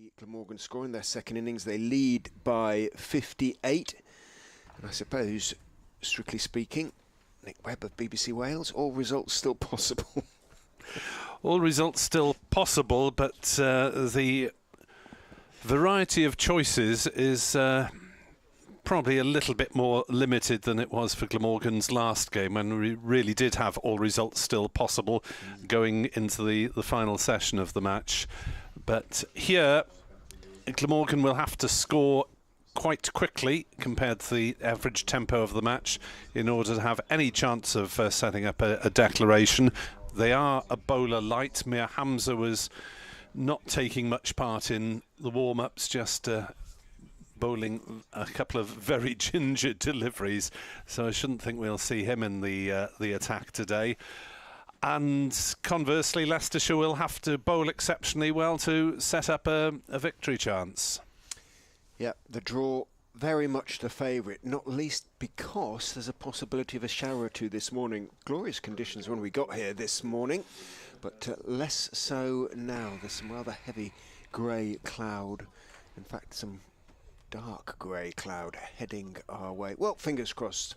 The Glamorgan score in their second innings. They lead by 58. And I suppose, strictly speaking, Nick Webb of BBC Wales, all results still possible. All results still possible, but the variety of choices is probably a little bit more limited than it was for Glamorgan's last game, when we really did have all results still possible going into the final session of the match. But here, Glamorgan will have to score quite quickly compared to the average tempo of the match in order to have any chance of setting up a declaration. They are a bowler light. Mir Hamza was not taking much part in the warm-ups, just bowling a couple of very ginger deliveries, so I shouldn't think we'll see him in the attack today. And conversely, Leicestershire will have to bowl exceptionally well to set up a victory chance. Yeah, the draw very much the favourite, not least because there's a possibility of a shower or two this morning. Glorious conditions when we got here this morning, but less so now. There's some rather heavy grey cloud, in fact some dark grey cloud heading our way. Well, fingers crossed.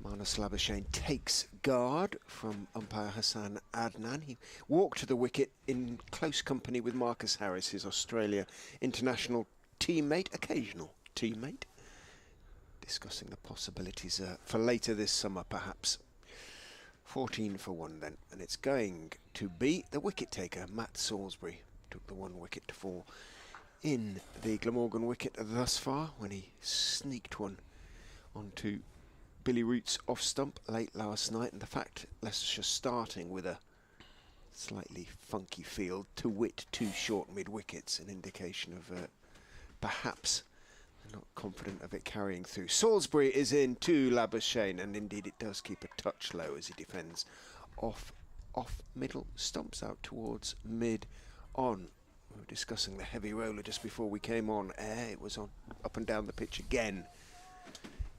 Marnus Labuschagne takes guard from umpire Hassan Adnan. He walked to the wicket in close company with Marcus Harris, his Australia international teammate, occasional teammate, discussing the possibilities for later this summer, perhaps. 14 for 1 then, and it's going to be the wicket taker, Matt Salisbury. Took the 1 wicket to fall in the Glamorgan wicket thus far, when he sneaked one onto Billy Root's off stump late last night. And the fact Leicestershire starting with a slightly funky field, to wit 2 short mid wickets, an indication of perhaps they're not confident of it carrying through. Salisbury is in to Labuschagne, and indeed it does keep a touch low as he defends off middle, stumps out towards mid on. We were discussing the heavy roller just before we came on air. It was on up and down the pitch again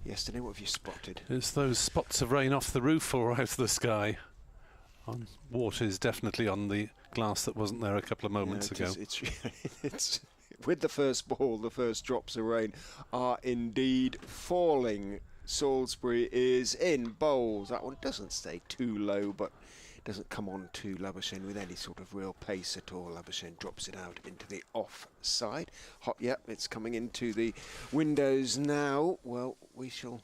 yesterday. What have you spotted? It's those spots of rain off the roof or out of the sky. Water is definitely on the glass that wasn't there a couple of moments ago. It's with the first ball, the first drops of rain are indeed falling. Salisbury is in, bowls. That one doesn't stay too low, but doesn't come on to Labuschagne with any sort of real pace at all. Labuschagne drops it out into the off side. Hot, yep, it's coming into the windows now. Well, we shall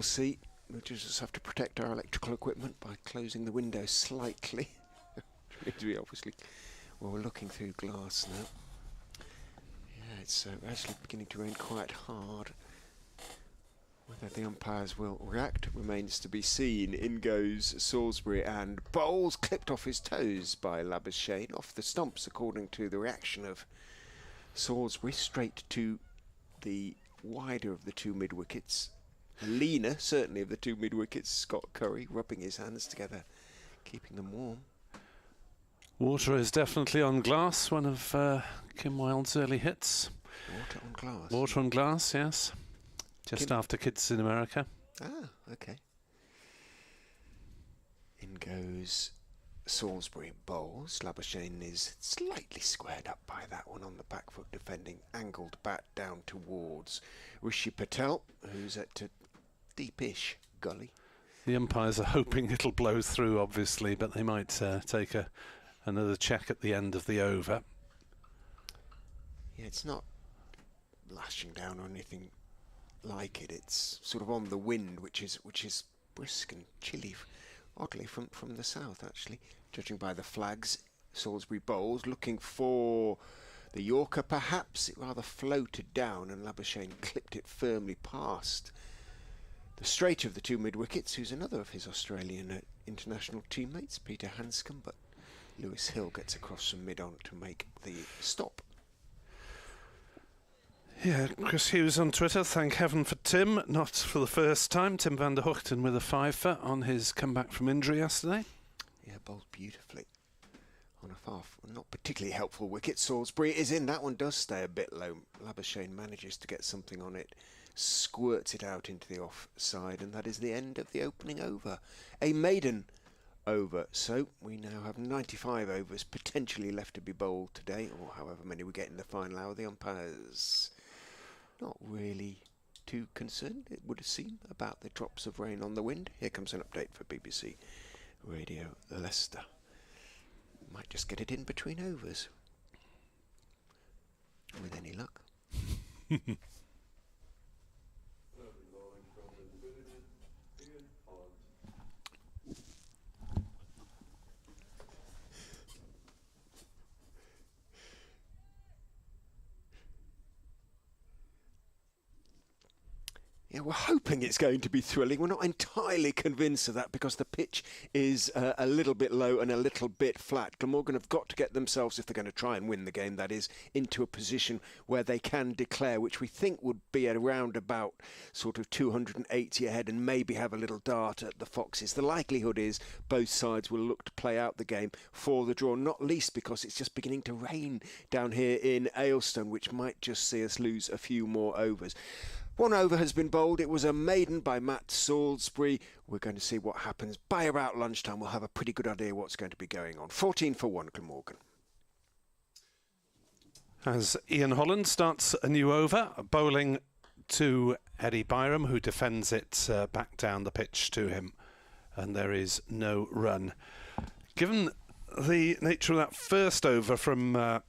see. We'll just have to protect our electrical equipment by closing the windows slightly. We obviously, well, we're looking through glass now. Yeah, it's actually beginning to rain quite hard. Whether the umpires will react remains to be seen. In goes Salisbury, and bowls clipped off his toes by Labuschagne, off the stumps according to the reaction of Salisbury, straight to the wider of the 2 mid wickets. Leaner, certainly, of the 2 mid wickets, Scott Curry, rubbing his hands together, keeping them warm. Water is definitely on glass, one of Kim Wilde's early hits. Water on glass? Water on glass, yes. Just after Kids in America. Ah, okay. In goes Salisbury, bowls. Labuschagne is slightly squared up by that one on the back foot, defending, angled bat down towards Rishi Patel, who's at a deepish gully. The umpires are hoping it'll blow through, obviously, but they might take another check at the end of the over. Yeah, it's not lashing down or anything like it. It's sort of on the wind, which is brisk and chilly, oddly from the south, actually, judging by the flags. Salisbury bowls, looking for the Yorker, perhaps. It rather floated down, and Labuschagne clipped it firmly past the straighter of the 2 mid wickets, who's another of his Australian international teammates, Peter Hanscom, but Lewis Hill gets across from mid on to make the stop. Yeah, Chris Hughes on Twitter, thank heaven for Tim, not for the first time. Tim van der Hoogten with a 5 on his comeback from injury yesterday. Yeah, bowled beautifully on a far not particularly helpful wicket. Salisbury is in. That one does stay a bit low. Labuschagne manages to get something on it, squirts it out into the off side, and that is the end of the opening over. A maiden over. So we now have 95 overs potentially left to be bowled today, or however many we get in the final hour. The umpires not really too concerned, it would seem, about the drops of rain on the wind. Here comes an update for BBC Radio Leicester. Might just get it in between overs, with any luck. Yeah, we're hoping it's going to be thrilling. We're not entirely convinced of that because the pitch is a little bit low and a little bit flat. Glamorgan have got to get themselves, if they're going to try and win the game, that is, into a position where they can declare, which we think would be around about sort of 280 ahead and maybe have a little dart at the Foxes. The likelihood is both sides will look to play out the game for the draw, not least because it's just beginning to rain down here in Aylestone, which might just see us lose a few more overs. One over has been bowled. It was a maiden by Matt Salisbury. We're going to see what happens. By about lunchtime, we'll have a pretty good idea what's going to be going on. 14 for 1, Glamorgan. As Ian Holland starts a new over, bowling to Eddie Byram, who defends it back down the pitch to him. And there is no run. Given the nature of that first over from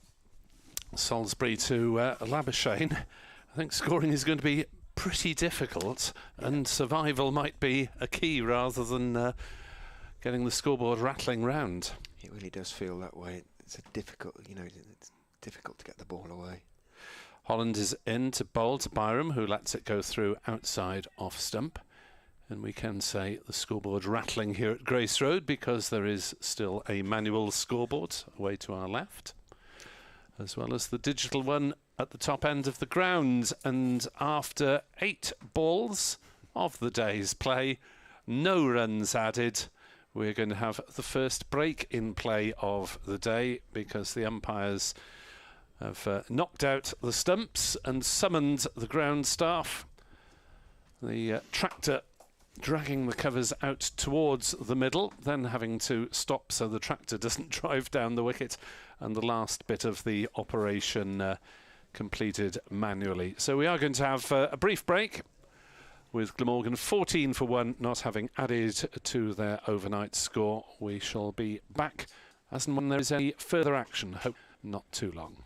Salisbury to Labuschagne, I think scoring is going to be pretty difficult, and survival might be a key rather than getting the scoreboard rattling round. It really does feel that way. It's a difficult, it's difficult to get the ball away. Holland is in to bowl to Byram, who lets it go through outside off stump. And we can say the scoreboard rattling here at Grace Road because there is still a manual scoreboard away to our left, as well as the digital one at the top end of the ground. And after 8 balls of the day's play, no runs added, we're going to have the first break in play of the day because the umpires have knocked out the stumps and summoned the ground staff. The tractor dragging the covers out towards the middle, then having to stop so the tractor doesn't drive down the wicket, and the last bit of the operation completed manually. So we are going to have a brief break with Glamorgan 14 for 1 not having added to their overnight score. We shall be back as and when there is any further action. Hope not too long.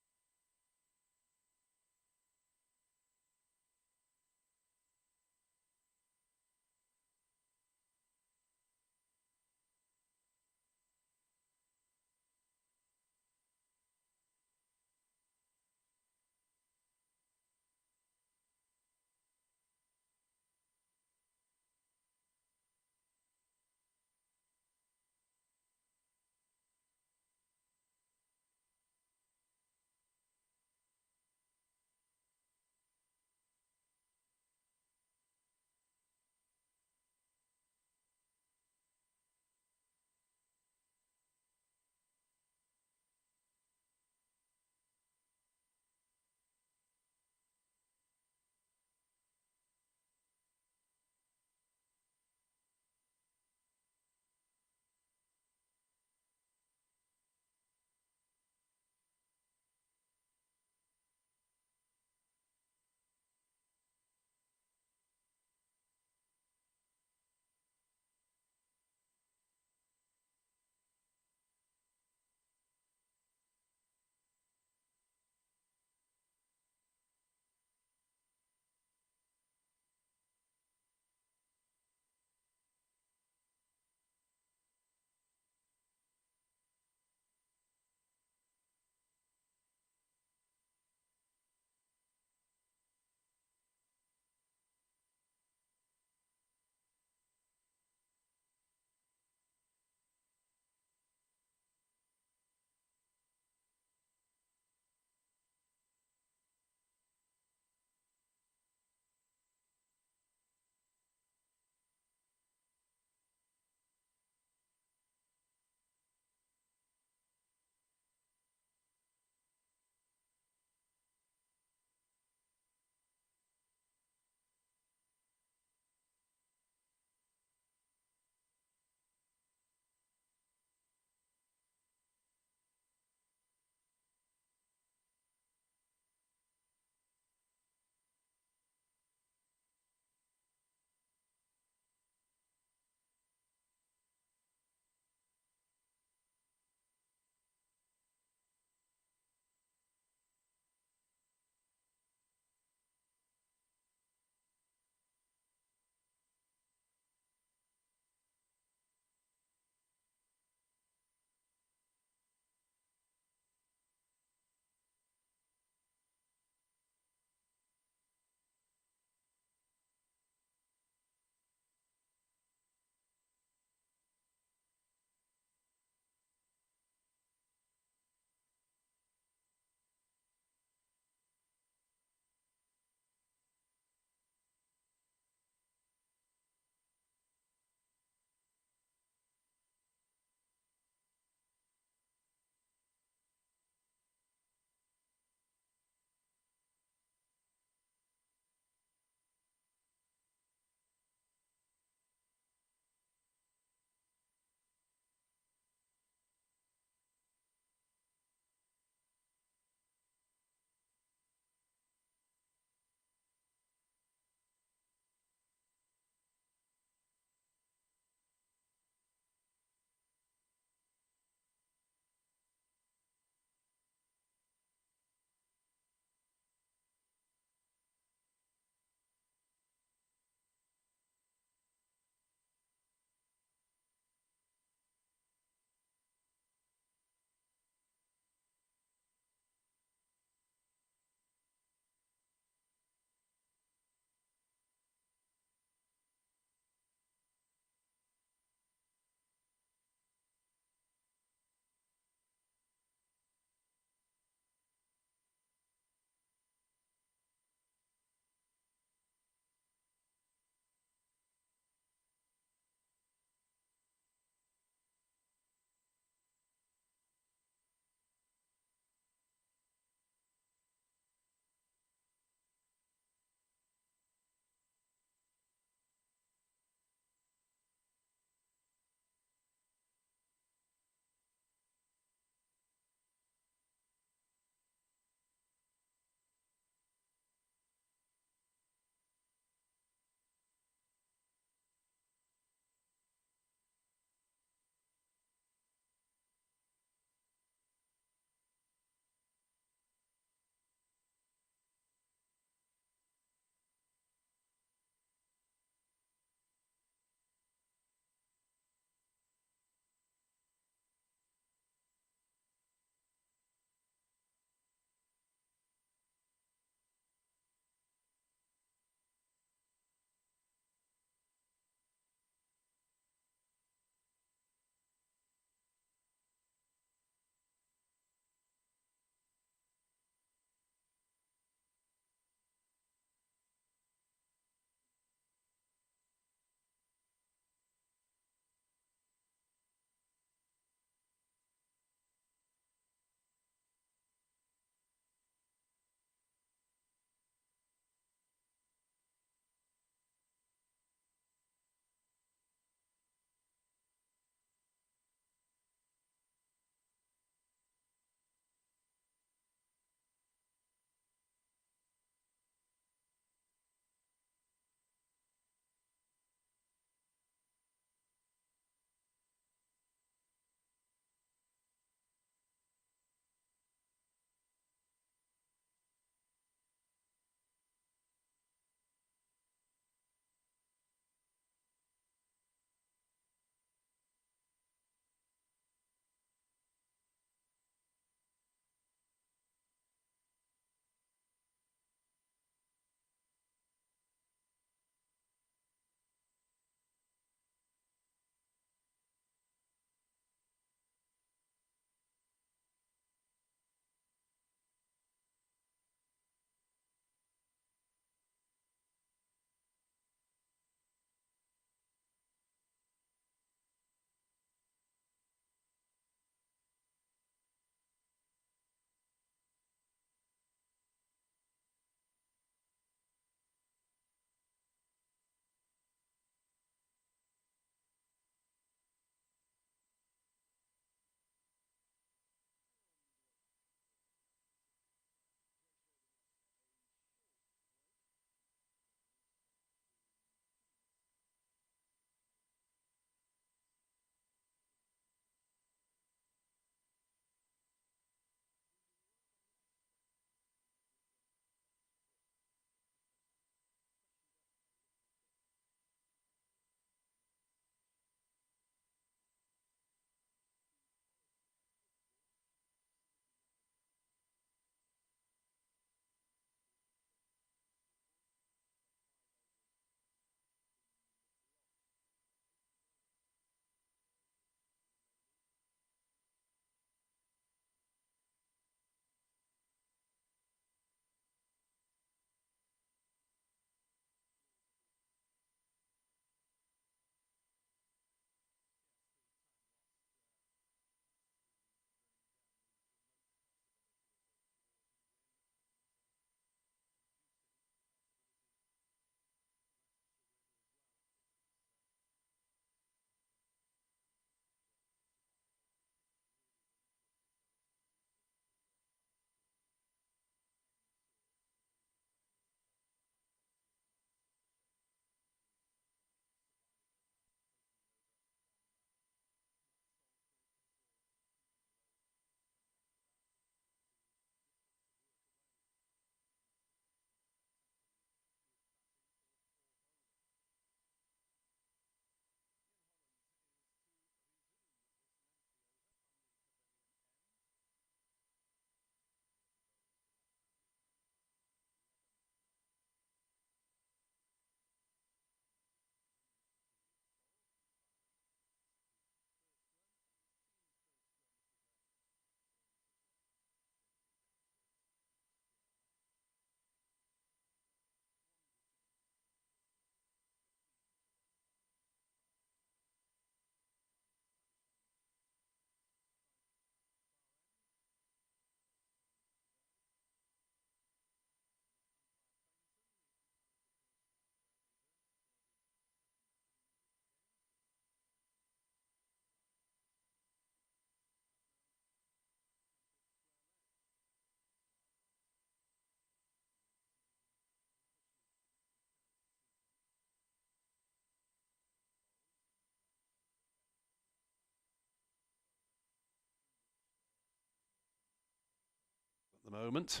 moment.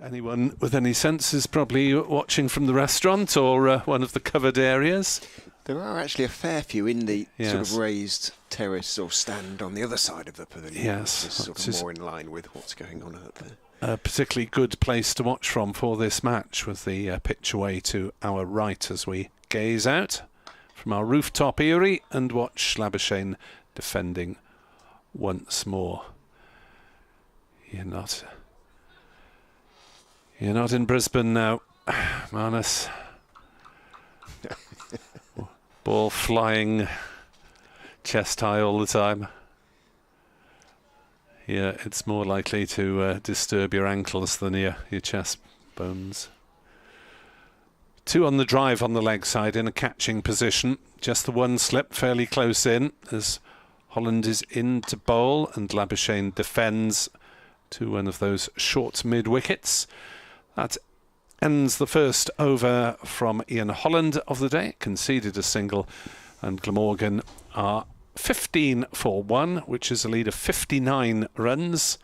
Anyone with any sense is probably watching from the restaurant or one of the covered areas. There are actually a fair few in the Yes. sort of raised terrace or stand on the other side of the pavilion. Yes, It's sort that of is more in line with what's going on out there. a particularly good place to watch from for this match, with the pitch away to our right as we gaze out from our rooftop eyrie and watch Labuschagne defending once more. You're not in Brisbane now, Marnus. Ball flying chest high all the time. Yeah, it's more likely to disturb your ankles than your chest bones. 2 on the drive on the leg side in a catching position. Just the one slip fairly close in as Holland is in to bowl and Labuschagne defends to one of those short mid-wickets. That ends the first over from Ian Holland of the day. Conceded a single, and Glamorgan are 15 for 1, which is a lead of 59 runs,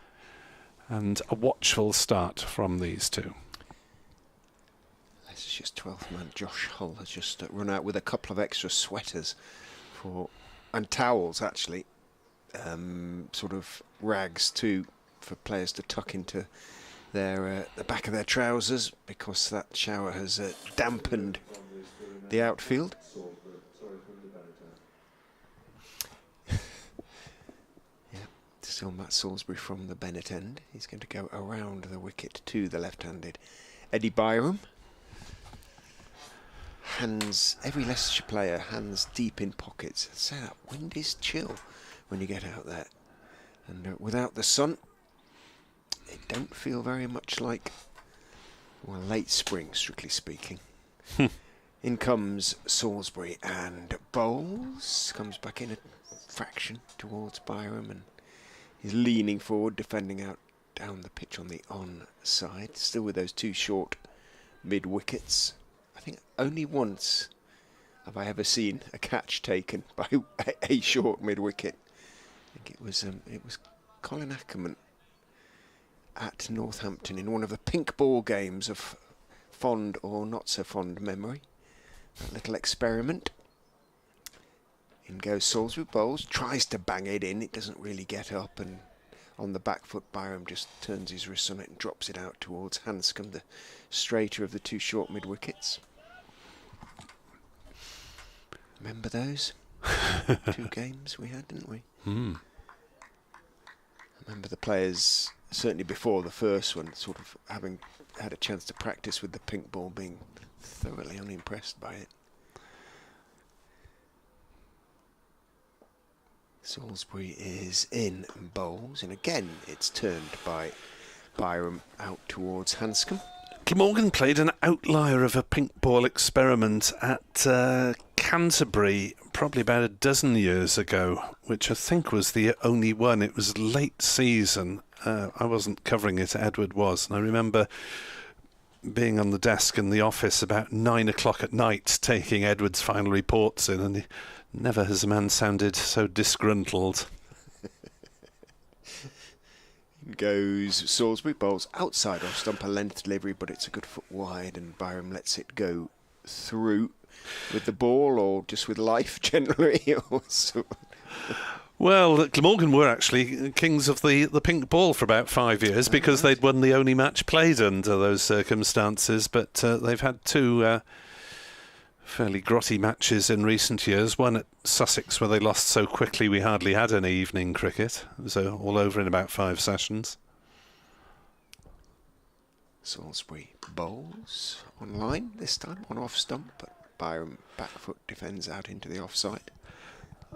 and a watchful start from these two. Leicestershire's 12th man, Josh Hull, has just run out with a couple of extra sweaters and towels, actually, sort of rags too, for players to tuck into the back of their trousers, because that shower has dampened the outfield. Still Matt Salisbury from the Bennett end. He's going to go around the wicket to the left-handed Eddie Byram. Hands, every Leicestershire player, hands deep in pockets. So that wind is chill when you get out there. And without the sun, it don't feel very much like, well, late spring, strictly speaking. In comes Salisbury and bowls. Comes back in a fraction towards Byram, and he's leaning forward, defending out down the pitch on the on side. Still with those 2 short mid-wickets. I think only once have I ever seen a catch taken by a short mid-wicket. I think it was Colin Ackerman at Northampton in one of the pink ball games of fond or not so fond memory. That little experiment. In goes Salisbury, bowls, tries to bang it in, it doesn't really get up, and on the back foot Byram just turns his wrist on it and drops it out towards Hanscom, the straighter of the 2 short mid-wickets. Remember those 2 games we had, didn't we? I remember the players, certainly before the first one, sort of having had a chance to practice with the pink ball, being thoroughly unimpressed by it. Salisbury is in and bowls, and again it's turned by Byram out towards Hanscom. Glamorgan played an outlier of a pink ball experiment at Canterbury probably about a dozen years ago, which I think was the only one. It was late season. I wasn't covering it, Edward was, and I remember being on the desk in the office about 9 o'clock at night taking Edward's final reports in, and never has a man sounded so disgruntled. Goes Salisbury, bowls outside off stump, a length delivery, but it's a good foot wide, and Byram lets it go through with the ball, or just with life generally. Well, Glamorgan were actually kings of the pink ball for about 5 years, because they'd won the only match played under those circumstances, but they've had 2 fairly grotty matches in recent years. One at Sussex, where they lost so quickly we hardly had any evening cricket. It was all over in about 5 sessions. Salisbury bowls on line this time, on off stump, but Byram back foot defends out into the offside.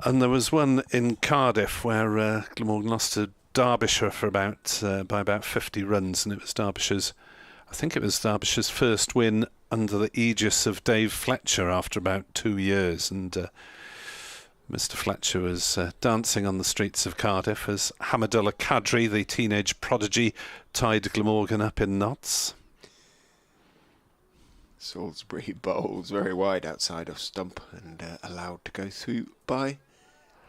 And there was one in Cardiff where Glamorgan lost to Derbyshire for by about 50 runs, and it was Derbyshire's first win under the aegis of Dave Fletcher after about 2 years, and Mr. Fletcher was dancing on the streets of Cardiff as Hamadullah Kadri, the teenage prodigy, tied Glamorgan up in knots. Salisbury bowls very wide outside of stump and allowed to go through by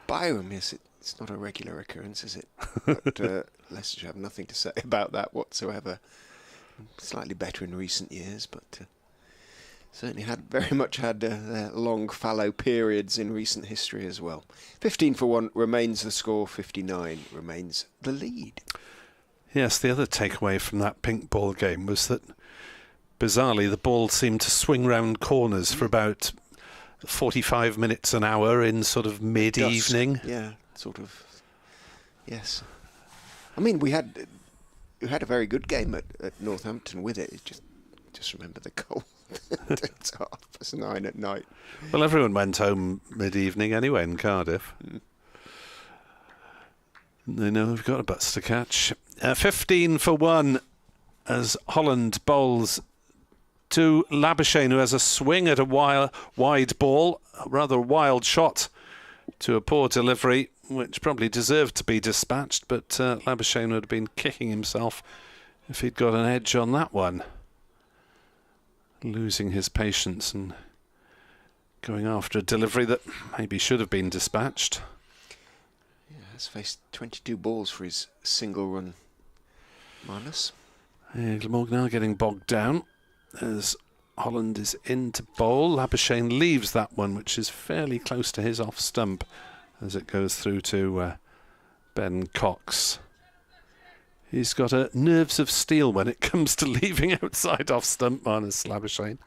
Byram. Yes, It's not a regular occurrence, is it? But Leicestershire have nothing to say about that whatsoever. Slightly better in recent years, but certainly very much had their long fallow periods in recent history as well. 15-1 remains the score. 59 remains the lead. Yes, the other takeaway from that pink ball game was that, bizarrely, the ball seemed to swing round corners for about 45 minutes an hour in sort of mid-evening. Yeah, sort of. Yes. I mean, we had a very good game at Northampton with it. Just remember the goal. It's 9:30 at night. Well, everyone went home mid-evening anyway in Cardiff. They know they've got a bus to catch. 15-1 as Holland bowls to Labuschagne, who has a swing at a wide ball, a rather wild shot to a poor delivery, which probably deserved to be dispatched, but Labuschagne would have been kicking himself if he'd got an edge on that one. Losing his patience and going after a delivery that maybe should have been dispatched. Yeah, has faced 22 balls for his single run minus. Yeah, Glamorgan now getting bogged down as Holland is in to bowl. Labuschagne leaves that one, which is fairly close to his off stump as it goes through to Ben Cox. He's got nerves of steel when it comes to leaving outside off stump, minus Labuschagne.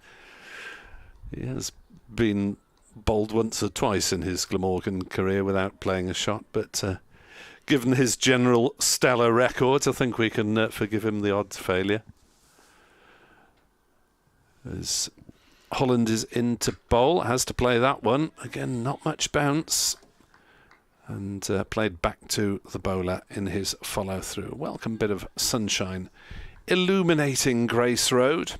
He has been bowled once or twice in his Glamorgan career without playing a shot, but given his general stellar record, I think we can forgive him the odd failure. As Holland is in to bowl, has to play that one. Again, not much bounce. And played back to the bowler in his follow-through. A welcome bit of sunshine illuminating Grace Road.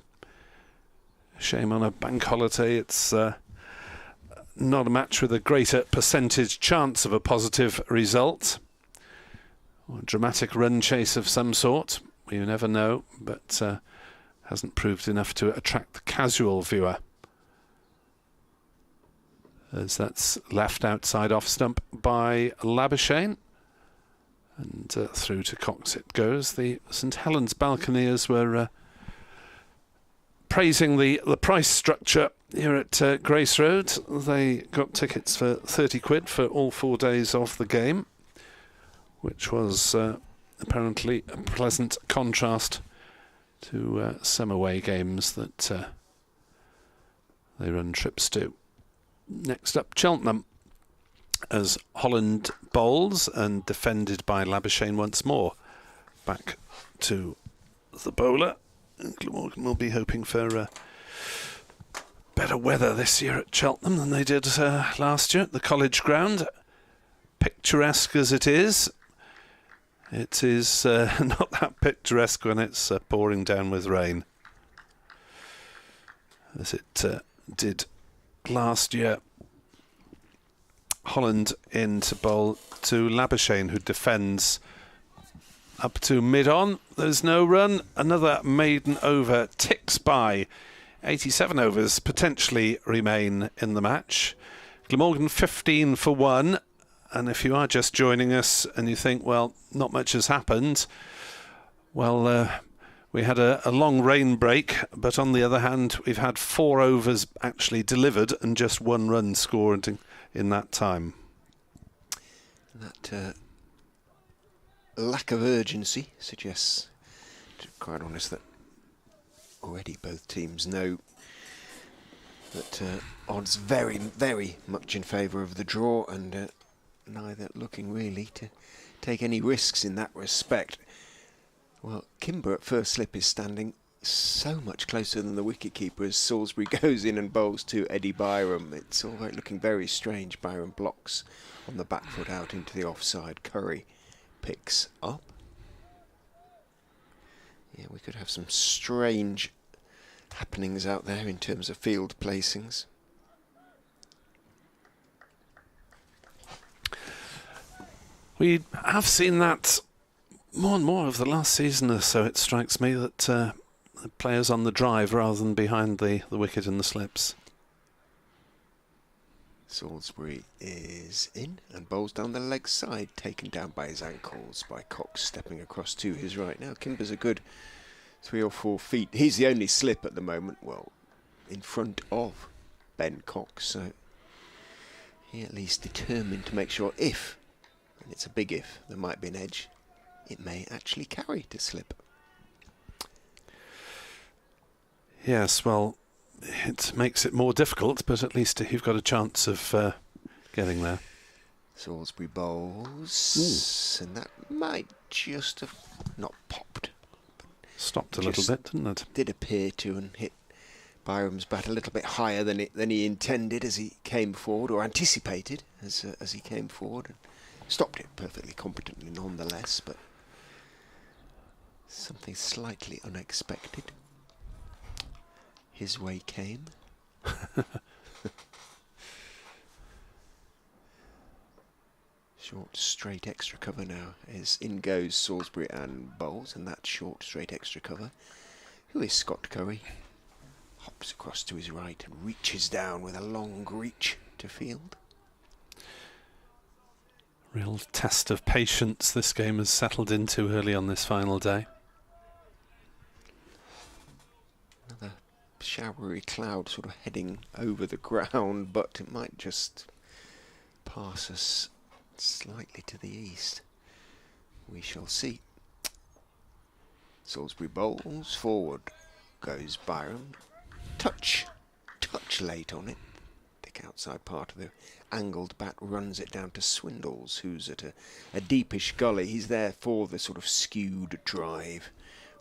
Shame on a bank holiday it's not a match with a greater percentage chance of a positive result. Or a dramatic run chase of some sort. You never know, but hasn't proved enough to attract the casual viewer. As that's left outside off stump by Labuschagne. And through to Cox it goes. The St Helens balconiers were praising the price structure here at Grace Road. They got tickets for 30 quid for all 4 days of the game, which was apparently a pleasant contrast to some away games that they run trips to. Next up, Cheltenham, as Holland bowls and defended by Labuschagne once more. Back to the bowler. Glamorgan will be hoping for better weather this year at Cheltenham than they did last year at the College Ground. Picturesque as it is not that picturesque when it's pouring down with rain, as it did last year. Holland in to bowl to Labuschagne, who defends up to mid-on. There's no run. Another maiden over ticks by. 87 overs potentially remain in the match. Glamorgan 15-1. And if you are just joining us and you think, well, not much has happened, well, we had a long rain break, but on the other hand, we've had 4 overs actually delivered and just 1 run scored in that time. That lack of urgency suggests, to be quite honest, that already both teams know that odds very, very much in favour of the draw, and neither looking really to take any risks in that respect. Well, Kimber at first slip is standing so much closer than the wicketkeeper as Salisbury goes in and bowls to Eddie Byram. It's all right, looking very strange. Byram blocks on the back foot out into the offside. Curry picks up. Yeah, we could have some strange happenings out there in terms of field placings. We have seen that more and more over the last season or so. It strikes me that the players on the drive rather than behind the wicket and the slips. Salisbury is in and bowls down the leg side, taken down by his ankles by Cox, stepping across to his right. Now Kimber's a good 3 or 4 feet. He's the only slip at the moment, well, in front of Ben Cox, so he at least determined to make sure if, and it's a big if, there might be an edge, it may actually carry to slip. Yes, well, it makes it more difficult, but at least you've got a chance of getting there. Salisbury bowls, and that might just have not popped. Stopped a little bit, didn't it? Did appear to, and hit Byram's bat a little bit higher than he intended as he came forward, or anticipated as he came forward, and stopped it perfectly competently nonetheless, but something slightly unexpected. His way came. Short straight extra cover now is in goes Salisbury and bowls, and that short straight extra cover, who is Scott Curry, hops across to his right and reaches down with a long reach to field. Real test of patience this game has settled into early on this final day. Another showery cloud sort of heading over the ground, but it might just pass us slightly to the east. We shall see. Salisbury bowls, forward goes Byram. Touch late on it. Thick outside part of the angled bat runs it down to Swindles, who's at a deepish gully. He's there for the sort of skewed drive,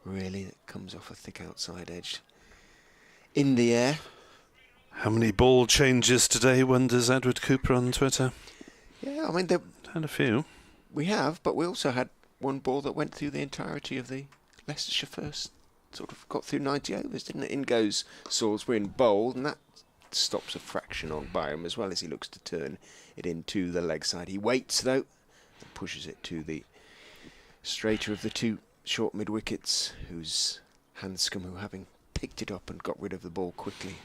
really, that comes off a thick outside edge. In the air. How many ball changes today, wonders Edward Cooper on Twitter? Yeah, I mean, had a few. We have, but we also had one ball that went through the entirety of the Leicestershire first. Sort of got through 90 overs, didn't it? In goes Salisbury in bowl, and that stops a fraction on Byram as well as he looks to turn it into the leg side. He waits, though, and pushes it to the straighter of the two short mid-wickets, who's Hanscom, who, having picked it up and got rid of the ball quickly,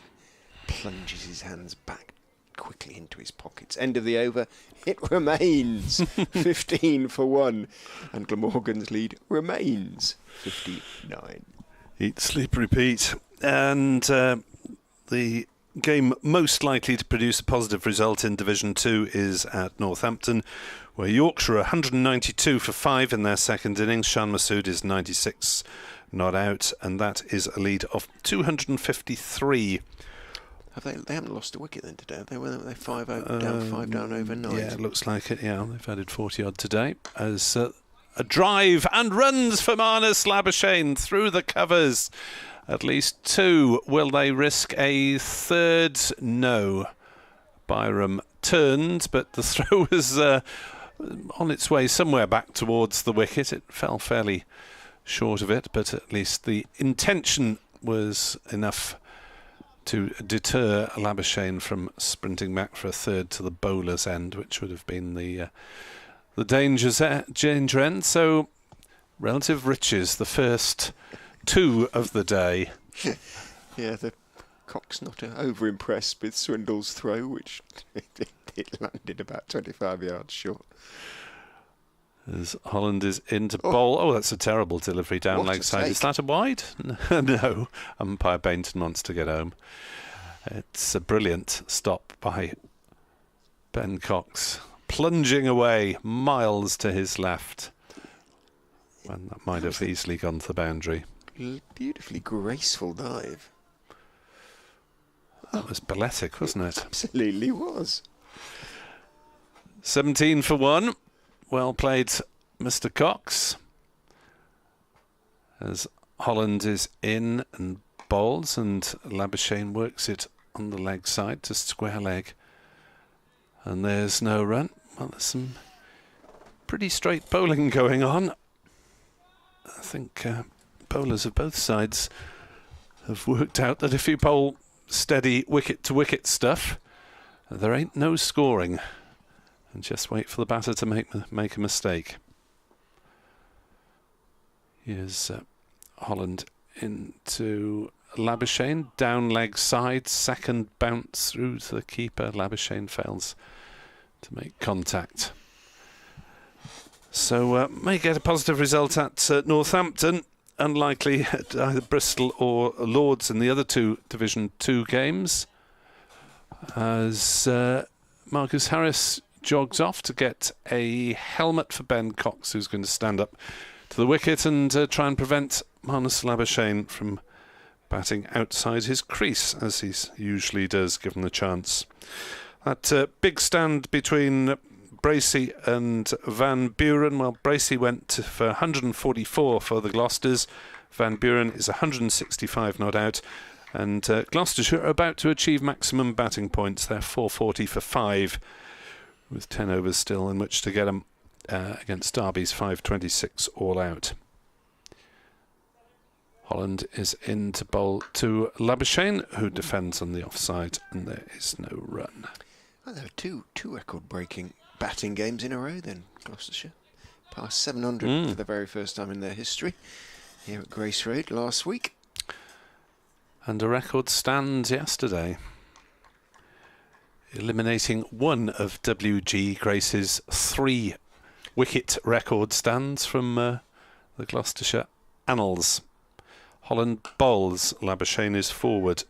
plunges his hands back quickly into his pockets. End of the over. It remains 15 for 1, and Glamorgan's lead remains 59. Eat, sleep, repeat. And the game most likely to produce a positive result in Division 2 is at Northampton, where Yorkshire are 192 for 5 in their second innings. Shan Masood is 96 not out, and that is a lead of 253. They haven't lost a wicket then today, have they? Were they 5 down overnight? Yeah, it looks like it, yeah. They've added 40 odd today. As a drive and runs for Marnus Labuschagne through the covers. At least 2. Will they risk a third? No. Byram turned, but the throw was on its way somewhere back towards the wicket. It fell fairly short of it, but at least the intention was enough to deter Labuschagne from sprinting back for a third to the bowler's end, which would have been the danger end. So, relative riches, the first 2 of the day. Yeah, the Cox not over impressed with Swindle's throw, which it landed about 25 yards short. As Holland is into bowl. Oh, that's a terrible delivery down leg side. Is that a wide? No. Umpire Bainton wants to get home. It's a brilliant stop by Ben Cox, plunging away miles to his left, when that might have easily gone to the boundary. Beautifully graceful dive. That was balletic, wasn't it? Absolutely was. 17 for 1. Well played, Mr. Cox. As Holland is in and bowls, and Labuschagne works it on the leg side to square leg. And there's no run. Well, there's some pretty straight bowling going on. I think bowlers of both sides have worked out that if you bowl steady wicket-to-wicket stuff, there ain't no scoring. And just wait for the batter to make a mistake. Here's Holland into Labuschagne. Down leg side, second bounce through to the keeper. Labuschagne fails to make contact. So may get a positive result at Northampton. Unlikely at either Bristol or Lords in the other two Division 2 games, as Marcus Harris jogs off to get a helmet for Ben Cox, who's going to stand up to the wicket and try and prevent Marnus Labuschagne from batting outside his crease, as he usually does given the chance. That big stand between Bracey and Van Buren. Well, Bracey went for 144 for the Gloucesters. Van Buren is 165 not out. And Gloucestershire are about to achieve maximum batting points. They're 440 for 5, with 10 overs still in which to get them against Derby's 526 all out. Holland is in to bowl to Labuschagne, who defends on the offside, and there is no run. Well, there are two record-breaking batting games in a row then, Gloucestershire. Past 700 for the very first time in their history here at Grace Road last week. And a record stand yesterday, eliminating one of W.G. Grace's 3 wicket record stands from the Gloucestershire annals. Holland bowls, Labuschagne is forward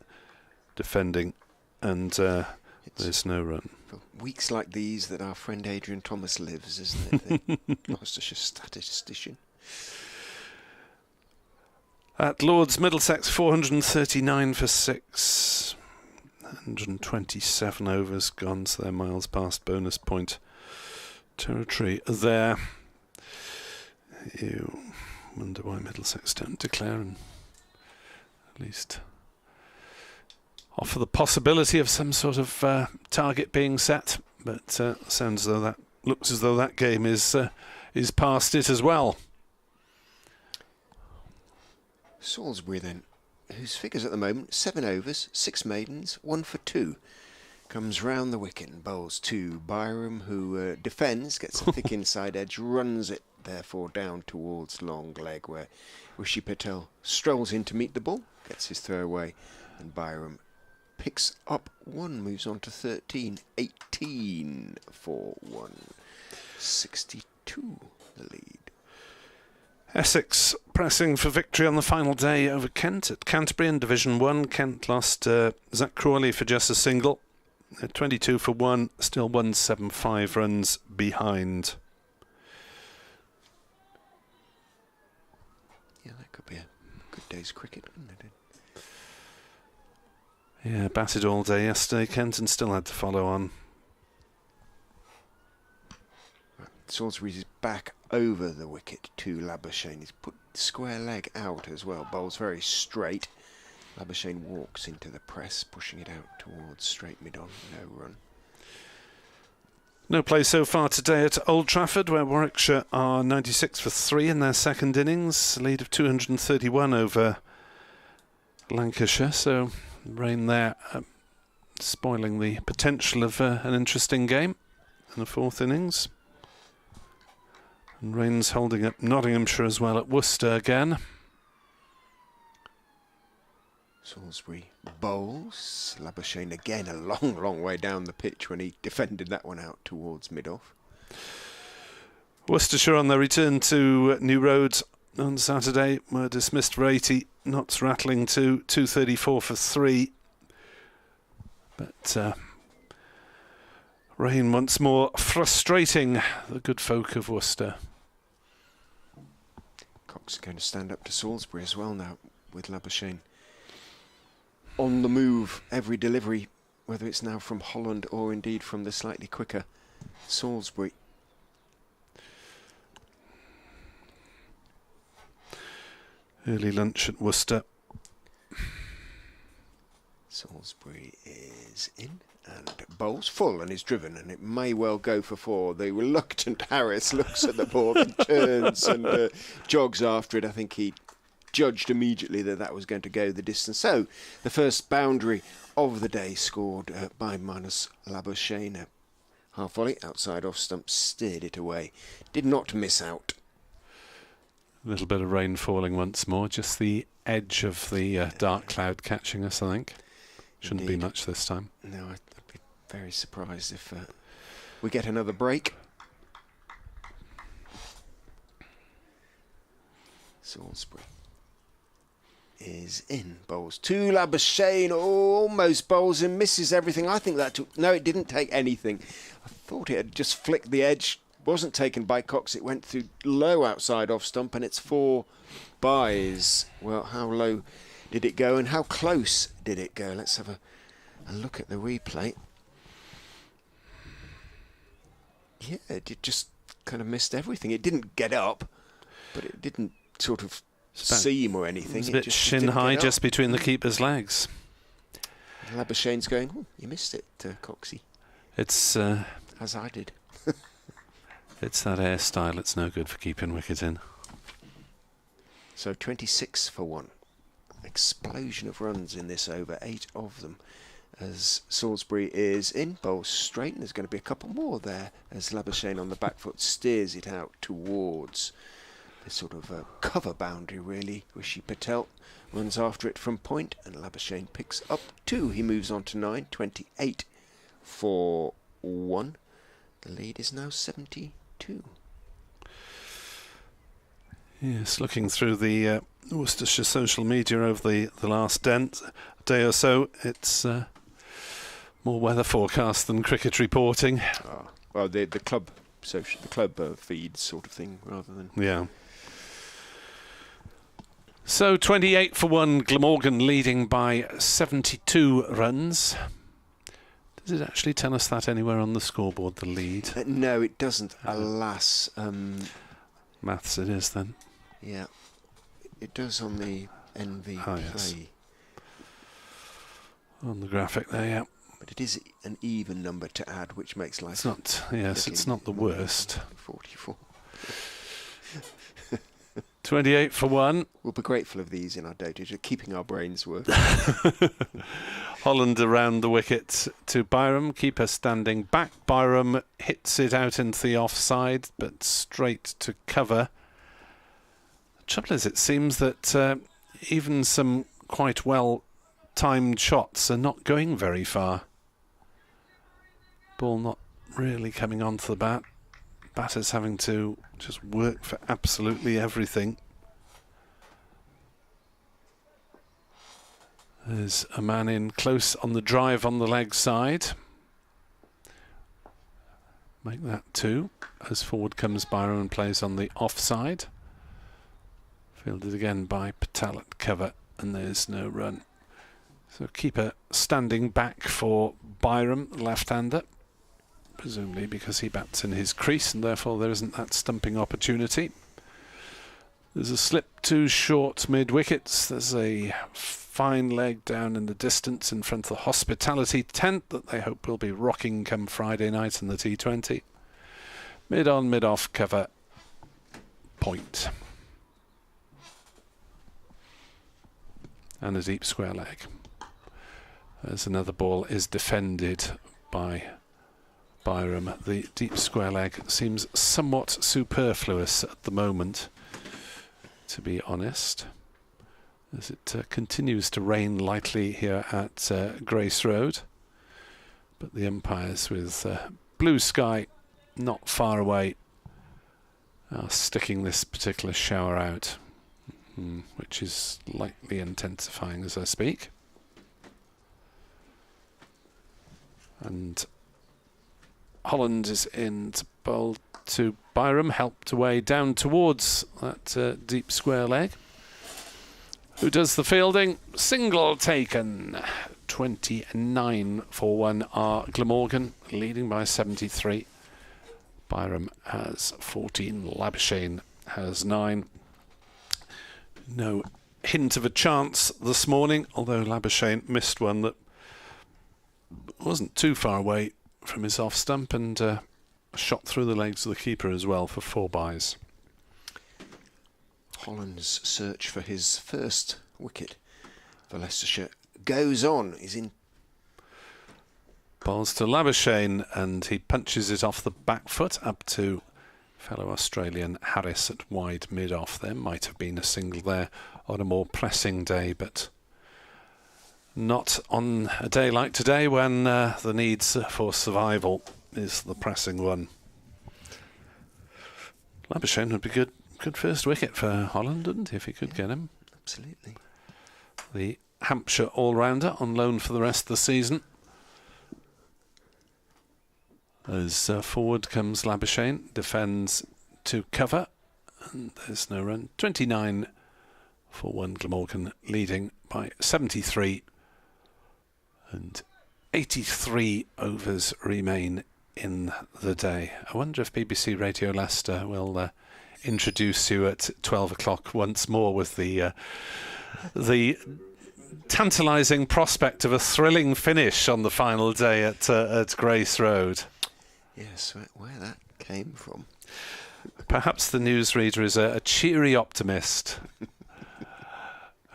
defending, and there's no run. For weeks like these that our friend Adrian Thomas lives, isn't it? The Gloucestershire statistician. At Lords, Middlesex 439 for 6. 127 overs gone, so they're miles past bonus point territory there. You wonder why Middlesex don't declare and at least offer the possibility of some sort of target being set, but sounds as though that looks as though that game is past it as well. Salisbury then, whose figures at the moment 7 overs, 6 maidens, 1 for 2, comes round the wicket and bowls to Byram, who defends, gets a thick inside edge, runs it therefore down towards long leg, where Rishi Patel strolls in to meet the ball, gets his throw away, and Byram picks up 1, moves on to 13, 18 for 1, 62 the lead. Essex pressing for victory on the final day over Kent at Canterbury in Division 1. Kent lost Zach Crawley for just a single. 22 for 1, still 175 runs behind. Yeah, that could be a good day's cricket, wouldn't it? Yeah, batted all day yesterday, Kent, and still had to follow on. Salisbury's back over the wicket to Labuschagne. He's put square leg out as well. Bowls very straight. Labuschagne walks into the press, pushing it out towards straight mid-on. No run. No play so far today at Old Trafford, where Warwickshire are 96 for 3 in their second innings. A lead of 231 over Lancashire. So rain there spoiling the potential of an interesting game in the fourth innings. And rain's holding up Nottinghamshire as well at Worcester again. Salisbury bowls. Labuschagne again a long way down the pitch when he defended that one out towards mid-off. Worcestershire on their return to New Road on Saturday were dismissed for 80. Notts rattling to 234 for 3. But rain once more frustrating the good folk of Worcester. Cox is going to stand up to Salisbury as well now with Labuschagne on the move every delivery, whether it's now from Holland or indeed from the slightly quicker Salisbury. Early lunch at Worcester. Salisbury is in and bowls full and is driven, and it may well go for 4. The reluctant Harris looks at the ball and turns and jogs after it. I think he judged immediately that that was going to go the distance. So the first boundary of the day scored by Marnus Labuschagne. Half volley outside off stump, steered it away. Did not miss out. A little bit of rain falling once more. Just the edge of the dark cloud catching us, I think. Shouldn't Indeed. be much this time. No, I'd be very surprised if we get another break. Salisbury is in. Bowls to Labuschagne, almost bowls and misses everything. I think that took... No, it didn't take anything. I thought it had just flicked the edge. Wasn't taken by Cox. It went through low outside off stump, and it's 4 buys. Well, how low did it go and how close did it go? Let's have a look at the replay. Yeah, it just kind of missed everything. It didn't get up, but it didn't sort of seam or anything. It's a bit shin high just between the keeper's legs. Labuschagne's going, oh, you missed it, Coxie. It's as I did. It's that hairstyle. It's no good for keeping wicket in. So 26 for 1. Explosion of runs in this over, 8 of them. As Salisbury is in, bowls straight, and there's going to be a couple more there as Labuschagne on the back foot steers it out towards this sort of cover boundary, really. Rishi Patel runs after it from point, and Labuschagne picks up 2. He moves on to 9, 28 for 1. The lead is now 72. Yes, looking through the Worcestershire social media over the last day or so, it's more weather forecast than cricket reporting. Well, the club feed sort of thing, rather than... Yeah. So 28 for 1, Glamorgan leading by 72 runs. Does it actually tell us that anywhere on the scoreboard, the lead? No, it doesn't, alas. Maths it is then. Yeah, it does on the NV Play. Yes. On the graphic there, yeah. But it is an even number to add, which makes life... It's not, yes, it's not the worst. 44. 28 for 1. We'll be grateful of these in our dotage, keeping our brains working. Holland around the wicket to Byram. Keeper standing back. Byram hits it out into the offside, but straight to cover. The trouble is, it seems that even some quite well-timed shots are not going very far. Ball not really coming onto the bat. Batter's having to just work for absolutely everything. There's a man in close on the drive on the leg side. Make that 2. As forward comes Byron and plays on the offside. Fielded again by Patel at cover, and there's no run. So keeper standing back for Byram, left-hander. Presumably because he bats in his crease and therefore there isn't that stumping opportunity. There's a slip too short mid-wickets. There's a fine leg down in the distance in front of the hospitality tent that they hope will be rocking come Friday night in the T20. Mid-on, mid-off cover, point. And a deep square leg. As another ball is defended by Byram. The deep square leg seems somewhat superfluous at the moment, to be honest, as it continues to rain lightly here at Grace Road. But the umpires, with blue sky not far away, are sticking this particular shower out, which is lightly intensifying as I speak. And Holland is in to bowl to Byram, helped away down towards that deep square leg. Who does the fielding? Single taken. 29 for 1 are Glamorgan, leading by 73. Byram has 14. Labuschagne has 9. No hint of a chance this morning, although Labuschagne missed one that wasn't too far away from his off stump and shot through the legs of the keeper as well for 4 buys. Holland's search for his first wicket for Leicestershire goes on. He's in. Balls to Labuschagne and he punches it off the back foot up to Fellow Australian Harris at wide mid-off. There might have been a single there on a more pressing day, but not on a day like today when the needs for survival is the pressing one. Labuschagne would be good first wicket for Holland, wouldn't he, if he could get him? Absolutely. The Hampshire all-rounder on loan for the rest of the season. As forward comes Labuschagne, defends to cover, and there's no run. 29 for 1, Glamorgan leading by 73, and 83 overs remain in the day. I wonder if BBC Radio Leicester will introduce you at 12 o'clock once more with the tantalising prospect of a thrilling finish on the final day at Grace Road. Yes, where that came from. Perhaps the newsreader is a cheery optimist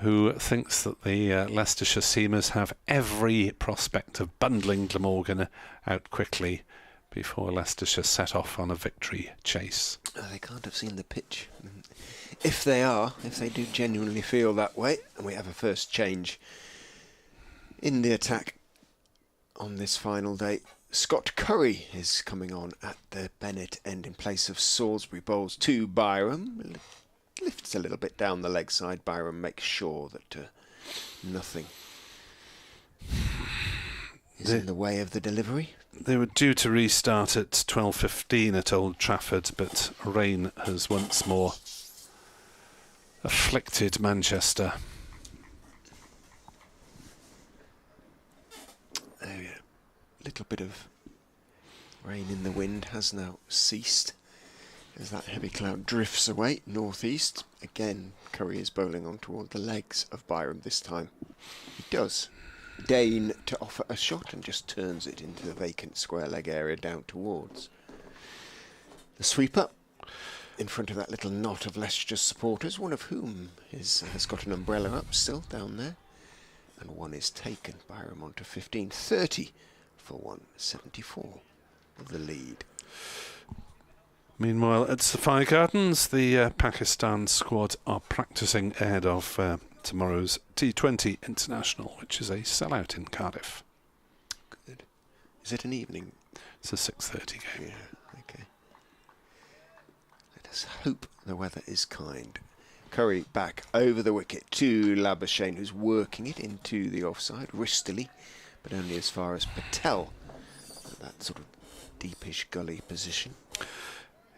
who thinks that the Leicestershire Seamers have every prospect of bundling Glamorgan out quickly before Leicestershire set off on a victory chase. They can't have seen the pitch. If they do genuinely feel that way, and we have a first change in the attack on this final day. Scott Curry is coming on at the Bennett end in place of Salisbury. Bowls to Byram. Lifts a little bit down the leg side. Byram makes sure that nothing is in the way of the delivery. They were due to restart at 12:15 at Old Trafford, but rain has once more afflicted Manchester. A little bit of rain in the wind has now ceased as that heavy cloud drifts away northeast. Again, Curry is bowling on toward the legs of Byram this time. He does deign to offer a shot and just turns it into the vacant square leg area down towards the sweeper in front of that little knot of Leicestershire supporters, one of whom has got an umbrella up still down there, and one is taken. Byram on to 15:30 for 174 of the lead. Meanwhile, at Sapphire Gardens, the Pakistan squad are practising ahead of tomorrow's T20 International, which is a sellout in Cardiff. Good. Is it an evening? It's a 6:30 game. Yeah, okay. Let us hope the weather is kind. Curry back over the wicket to Labuschagne, who's working it into the offside, wristily, but only as far as Patel, at that sort of deepish gully position.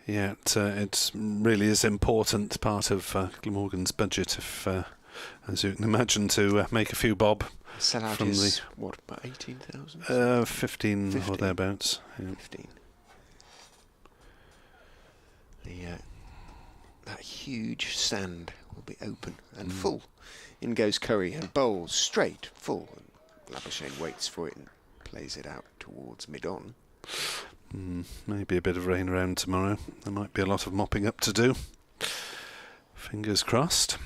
Yeah, it really is important part of Glamorgan's budget, if, as you can imagine, to make a few bob. Sellout from is, what, about 18,000? 15 or thereabouts. Yeah. 15. That huge stand will be open and full. In goes Curry and bowls straight, full. And Labuschagne waits for it and plays it out towards mid-on. Maybe a bit of rain around tomorrow. There might be a lot of mopping up to do. Fingers crossed.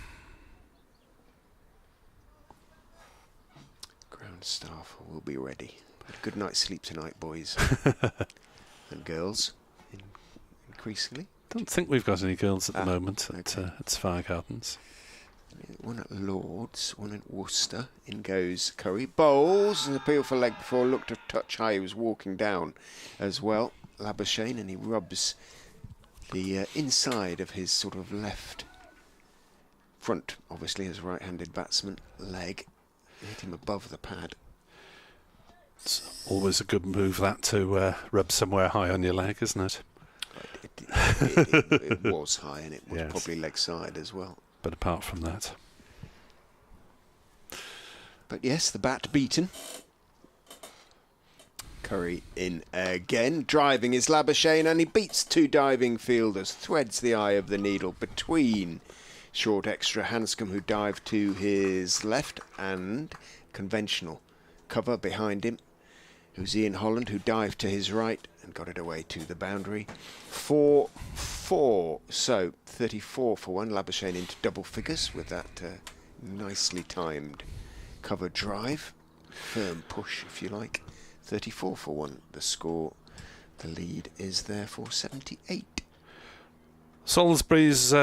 Ground staff will be ready. Had a good night's sleep tonight, boys and girls, increasingly. Don't think we've got any girls at the moment at Sapphire Gardens. One at Lord's, one at Worcester. In goes Curry. Bowls, an appeal for leg before, looked a touch high. He was walking down as well, Labuschagne, and he rubs the inside of his sort of left front, obviously as a right-handed batsman, leg. Hit him above the pad. It's always a good move, that, to rub somewhere high on your leg, isn't it? It was high, and it was probably leg side as well. But apart from that. But yes, the bat beaten. Curry in again, driving his Labuschagne, and he beats two diving fielders, threads the eye of the needle between short extra Hanscom, who dived to his left, and conventional cover behind him, who's Ian Holland, who dived to his right and got it away to the boundary. 4-4, so 34 for 1. Labuschagne into double figures with that nicely timed cover drive. Firm push, if you like. 34 for 1, the score. The lead is therefore 78. Salisbury's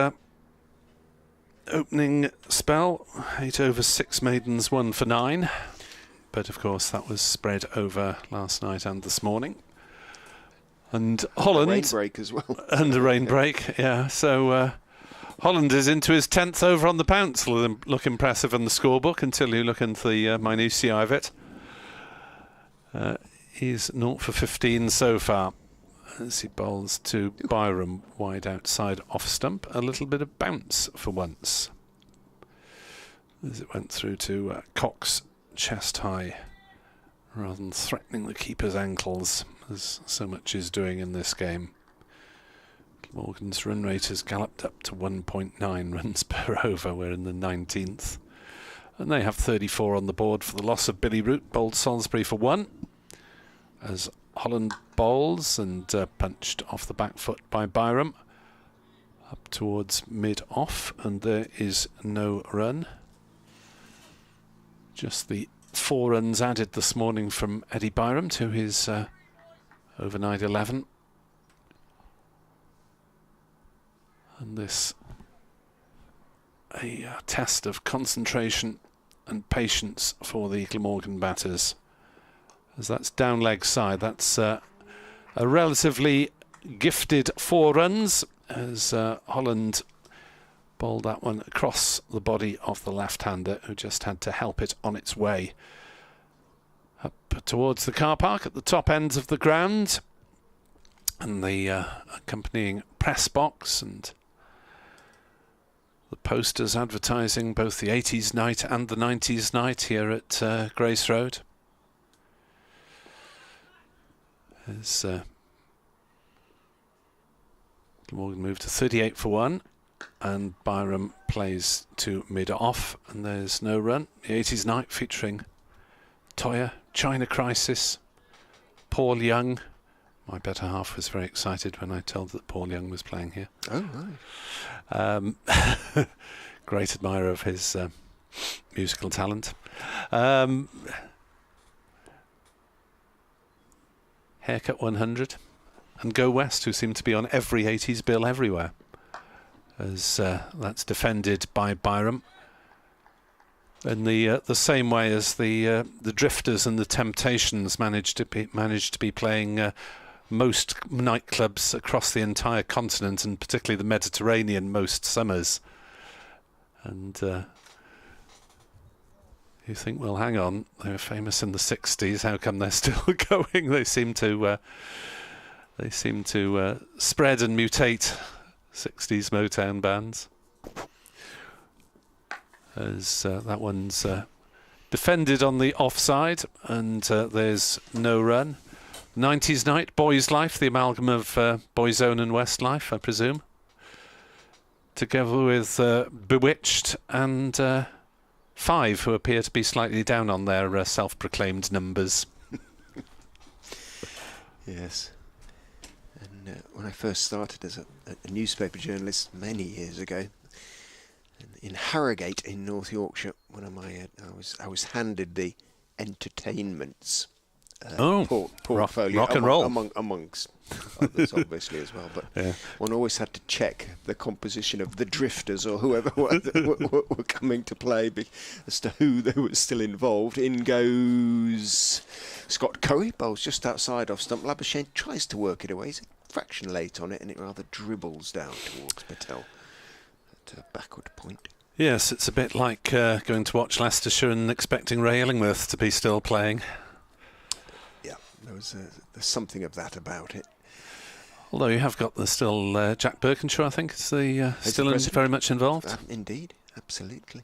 opening spell, 8 over 6 maidens, 1 for 9. But of course that was spread over last night and this morning. And Holland... rain break as well. And a rain break, yeah. So Holland is into his 10th over on the bounce. Look impressive in the scorebook until you look into the minutiae of it. He's 0 for 15 so far. As he bowls to Byram, wide outside off stump. A little bit of bounce for once. As it went through to Cox chest high, rather than threatening the keeper's ankles, as so much is doing in this game. Glamorgan's run rate has galloped up to 1.9 runs per over. We're in the 19th. And they have 34 on the board for the loss of Billy Root, bowled Salisbury for 1. As Holland bowls and punched off the back foot by Byram. Up towards mid-off, and there is no run. Just the 4 runs added this morning from Eddie Byram to his overnight 11. And this a test of concentration and patience for the Glamorgan batters. As that's down leg side, that's a relatively gifted 4 runs as Holland bowled that one across the body of the left-hander who just had to help it on its way. Up towards the car park at the top ends of the ground and the accompanying press box and the posters advertising both the 80s night and the 90s night here at Grace Road. As Glamorgan moved to 38 for 1 and Byram plays to mid-off and there's no run. The 80s night featuring Toya, China Crisis, Paul Young. My better half was very excited when I told that Paul Young was playing here. Oh, right. Great admirer of his musical talent. Haircut 100 and Go West, who seem to be on every 80s bill everywhere, as that's defended by Byram in the same way as the Drifters and the Temptations managed to be playing most nightclubs across the entire continent and particularly the Mediterranean most summers. And you think, well, hang on, they were famous in the 60s. How come they're still going? They seem to spread and mutate 60s Motown bands. As that one's defended on the offside, and there's no run. 90s night, Boys Life, the amalgam of Boyzone and Westlife, I presume, together with Bewitched and 5, who appear to be slightly down on their self-proclaimed numbers. Yes. And when I first started as a newspaper journalist many years ago, in Harrogate in North Yorkshire, one of my I was handed the entertainments portfolio, rock and roll amongst others, obviously as well. But yeah, one always had to check the composition of the Drifters or whoever were coming to play as to who they were still involved. In goes Scott Curry, bowls just outside off stump. Labuschagne tries to work it away. He's a fraction late on it, and it rather dribbles down towards Patel at a backward point. Yes, it's a bit like going to watch Leicestershire and expecting Ray Illingworth to be still playing. Yeah, there's something of that about it. Although you have got still Jack Birkinshaw, I think, is still very much involved. Indeed, absolutely.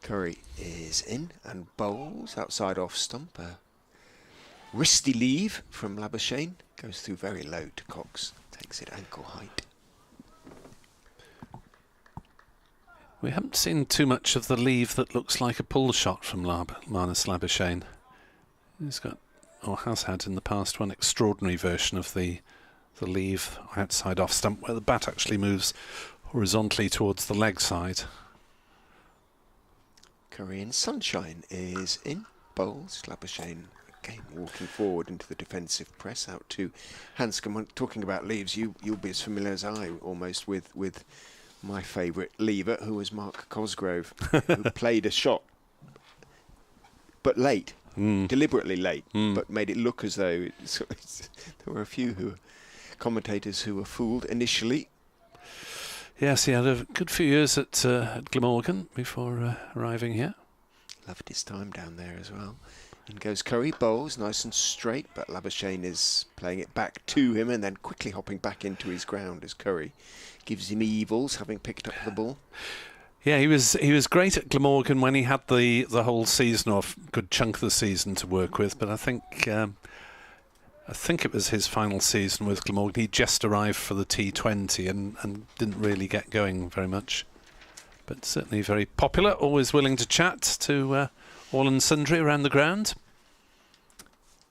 Curry is in and bowls outside off stump. Wristy leave from Labuschagne, goes through very low to Cox, takes it ankle height. We haven't seen too much of the leave that looks like a pull shot from Marnus Labuschagne. He's got, or has had in the past, one extraordinary version of the leave outside off stump where the bat actually moves horizontally towards the leg side. Korean Sunshine is in, bowls. Labuschagne Again, walking forward into the defensive press out to Hanscom. Talking about leaves, you'll be as familiar as I almost with my favourite lever, who was Mark Cosgrove, who played a shot, but late, deliberately late, but made it look as though there were a few commentators who were fooled initially. Yes, he had a good few years at Glamorgan before arriving here. Loved his time down there as well. In goes Curry, bowls, nice and straight, but Labuschagne is playing it back to him and then quickly hopping back into his ground as Curry gives him evils, having picked up the ball. Yeah, he was great at Glamorgan when he had the whole season off, good chunk of the season to work with, but I think it was his final season with Glamorgan. He just arrived for the T20 and didn't really get going very much. But certainly very popular, always willing to chat to all and sundry around the ground.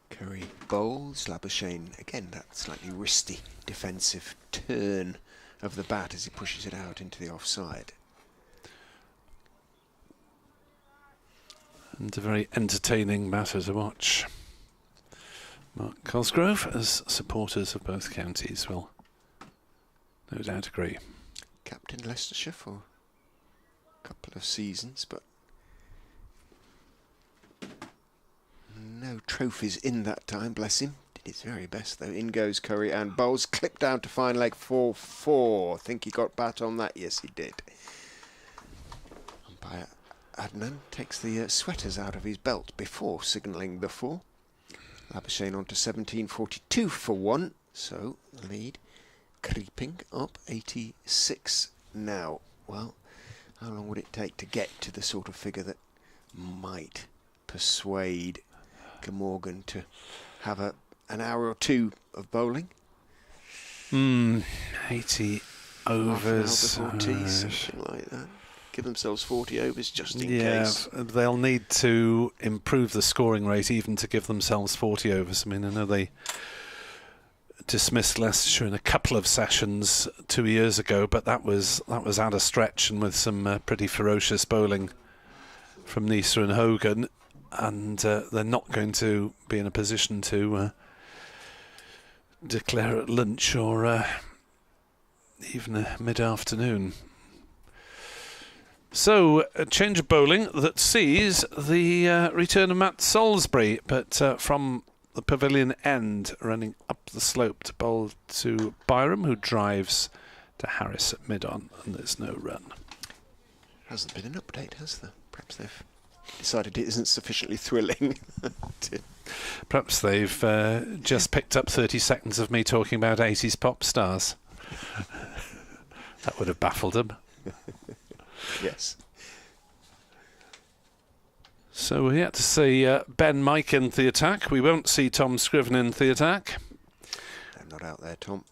Curry bowls, Labuschagne, again that slightly wristy defensive turn of the bat as he pushes it out into the offside. And a very entertaining batter to watch. Mark Cosgrove, as supporters of both counties will no doubt agree. Captain Leicestershire for a couple of seasons, but no trophies in that time, bless him. Did his very best though. In goes Curry and bowls, clipped down to fine leg 4-4. Think he got bat on that? Yes, he did. Umpire Adnan takes the sweaters out of his belt before signalling the 4. Labuschagne on to 17.42 for 1, so the lead creeping up 86 now. Well, how long would it take to get to the sort of figure that might persuade Glamorgan to have an hour or two of bowling? 80 overs. Half an hour before tea, something like that. Give themselves 40 overs just in case. Yeah, they'll need to improve the scoring rate even to give themselves 40 overs. I mean, I know they dismissed Leicestershire in a couple of sessions 2 years ago, but that was at a stretch and with some pretty ferocious bowling from Nisa and Hogan, and they're not going to be in a position to declare at lunch or even mid-afternoon. So, a change of bowling that sees the return of Matt Salisbury, but from the pavilion end, running up the slope to bowl to Byram, who drives to Harris at mid-on, and there's no run. Hasn't been an update, has there? Perhaps they've decided it isn't sufficiently thrilling. Perhaps they've just picked up 30 seconds of me talking about 80s pop stars. That would have baffled them. Yes. So we had to see Ben Mike in the attack. We won't see Tom Scriven in the attack. I'm not out there, Tom.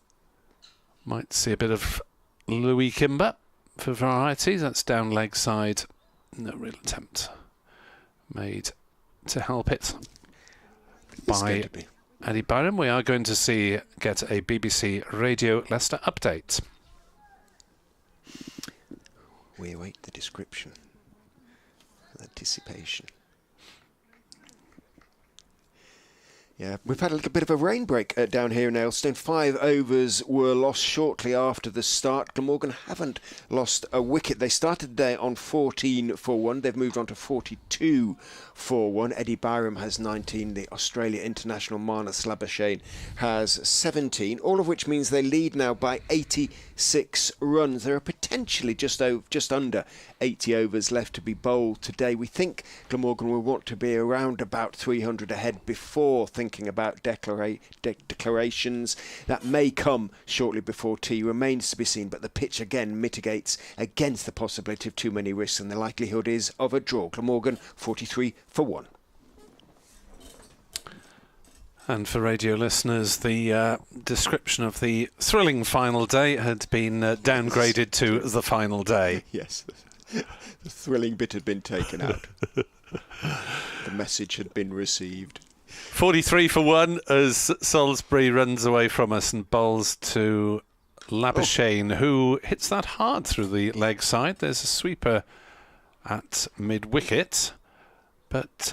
Might see a bit of Louis Kimber for variety. That's down leg side. No real attempt made to help it by Eddie Byram. We are going to get a BBC Radio Leicester update. We await the description, anticipation. Yeah, we've had a little bit of a rain break down here in Aylestone. 5 overs were lost shortly after the start. Glamorgan haven't lost a wicket. They started the day on 14 for 1. They've moved on to 42 for 1. Eddie Byram has 19. The Australia international Marnus Labuschagne has 17. All of which means they lead now by 86 runs. There are potentially just under 80 overs left to be bowled today. We think Glamorgan will want to be around about 300 ahead before thinking about declarations. That may come shortly before tea, remains to be seen, but the pitch again mitigates against the possibility of too many risks, and the likelihood is of a draw. Glamorgan 43 for 1. And for radio listeners, the description of the thrilling final day had been downgraded to the final day. Yes, the thrilling bit had been taken out. The message had been received. 43 for 1 as Salisbury runs away from us and bowls to Labuschagne, who hits that hard through the leg side. There's a sweeper at mid-wicket, but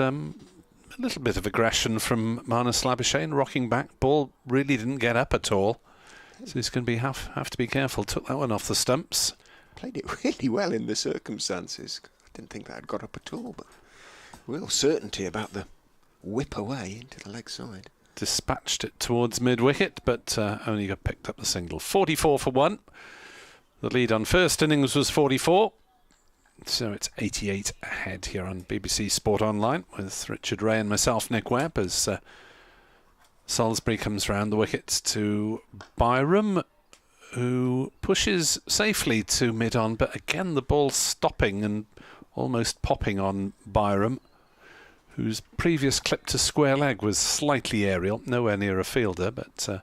A little bit of aggression from Marnus Labuschagne, rocking back. Ball really didn't get up at all. So he's going to have to be careful. Took that one off the stumps. Played it really well in the circumstances. I didn't think that had got up at all, but real certainty about the whip away into the leg side. Dispatched it towards mid-wicket, but only got picked up the single. 44 for 1. The lead on first innings was 44. So it's 88 ahead here on BBC Sport Online with Richard Ray and myself, Nick Webb, as Salisbury comes round the wickets to Byram, who pushes safely to mid-on, but again the ball stopping and almost popping on Byram, whose previous clip to square leg was slightly aerial, nowhere near a fielder, but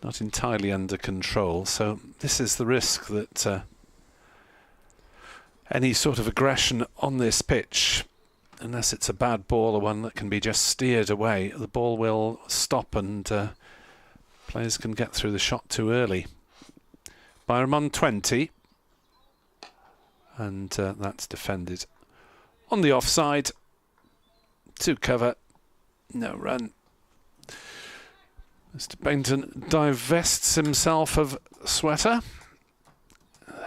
not entirely under control. So this is the risk that any sort of aggression on this pitch, unless it's a bad ball or one that can be just steered away, the ball will stop and players can get through the shot too early. Byram on 20, and that's defended on the offside. To cover, no run. Mr. Bainton divests himself of sweater,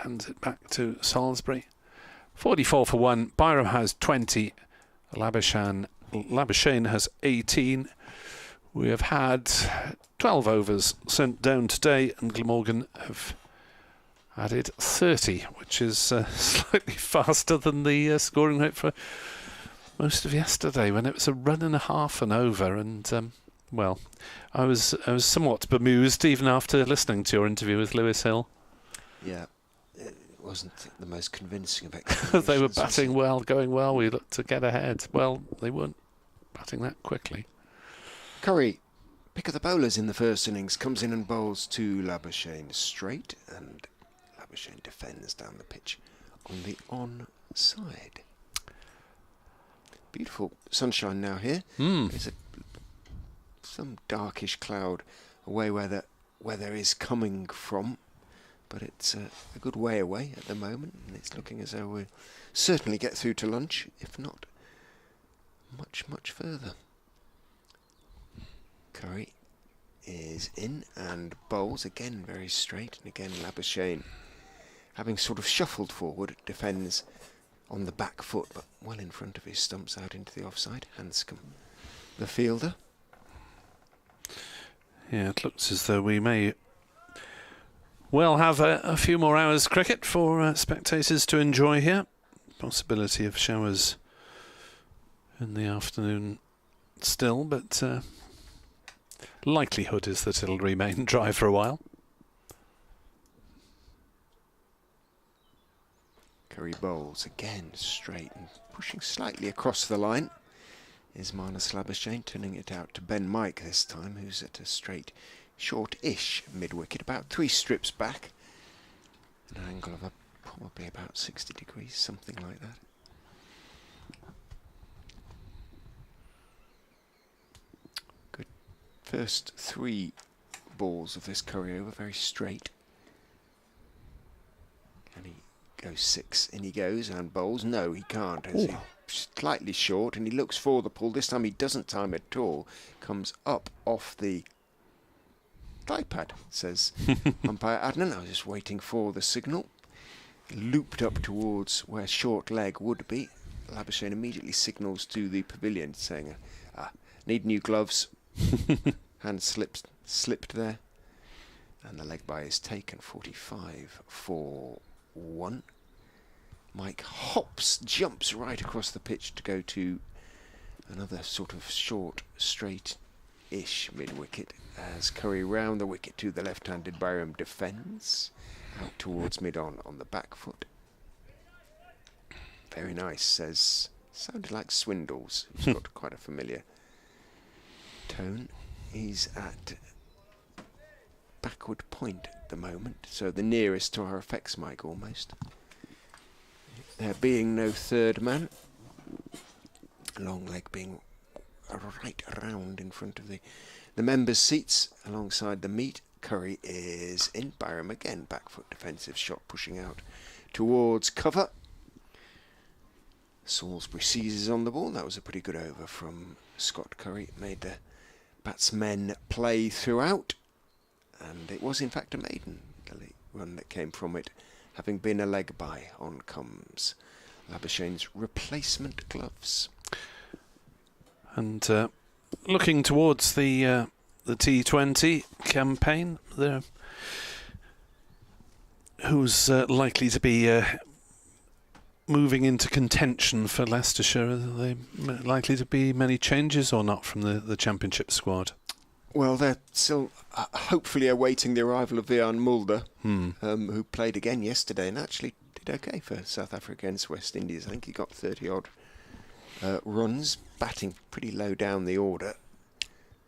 hands it back to Salisbury. 44 for 1. Byram has 20. Labuschagne has 18. We have had 12 overs sent down today, and Glamorgan have added 30, which is slightly faster than the scoring rate for most of yesterday, when it was a run and a half and over. And well, I was somewhat bemused even after listening to your interview with Lewis Hill. Yeah, it wasn't the most convincing of explanations. They were batting well, going well. We looked to get ahead. Well, they weren't batting that quickly. Curry, pick of the bowlers in the first innings, comes in and bowls to Labuschagne straight, and Labuschagne defends down the pitch on the onside. Beautiful sunshine now here. There's some darkish cloud away where the weather is coming from, but it's a good way away at the moment, and it's looking as though we'll certainly get through to lunch, if not much further. Curry is in and bowls again very straight, and again Labuschagne, having sort of shuffled forward, defends on the back foot, but well in front of his stumps, out into the offside. Hanscom, the fielder. Yeah, it looks as though we may well have a few more hours cricket for spectators to enjoy here. Possibility of showers in the afternoon still, but likelihood is that it'll remain dry for a while. Curry bowls again straight and pushing slightly across the line is Marnus Labuschagne, turning it out to Ben Mike this time, who's at a straight short-ish mid-wicket, about 3 strips back, an angle of probably about 60 degrees, something like that. Good first 3 balls of this Curry over, very straight. And he goes 6, in he goes and bowls. No, he can't, as he slightly short, and he looks for the pull. This time he doesn't time it at all. Comes up off the iPad, says umpire Adnan. I was just waiting for the signal. Looped up towards where short leg would be. Labuschagne immediately signals to the pavilion, saying, need new gloves. Hand slipped there. And the leg by is taken. 45 for 1. Mike hops, jumps right across the pitch to go to another sort of short, straight-ish mid-wicket as Curry round the wicket to the left-handed Byram defends out towards mid-on the back foot. Very nice, says, sounded like Swindles, who's got quite a familiar tone. He's at backward point at the moment, so the nearest to our effects mic almost. There being no third man, long leg being right around in front of the members' seats alongside the meet. Curry is in. Byram again, back foot defensive shot pushing out towards cover. Salisbury seizes on the ball. That was a pretty good over from Scott Curry. It made the batsmen play throughout, and it was in fact a maiden run that came from it, having been a leg by. On comes Labuschagne's replacement gloves. And looking towards the T20 campaign, who's likely to be moving into contention for Leicestershire? Are they likely to be many changes or not from the Championship squad? Well, they're still hopefully awaiting the arrival of Vian Mulder, who played again yesterday and actually did okay for South Africa against West Indies. I think he got 30-odd runs, batting pretty low down the order.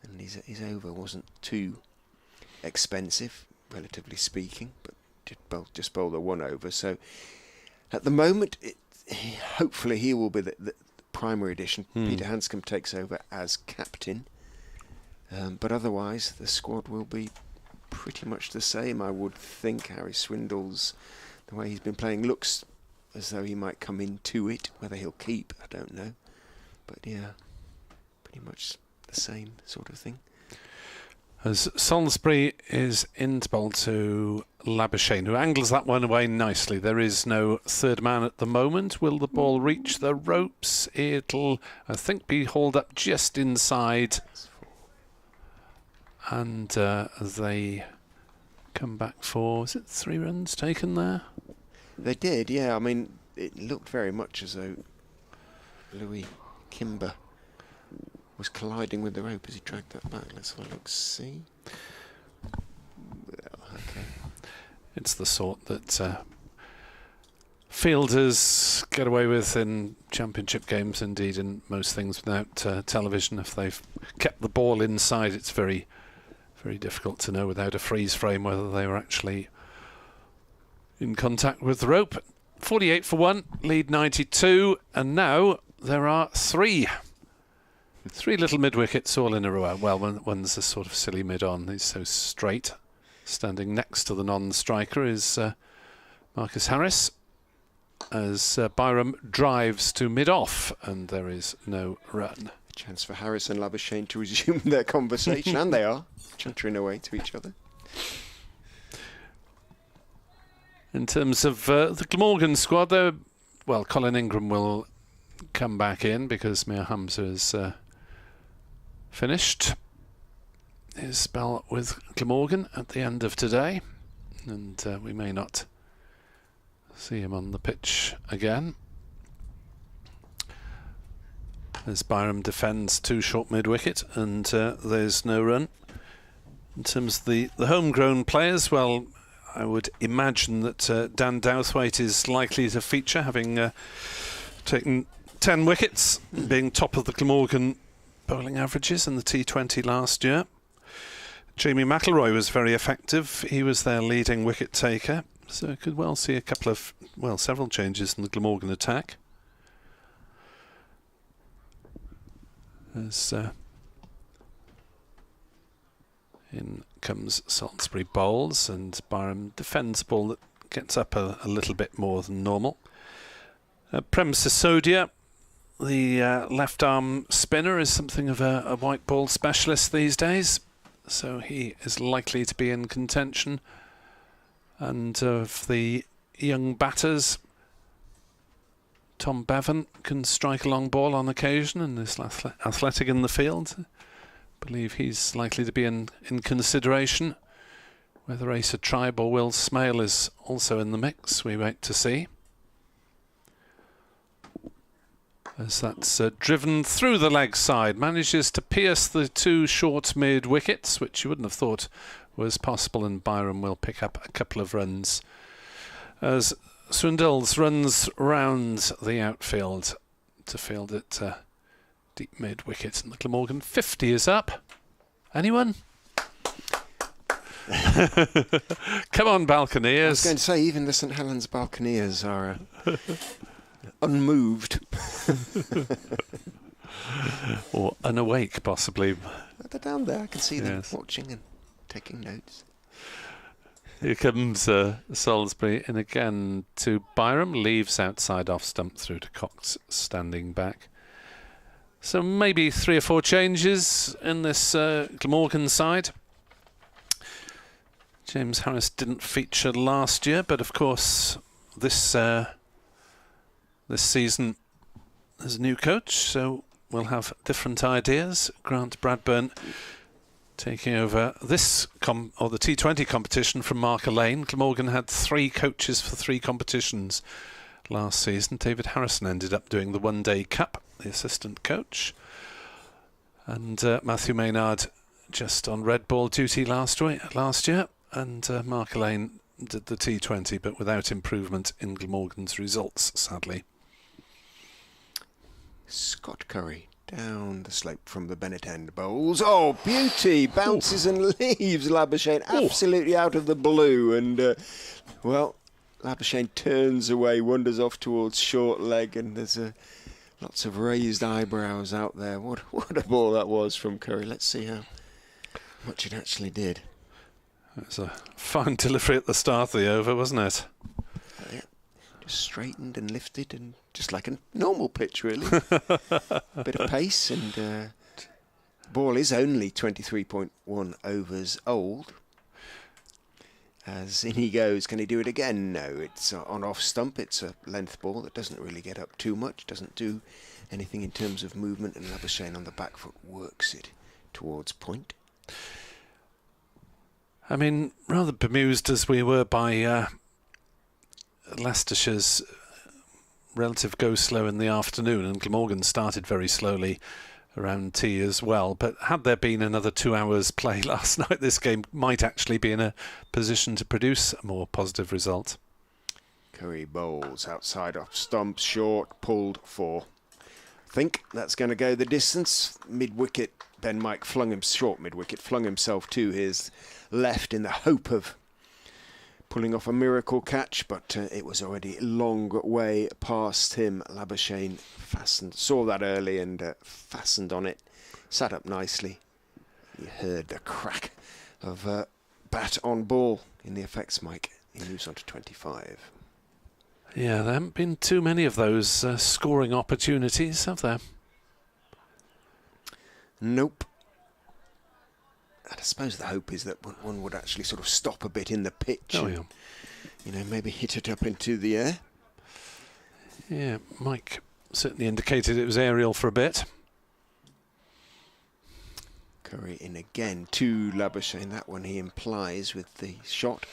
And his over wasn't too expensive, relatively speaking, but just bowled a one over. So at the moment, hopefully he will be the primary addition. Peter Hanscom takes over as captain. But otherwise, the squad will be pretty much the same, I would think. Harry Swindle's, the way he's been playing, looks as though he might come into it. Whether he'll keep, I don't know. But yeah, pretty much the same sort of thing. As Salisbury is in to bowl to Labuschagne, who angles that one away nicely. There is no third man at the moment. Will the ball reach the ropes? It'll, I think, be hauled up just inside. And they come back for, is it 3 runs taken there? They did, yeah. I mean, it looked very much as though Louis Kimber was colliding with the rope as he dragged that back. Let's have a look, see. Well, okay. It's the sort that fielders get away with in Championship games, indeed in most things without television. If they've kept the ball inside, it's very difficult to know without a freeze frame whether they were actually in contact with the rope. 48 for 1, lead 92, and now there are 3 little mid-wickets all in a row. Well, one's a sort of silly mid-on. He's so straight. Standing next to the non-striker is Marcus Harris, as Byram drives to mid-off, and there is no run. Chance for Harris and Labuschagne to resume their conversation, and they are chattering away to each other. In terms of the Glamorgan squad, though, well, Colin Ingram will come back in because Mir Hamza is finished his spell with Glamorgan at the end of today, and we may not see him on the pitch again, as Byram defends 2 short mid-wicket, and there's no run. In terms of the homegrown players, well, I would imagine that Dan Douthwaite is likely to feature, having taken 10 wickets, being top of the Glamorgan bowling averages in the T20 last year. Jamie McIlroy was very effective. He was their leading wicket taker, so could well see a couple of, well, several changes in the Glamorgan attack. As in comes Salisbury bowls, and Byram defends the ball that gets up a little bit more than normal. Prem Sisodia, the left arm spinner, is something of a white ball specialist these days, so he is likely to be in contention. And of the young batters, Tom Bevan can strike a long ball on occasion and is athletic in the field. I believe he's likely to be in consideration. Whether Asa Tribe or Will Smale is also in the mix, we wait to see. As that's driven through the leg side, manages to pierce the 2 short mid wickets, which you wouldn't have thought was possible, and Byram will pick up a couple of runs. As Swindles runs round the outfield to field it deep mid wicket, and the Glamorgan 50 is up. Anyone? Come on, Balconeers. I was going to say, even the St Helens Balconeers are unmoved. Or unawake, possibly. They're down there. I can see them watching and taking notes. Here comes Salisbury in again to Byram. Leaves outside off stump through to Cox standing back. So maybe 3 or 4 changes in this Glamorgan side. James Harris didn't feature last year, but of course this season there's a new coach, so we'll have different ideas. Grant Bradburn taking over this the T20 competition from Mark Lane. Glamorgan had 3 coaches for 3 competitions last season. David Harrison ended up doing the One Day Cup, the assistant coach, and Matthew Maynard just on red ball duty last year. And Mark Lane did the T20, but without improvement in Glamorgan's results, sadly. Scott Curry down the slope from the Bennett End bowls. Oh, beauty! Bounces and leaves Labuschagne absolutely out of the blue. And, well, Labuschagne turns away, wanders off towards short leg, and there's lots of raised eyebrows out there. What a ball that was from Curry. Let's see how much it actually did. It was a fine delivery at the start of the over, wasn't it? Yeah, just straightened and lifted, and just like a normal pitch, really. A bit of pace, and the ball is only 23.1 overs old. As in he goes, can he do it again? No, it's on off stump. It's a length ball that doesn't really get up too much, doesn't do anything in terms of movement, and Labuschagne on the back foot works it towards point. I mean, rather bemused as we were by Leicestershire's relative go slow in the afternoon, and Glamorgan started very slowly around tea as well. But had there been another 2 hours play last night, this game might actually be in a position to produce a more positive result. Curry bowls outside off stump, short, pulled 4. I think that's going to go the distance. Mid-wicket, Ben Mike flung himself to his left in the hope of pulling off a miracle catch, but it was already a long way past him. Labuschagne saw that early and fastened on it, sat up nicely. You heard the crack of bat on ball in the effects mic. He moves on to 25. Yeah, there haven't been too many of those scoring opportunities, have there? Nope. And I suppose the hope is that one would actually sort of stop a bit in the pitch. Oh, and, yeah. You know, maybe hit it up into the air. Yeah, Mike certainly indicated it was aerial for a bit. Curry in again to Labuschagne. That one he implies with the shot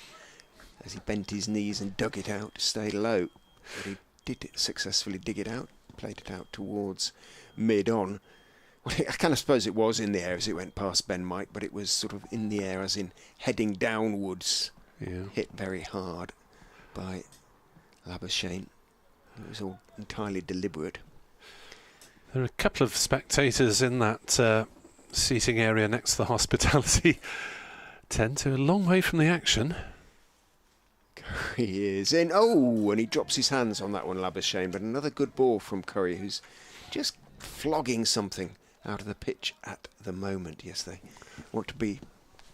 as he bent his knees and dug it out to stay low. But he did successfully dig it out, played it out towards mid-on. Well, I kind of suppose it was in the air as it went past Ben Mike, but it was sort of in the air as in heading downwards. Yeah. Hit very hard by Labuschagne. It was all entirely deliberate. There are a couple of spectators in that seating area next to the hospitality tent who are a long way from the action. Curry is in. Oh, and he drops his hands on that one, Labuschagne. But another good ball from Curry, who's just flogging something out of the pitch at the moment. Yes, they want to be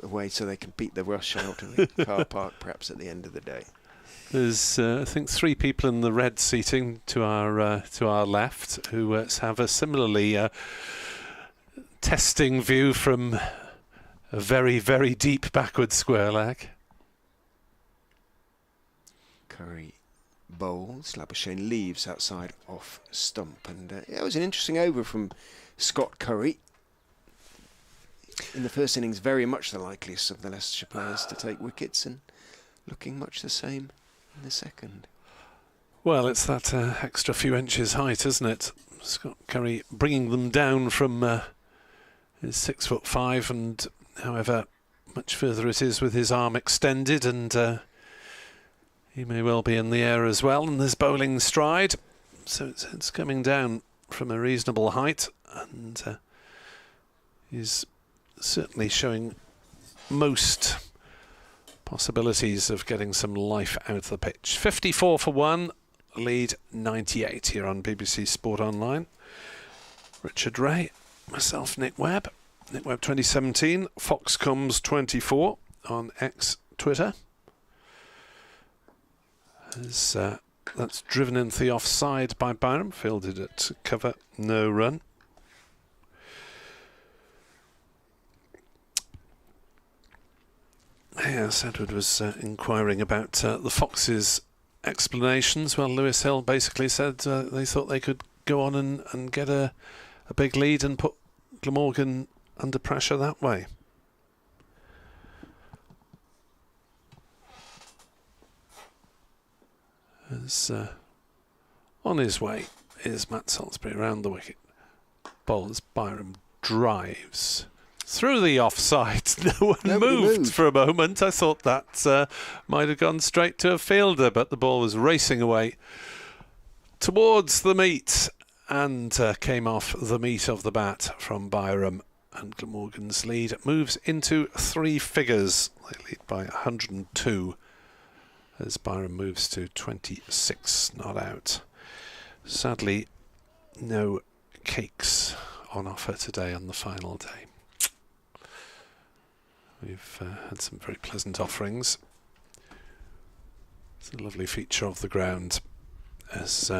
away so they can beat the rush out of the car park perhaps at the end of the day. There's, I think, 3 people in the red seating to our left who have a similarly testing view from a very, very deep backward square leg. Curry bowls. Labuschagne leaves outside off stump. And it was an interesting over from Scott Curry. In the first innings, very much the likeliest of the Leicestershire players to take wickets, and looking much the same in the second. Well, it's that extra few inches height, isn't it? Scott Curry bringing them down from his 6'5", and however much further it is with his arm extended, and he may well be in the air as well. And there's bowling stride, so it's coming down from a reasonable height, and he's certainly showing most possibilities of getting some life out of the pitch. 54 for 1, lead 98 here on BBC Sport Online. Richard Ray, myself, Nick Webb. Nick Webb 2017, Foxcombs 24 on X Twitter. As that's driven into the offside by Byram, fielded at cover, no run. Yes, Edward was inquiring about the Foxes' explanations. Well, Lewis Hill basically said they thought they could go on and get a big lead and put Glamorgan under pressure that way. As on his way is Matt Salisbury around the wicket. Bowls, Byram drives through the offside. No one moved for a moment. I thought that might have gone straight to a fielder, but the ball was racing away towards the meat and came off the meat of the bat from Byram. And Glamorgan's lead moves into 3 figures. They lead by 102 as Byram moves to 26 not out. Sadly, no cakes on offer today on the final day. We've had some very pleasant offerings. It's a lovely feature of the ground as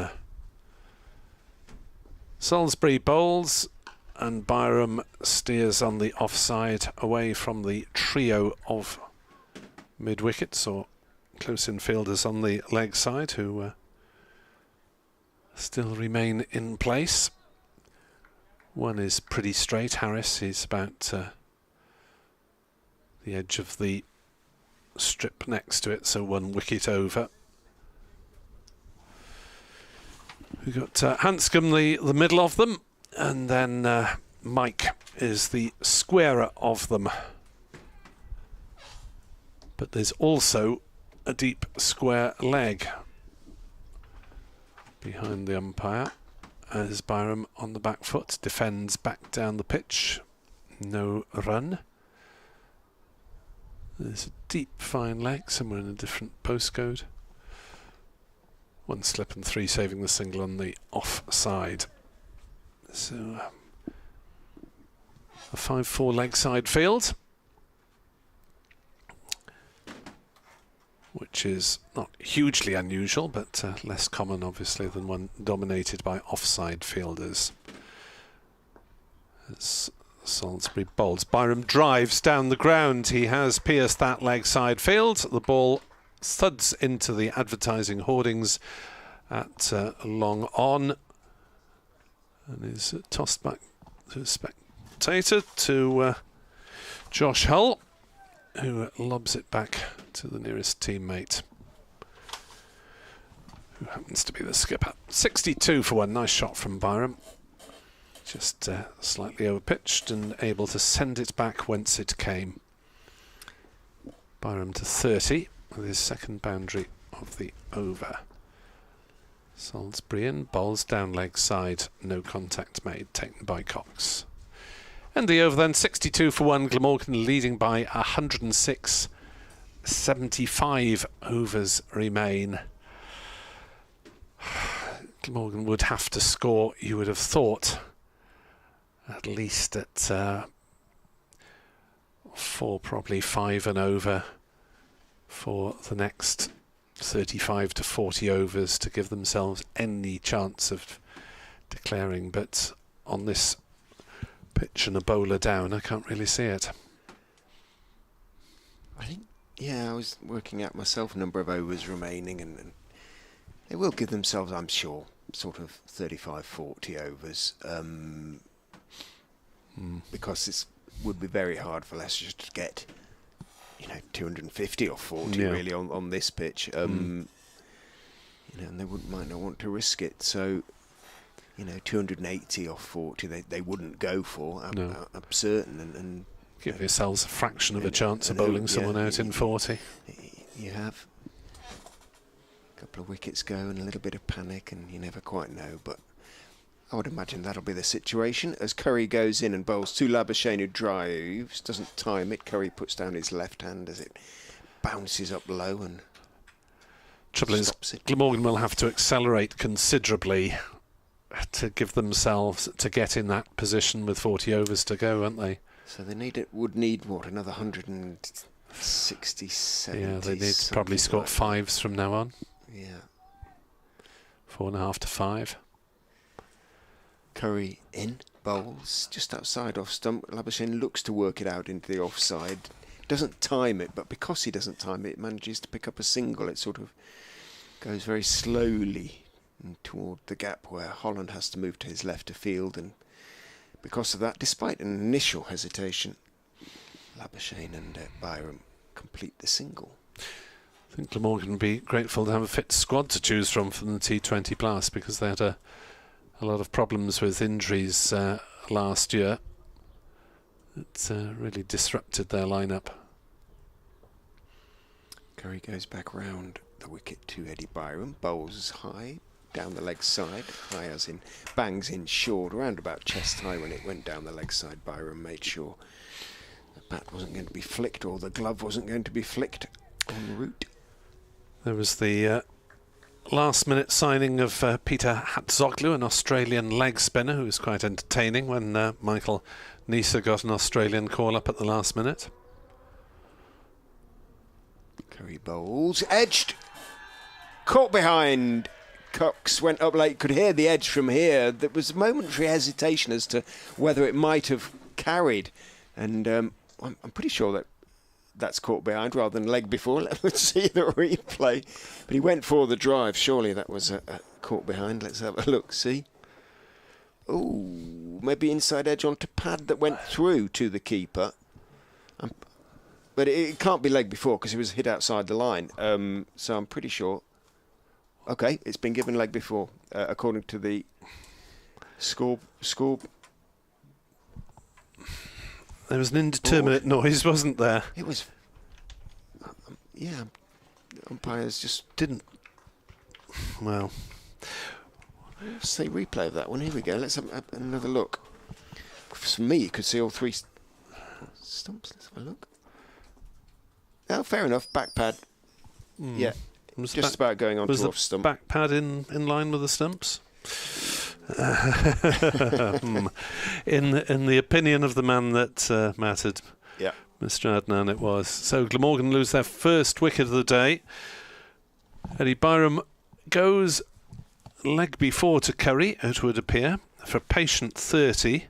Salisbury bowls and Byram steers on the offside away from the trio of mid-wickets or close-in fielders on the leg side who still remain in place. One is pretty straight, Harris. He's about the edge of the strip next to it, so 1 wicket over. We've got Hanscom, the middle of them, and then Mike is the squarer of them. But there's also a deep square leg behind the umpire as Byram on the back foot defends back down the pitch. No run. There's a deep fine leg somewhere in a different postcode. 1 slip and 3 saving the single on the offside. So a 5-4 leg side field, which is not hugely unusual, but less common, obviously, than one dominated by offside fielders. As Salisbury bowls, Byram drives down the ground. He has pierced that leg side field. The ball thuds into the advertising hoardings at long on and is tossed back to a spectator, to Josh Hull, who lobs it back to the nearest teammate, who happens to be the skipper. 62 for 1. Nice shot from Byram. Just slightly overpitched and able to send it back whence it came. Byram to 30 with his second boundary of the over. Salisbury in, bowls down leg side, no contact made, taken by Cox. And the over then, 62 for 1, Glamorgan leading by 106. 75 overs remain. Glamorgan would have to score, you would have thought, at least at 4, probably 5 and over for the next 35 to 40 overs to give themselves any chance of declaring. But on this pitch and a bowler down, I can't really see it. I think, yeah, I was working out myself number of overs remaining, and they will give themselves, I'm sure, sort of 35, 40 overs, because it would be very hard for Leicestershire to get, 250 or 40 really on this pitch, and they might not want to risk it. So, 280 or 40 they wouldn't go for. I'm certain, and give yourselves a fraction of a chance of bowling someone out in 40. You have a couple of wickets go and a little bit of panic, and you never quite know. But I would imagine that'll be the situation as Curry goes in and bowls to Labuschagne, who drives, doesn't time it. Curry puts down his left hand as it bounces up low and trouble is, Glamorgan will have to accelerate considerably to give themselves to get in that position with 40 overs to go, won't they? So they would need what, another 160, 70? Yeah, they need to probably score 5s from now on. Yeah. 4.5 to 5. Curry in, bowls, just outside off stump. Labuschagne looks to work it out into the offside. Doesn't time it, but because he doesn't time it, manages to pick up a single. It sort of goes very slowly toward the gap where Holland has to move to his left to field, and because of that, despite an initial hesitation, Labuschagne and Byram complete the single. I think Glamorgan would be grateful to have a fit squad to choose from the T20 Plus, because they had a lot of problems with injuries last year. It's really disrupted their lineup. Curry goes back round the wicket to Eddie Byram, bowls high, down the leg side, high as in bangs in short, around about chest high. When it went down the leg side, Byram made sure the bat wasn't going to be flicked, or the glove wasn't going to be flicked en route. There was the last-minute signing of Peter Hatzoglu, an Australian leg spinner who was quite entertaining when Michael Neser got an Australian call-up at the last minute. Curry bowls, edged, caught behind. Cox went up late, could hear the edge from here. There was momentary hesitation as to whether it might have carried, and I'm pretty sure that's caught behind rather than leg before. Let's see the replay. But he went for the drive. Surely that was a caught behind. Let's have a look. See. Oh, maybe inside edge onto pad that went through to the keeper. But it can't be leg before because he was hit outside the line. So I'm pretty sure. Okay, it's been given leg before, according to the score. There was an indeterminate noise, wasn't there? It was. Yeah, umpires just didn't. Well, let's see replay of that one. Here we go. Let's have another look. For me, you could see all three stumps. Let's have a look. Oh, fair enough. Back pad. Yeah, just about going on to off stump. Back pad in line with the stumps. In the opinion of the man that mattered, yeah, Mr. Adnan, it was. So Glamorgan lose their first wicket of the day. Eddie Byram goes leg before to Curry, it would appear, for a patient 30.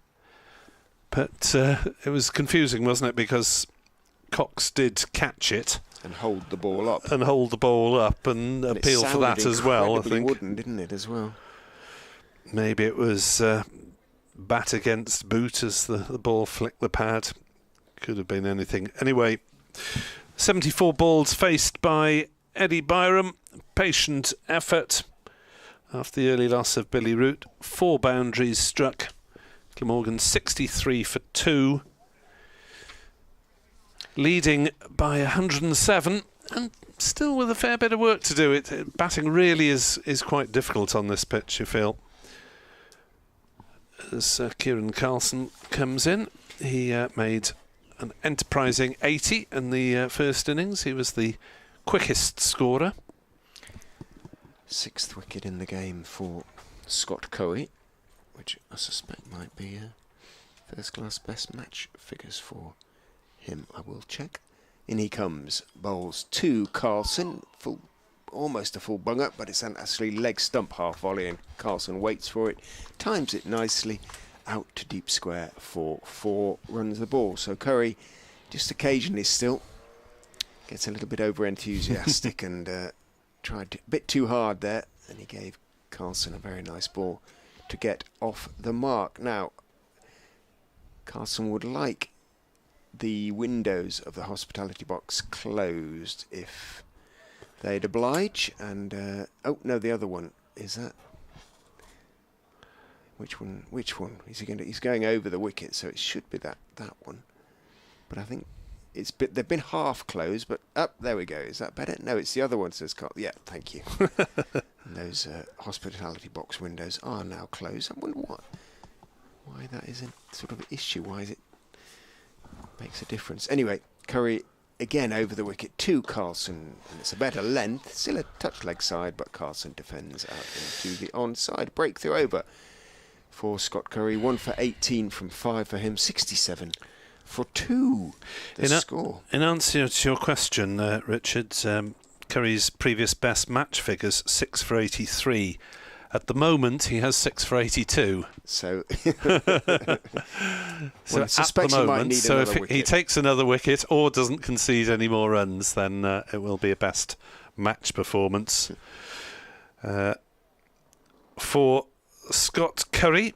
But it was confusing, wasn't it? Because Cox did catch it and hold the ball up, and appeal for that as well. I think wooden, didn't it, as well? Maybe it was bat against boot as the ball flicked the pad. Could have been anything. Anyway, 74 balls faced by Eddie Byram. Patient effort after the early loss of Billy Root. 4 boundaries struck. Glamorgan 63 for 2. Leading by 107, and still with a fair bit of work to do. Batting really is quite difficult on this pitch, you feel. As Kieran Carlson comes in, he made an enterprising 80 in the first innings. He was the quickest scorer. 6th wicket in the game for Scott Curry, which I suspect might be first-class best match figures for him. I will check. In he comes, bowls to Carlson, almost a full bung up, but it's actually leg stump half volley, and Carlson waits for it, times it nicely, out to deep square for 4 runs the ball. So Curry just occasionally still gets a little bit over enthusiastic and tried a bit too hard there, and he gave Carlson a very nice ball to get off the mark. Now Carlson would like the windows of the hospitality box closed if they'd oblige, and oh no, the other one is that. Which one? Is he going to? He's going over the wicket, so it should be that one. But I think they've been half closed. But there we go. Is that better? No, it's the other one. Says Carl. Yeah, thank you. And those hospitality box windows are now closed. I wonder why that is a sort of issue. Why is it? Makes a difference. Anyway, Curry again over the wicket to Carlson, and it's a better length, still a touch leg side, but Carlson defends out into the onside. Breakthrough over for Scott Curry, 1 for 18 from 5 for him, 67 for 2 the score. In answer to your question, Richard, Curry's previous best match figures, 6 for 83. At the moment, he has 6 for 82. So, so at the moment, so if he takes another wicket or doesn't concede any more runs, then it will be a best match performance. For Scott Curry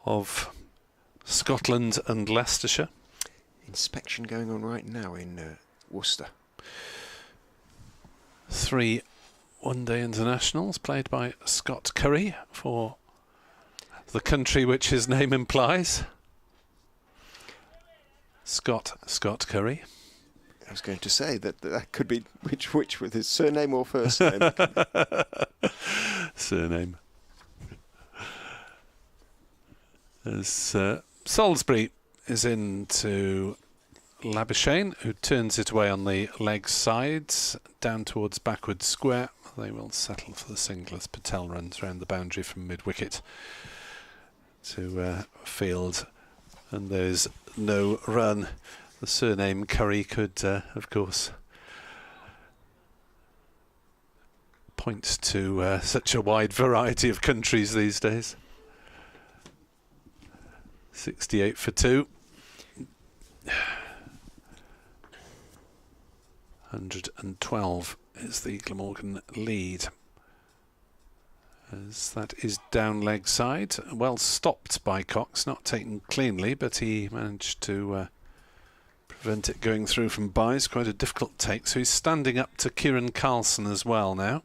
of Scotland and Leicestershire. Inspection going on right now in Worcester. 3 one-day internationals played by Scott Curry for the country which his name implies. Scott Curry. I was going to say that could be which with his surname or first name. Surname. As Salisbury is into Labuschagne, who turns it away on the leg sides down towards backward square. They will settle for the single as Patel runs around the boundary from mid-wicket to field, and there's no run. The surname Curry could, of course, point to such a wide variety of countries these days. 68 for 2. 112 is the Glamorgan lead. As that is down leg side. Well stopped by Cox, not taken cleanly, but he managed to prevent it going through from byes. Quite a difficult take. So he's standing up to Kieran Carlson as well now,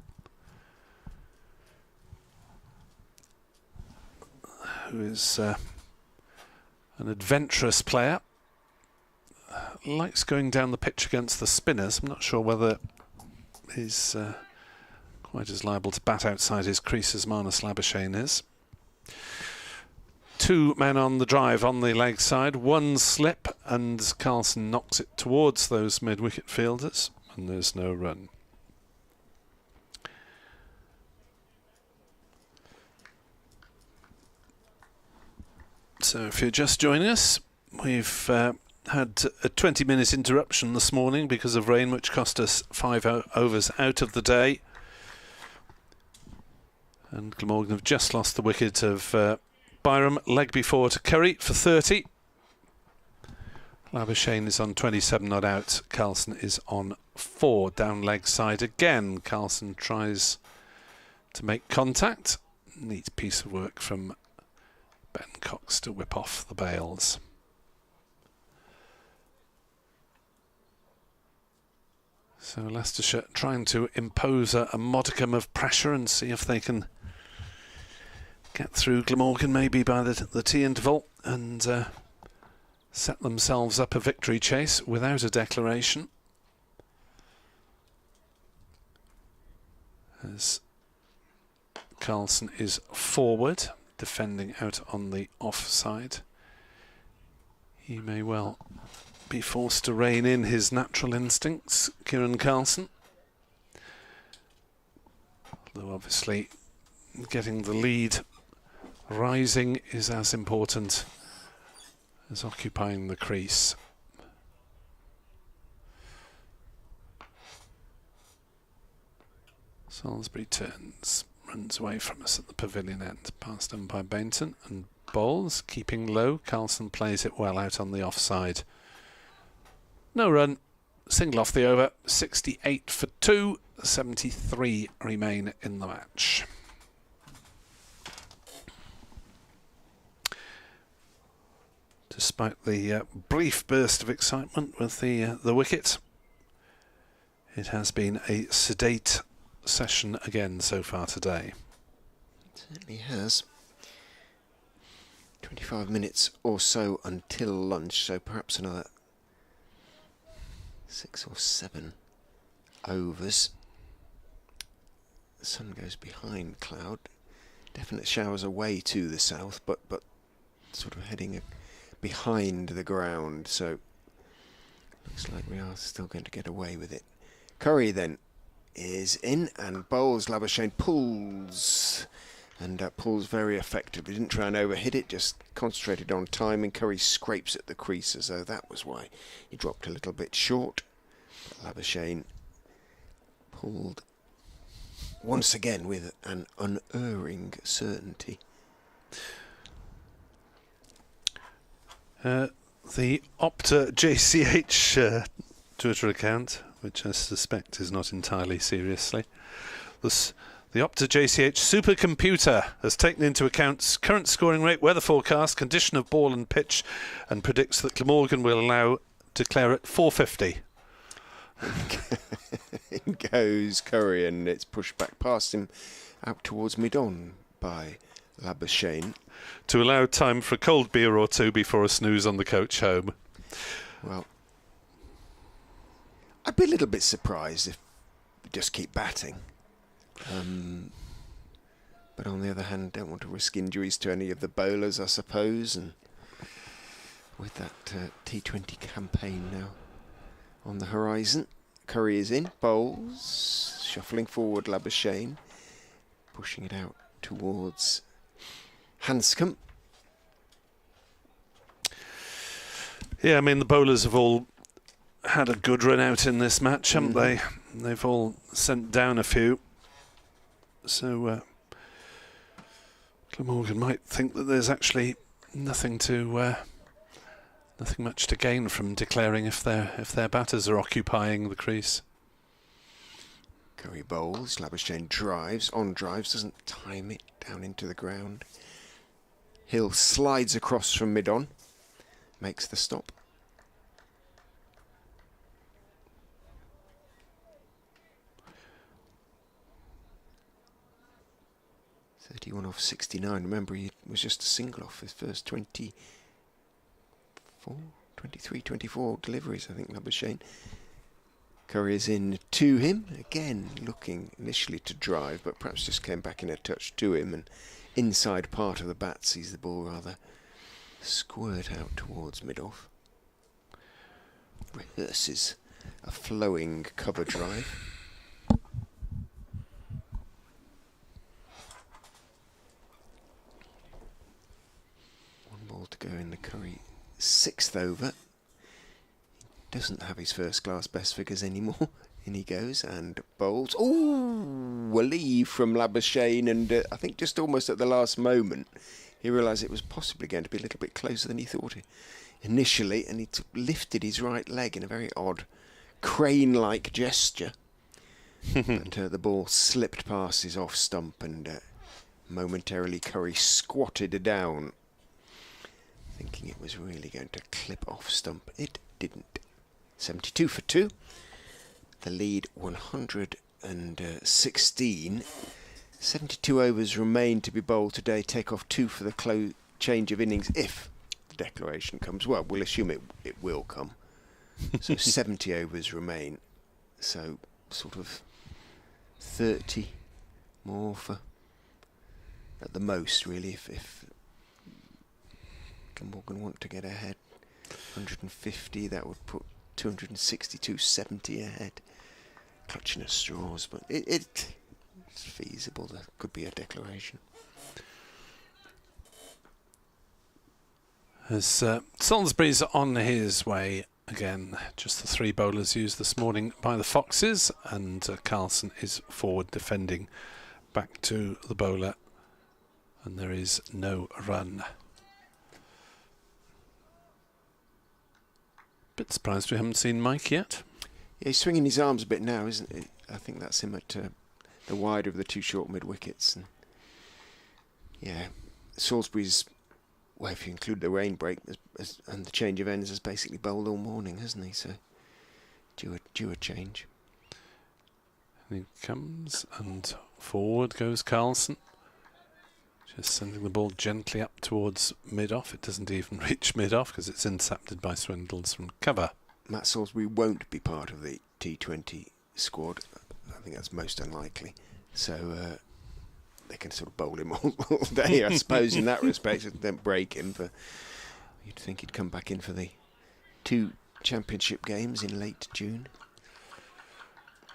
who is an adventurous player. Likes going down the pitch against the spinners. I'm not sure whether he's quite as liable to bat outside his crease as Marnus Labuschagne is. 2 men on the drive on the leg side, 1 slip, and Carlson knocks it towards those mid-wicket fielders, and there's no run. So if you're just joining us, we've had a 20-minute interruption this morning because of rain, which cost us 5 overs out of the day. And Glamorgan have just lost the wicket of Byram, leg before to Curry for 30. Labuschagne is on 27 not out. Carlson is on 4 down leg side again. Carlson tries to make contact. Neat piece of work from Ben Cox to whip off the bails. So Leicestershire trying to impose a modicum of pressure and see if they can get through Glamorgan maybe by the tea interval and set themselves up a victory chase without a declaration. As Carlson is forward, defending out on the offside. He may well be forced to rein in his natural instincts, Kieran Carlson. Although obviously getting the lead rising is as important as occupying the crease. Salisbury turns, runs away from us at the pavilion end, past umpire Bainton, and bowls, keeping low. Carlson plays it well out on the offside. No run, single off the over, 68 for 2, 73 remain in the match. Despite the brief burst of excitement with the wicket, it has been a sedate session again so far today. It certainly has. 25 minutes or so until lunch, so perhaps another 6 or 7 overs. The sun goes behind cloud. Definite showers away to the south, but sort of heading behind the ground, so looks like we are still going to get away with it. Curry then is in and bowls. Labuschagne pulls, and pulls very effectively. Didn't try and overhit it, just concentrated on timing. Curry scrapes at the crease as though that was why he dropped a little bit short. But Labuschagne pulled once again with an unerring certainty. The Opta JCH Twitter account, which I suspect is not entirely seriously, the Opta JCH supercomputer has taken into account current scoring rate, weather forecast, condition of ball and pitch, and predicts that Glamorgan will declare at 450. In goes Curry, and it's pushed back past him out towards mid-on by Labuschagne. To allow time for a cold beer or two before a snooze on the coach home. Well, I'd be a little bit surprised if we just keep batting. But on the other hand, don't want to risk injuries to any of the bowlers, I suppose. And with that T20 campaign now on the horizon, Curry is in, bowls, shuffling forward Labuschagne, pushing it out towards Hanscom. Yeah, I mean, the bowlers have all had a good run out in this match, haven't they? They've all sent down a few. So Glamorgan might think that there's actually nothing much to gain from declaring if their batters are occupying the crease. Curry bowls, Labuschagne drives, doesn't time it down into the ground. Hill slides across from mid-on, makes the stop. .31 off 69. Remember, he was just a single off his first 23, 24 deliveries, I think, Labuschagne. Curry is in to him, again looking initially to drive, but perhaps just came back in a touch to him, and inside part of the bat sees the ball rather squirt out towards mid-off. Rehearses a flowing cover drive. One ball to go in the Curry 6th over. Doesn't have his first class best figures anymore. In he goes and bowls. Ooh, a leave from Labuschagne, and I think just almost at the last moment he realised it was possibly going to be a little bit closer than he thought initially, and he lifted his right leg in a very odd crane-like gesture. But the ball slipped past his off stump, and momentarily Curry squatted down, thinking it was really going to clip off stump. It didn't. 72 for 2. The lead 116. 72 overs remain to be bowled today. Take off 2 for the change of innings if the declaration comes. Well, we'll assume it will come. So 70 overs remain. So sort of 30 more for at the most, really, if Glamorgan want to get ahead. 150, that would put 262, 70 ahead. Clutching at straws, but it's feasible. There could be a declaration. As Salisbury's on his way again, just the 3 bowlers used this morning by the Foxes, and Carlson is forward defending back to the bowler, and there is no run. Bit surprised we haven't seen Mike yet. Yeah, he's swinging his arms a bit now, isn't it? I think that's him at the wider of the 2 short mid-wickets. And yeah, Salisbury's, well, if you include the rain break and the change of ends, has basically bowled all morning, hasn't he? So due a change. And he comes, and forward goes Carlson. Just sending the ball gently up towards mid-off. It doesn't even reach mid-off because it's intercepted by Swindles from cover. Matt Salisbury won't be part of the T20 squad. I think that's most unlikely. So they can sort of bowl him all day, I suppose, in that respect. Don't break him. You'd think he'd come back in for the 2 championship games in late June.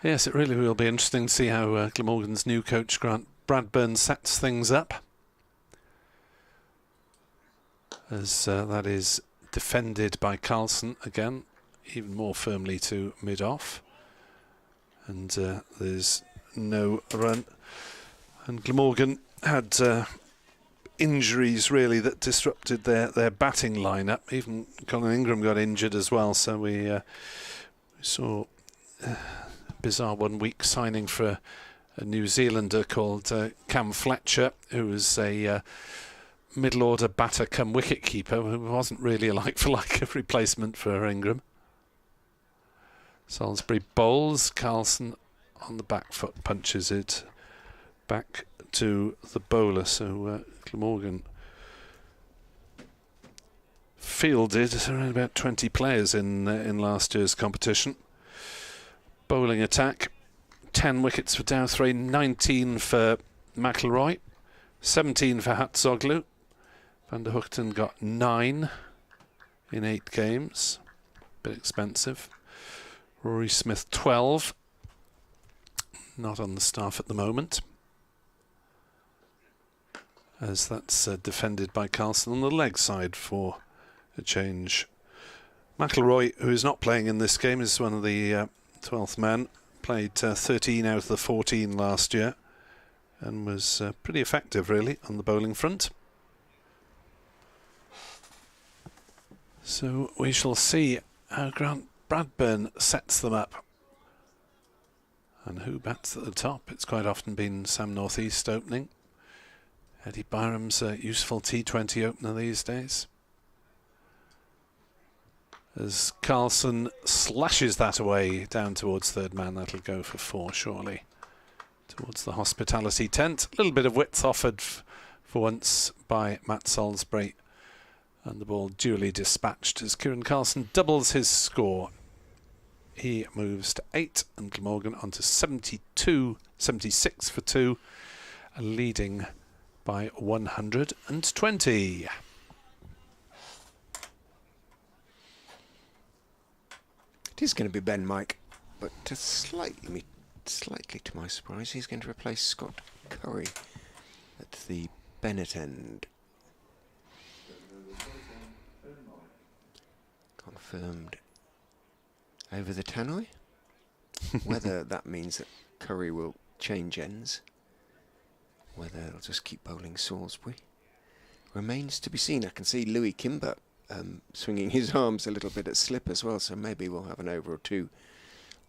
Yes, it really will be interesting to see how Glamorgan's new coach, Grant Bradburn, sets things up. As that is defended by Carlson again, even more firmly to mid-off. and there's no run. And Glamorgan had injuries really that disrupted their batting lineup. Even Colin Ingram got injured as well, so we saw a bizarre 1 week signing for a New Zealander called Cam Fletcher, who was a middle order batter come wicket keeper, who wasn't really a like for like replacement for Ingram. Salisbury bowls, Carlson on the back foot punches it back to the bowler, so Glamorgan fielded around about 20 players in last year's competition. Bowling attack, 10 wickets for Douthray, 19 for McIlroy, 17 for Hatzoglu. Van der Hoogten got 9 in 8 games, bit expensive. Rory Smith 12, not on the staff at the moment, as that's defended by Carlson on the leg side for a change. McIlroy, who is not playing in this game, is one of the 12th man, played 13 out of the 14 last year and was pretty effective really on the bowling front. So we shall see how Grant Bradburn sets them up. And who bats at the top? It's quite often been Sam North East opening. Eddie Byram's a useful T20 opener these days. As Carlson slashes that away down towards third man, that'll go for 4 surely. Towards the hospitality tent. A little bit of width offered for once by Matt Salisbury. And the ball duly dispatched as Kieran Carlson doubles his score. He moves to 8 and Glamorgan on to 76 for 2, leading by 120. It is going to be Ben Mike, but slightly to my surprise, he's going to replace Scott Curry at the Bennett end. Confirmed over the tannoy. Whether that means that Curry will change ends, whether they'll just keep bowling Salisbury, remains to be seen. I can see Louis Kimber swinging his arms a little bit at slip as well, so maybe we'll have an over or two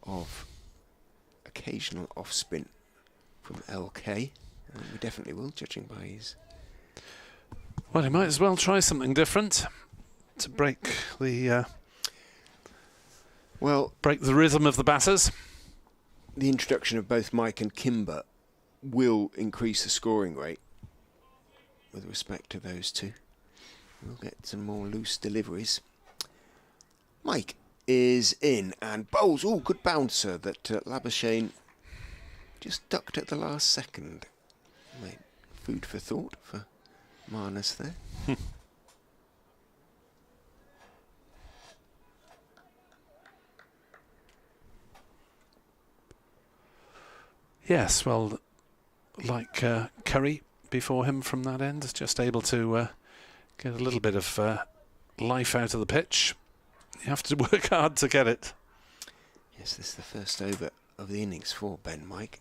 of occasional off spin from LK. We definitely will, judging by his. Well, he might as well try something different to break the break the rhythm of the batters. The introduction of both Mike and Kimber will increase the scoring rate with respect to those two. We'll get some more loose deliveries. Mike is in and bowls. Oh, good bouncer that Labuschagne just ducked at the last second. Made food for thought for Marnus there. Yes, well, like Curry before him from that end, just able to get a little bit of life out of the pitch. You have to work hard to get it. Yes, this is the first over of the innings for Ben Mike.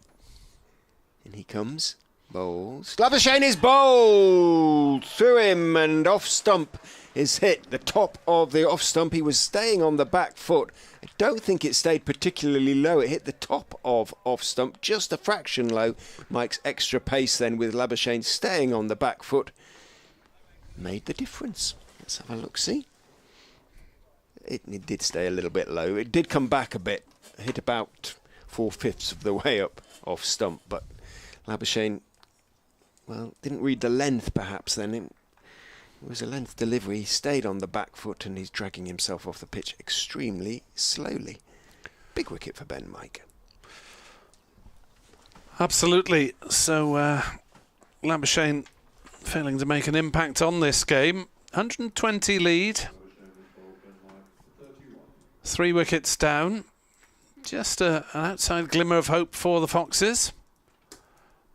In he comes. Bowls. Labuschagne is bowled through him and off stump is hit. The top of the off stump. He was staying on the back foot. I don't think it stayed particularly low. It hit the top of off stump, just a fraction low. Mike's extra pace then with Labuschagne staying on the back foot made the difference. Let's have a look, see. It did stay a little bit low. It did come back a bit. Hit about 4/5 of the way up off stump, but Labuschagne, well, didn't read the length perhaps then. It was a length delivery. He stayed on the back foot and he's dragging himself off the pitch extremely slowly. Big wicket for Ben Mike. Absolutely. So Labuschagne failing to make an impact on this game. 120 lead. 3 wickets down. Just an outside glimmer of hope for the Foxes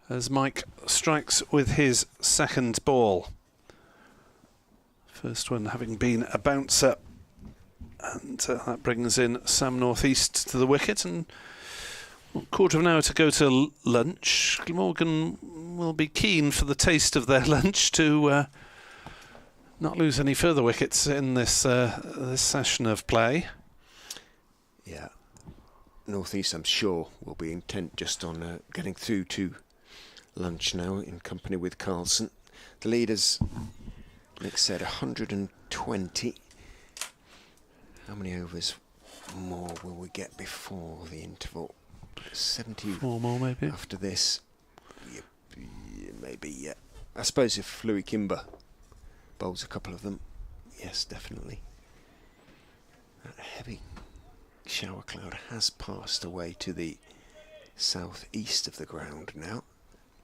as Mike strikes with his second ball. First one having been a bouncer, and that brings in Sam North East to the wicket, and Quarter of an hour to go to lunch. Glamorgan will be keen for the taste of their lunch to not lose any further wickets in this session of play. Yeah, North East, I'm sure, will be intent just on getting through to lunch now in company with Carlson. The leaders, Nick said, 120. How many overs more will we get before the interval? 74 more, maybe. After this, maybe, yeah. I suppose if Louis Kimber bowls a couple of them, yes, definitely. That heavy shower cloud has passed away to the southeast of the ground now.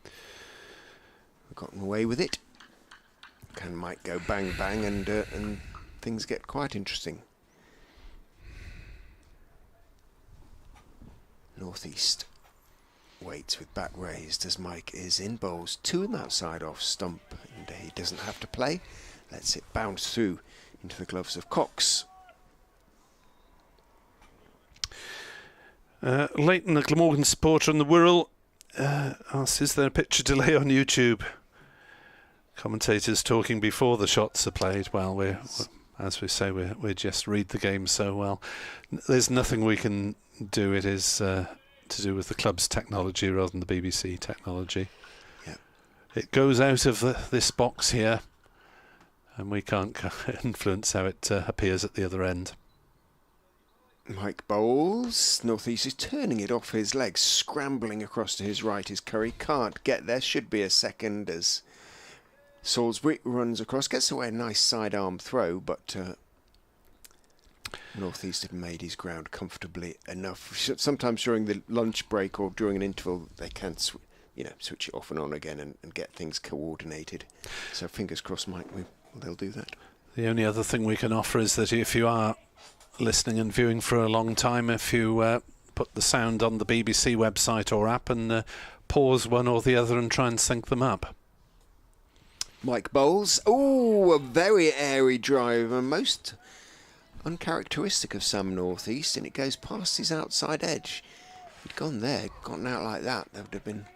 We've gotten away with it. Can Mike go bang bang and things get quite interesting. Northeast waits with back raised as Mike is in, bowls to him outside off stump, and he doesn't have to play. Lets it bounce through into the gloves of Cox. Leighton, a Glamorgan supporter in the Wirral, asks, is there a picture delay on YouTube? Commentators talking before the shots are played. Well, as we say, we just read the game so well. There's nothing we can do. It is to do with the club's technology rather than the BBC technology. Yep. It goes out of this box here, and we can't influence how it appears at the other end. Mike bowls. North East is turning it off his legs, scrambling across to his right. His Curry can't get there. Should be a second as Salisbury runs across, gets away a nice sidearm throw, but North East had made his ground comfortably enough. Sometimes during the lunch break or during an interval, they can switch it off and on again and get things coordinated. So fingers crossed, Mike, they'll do that. The only other thing we can offer is that if you are listening and viewing for a long time, if you put the sound on the BBC website or app and pause one or the other and try and sync them up. Mike bowls. Oh, a very airy drive, and most uncharacteristic of Sam North East, and it goes past his outside edge. If he'd gone there, gotten out like that, there would have been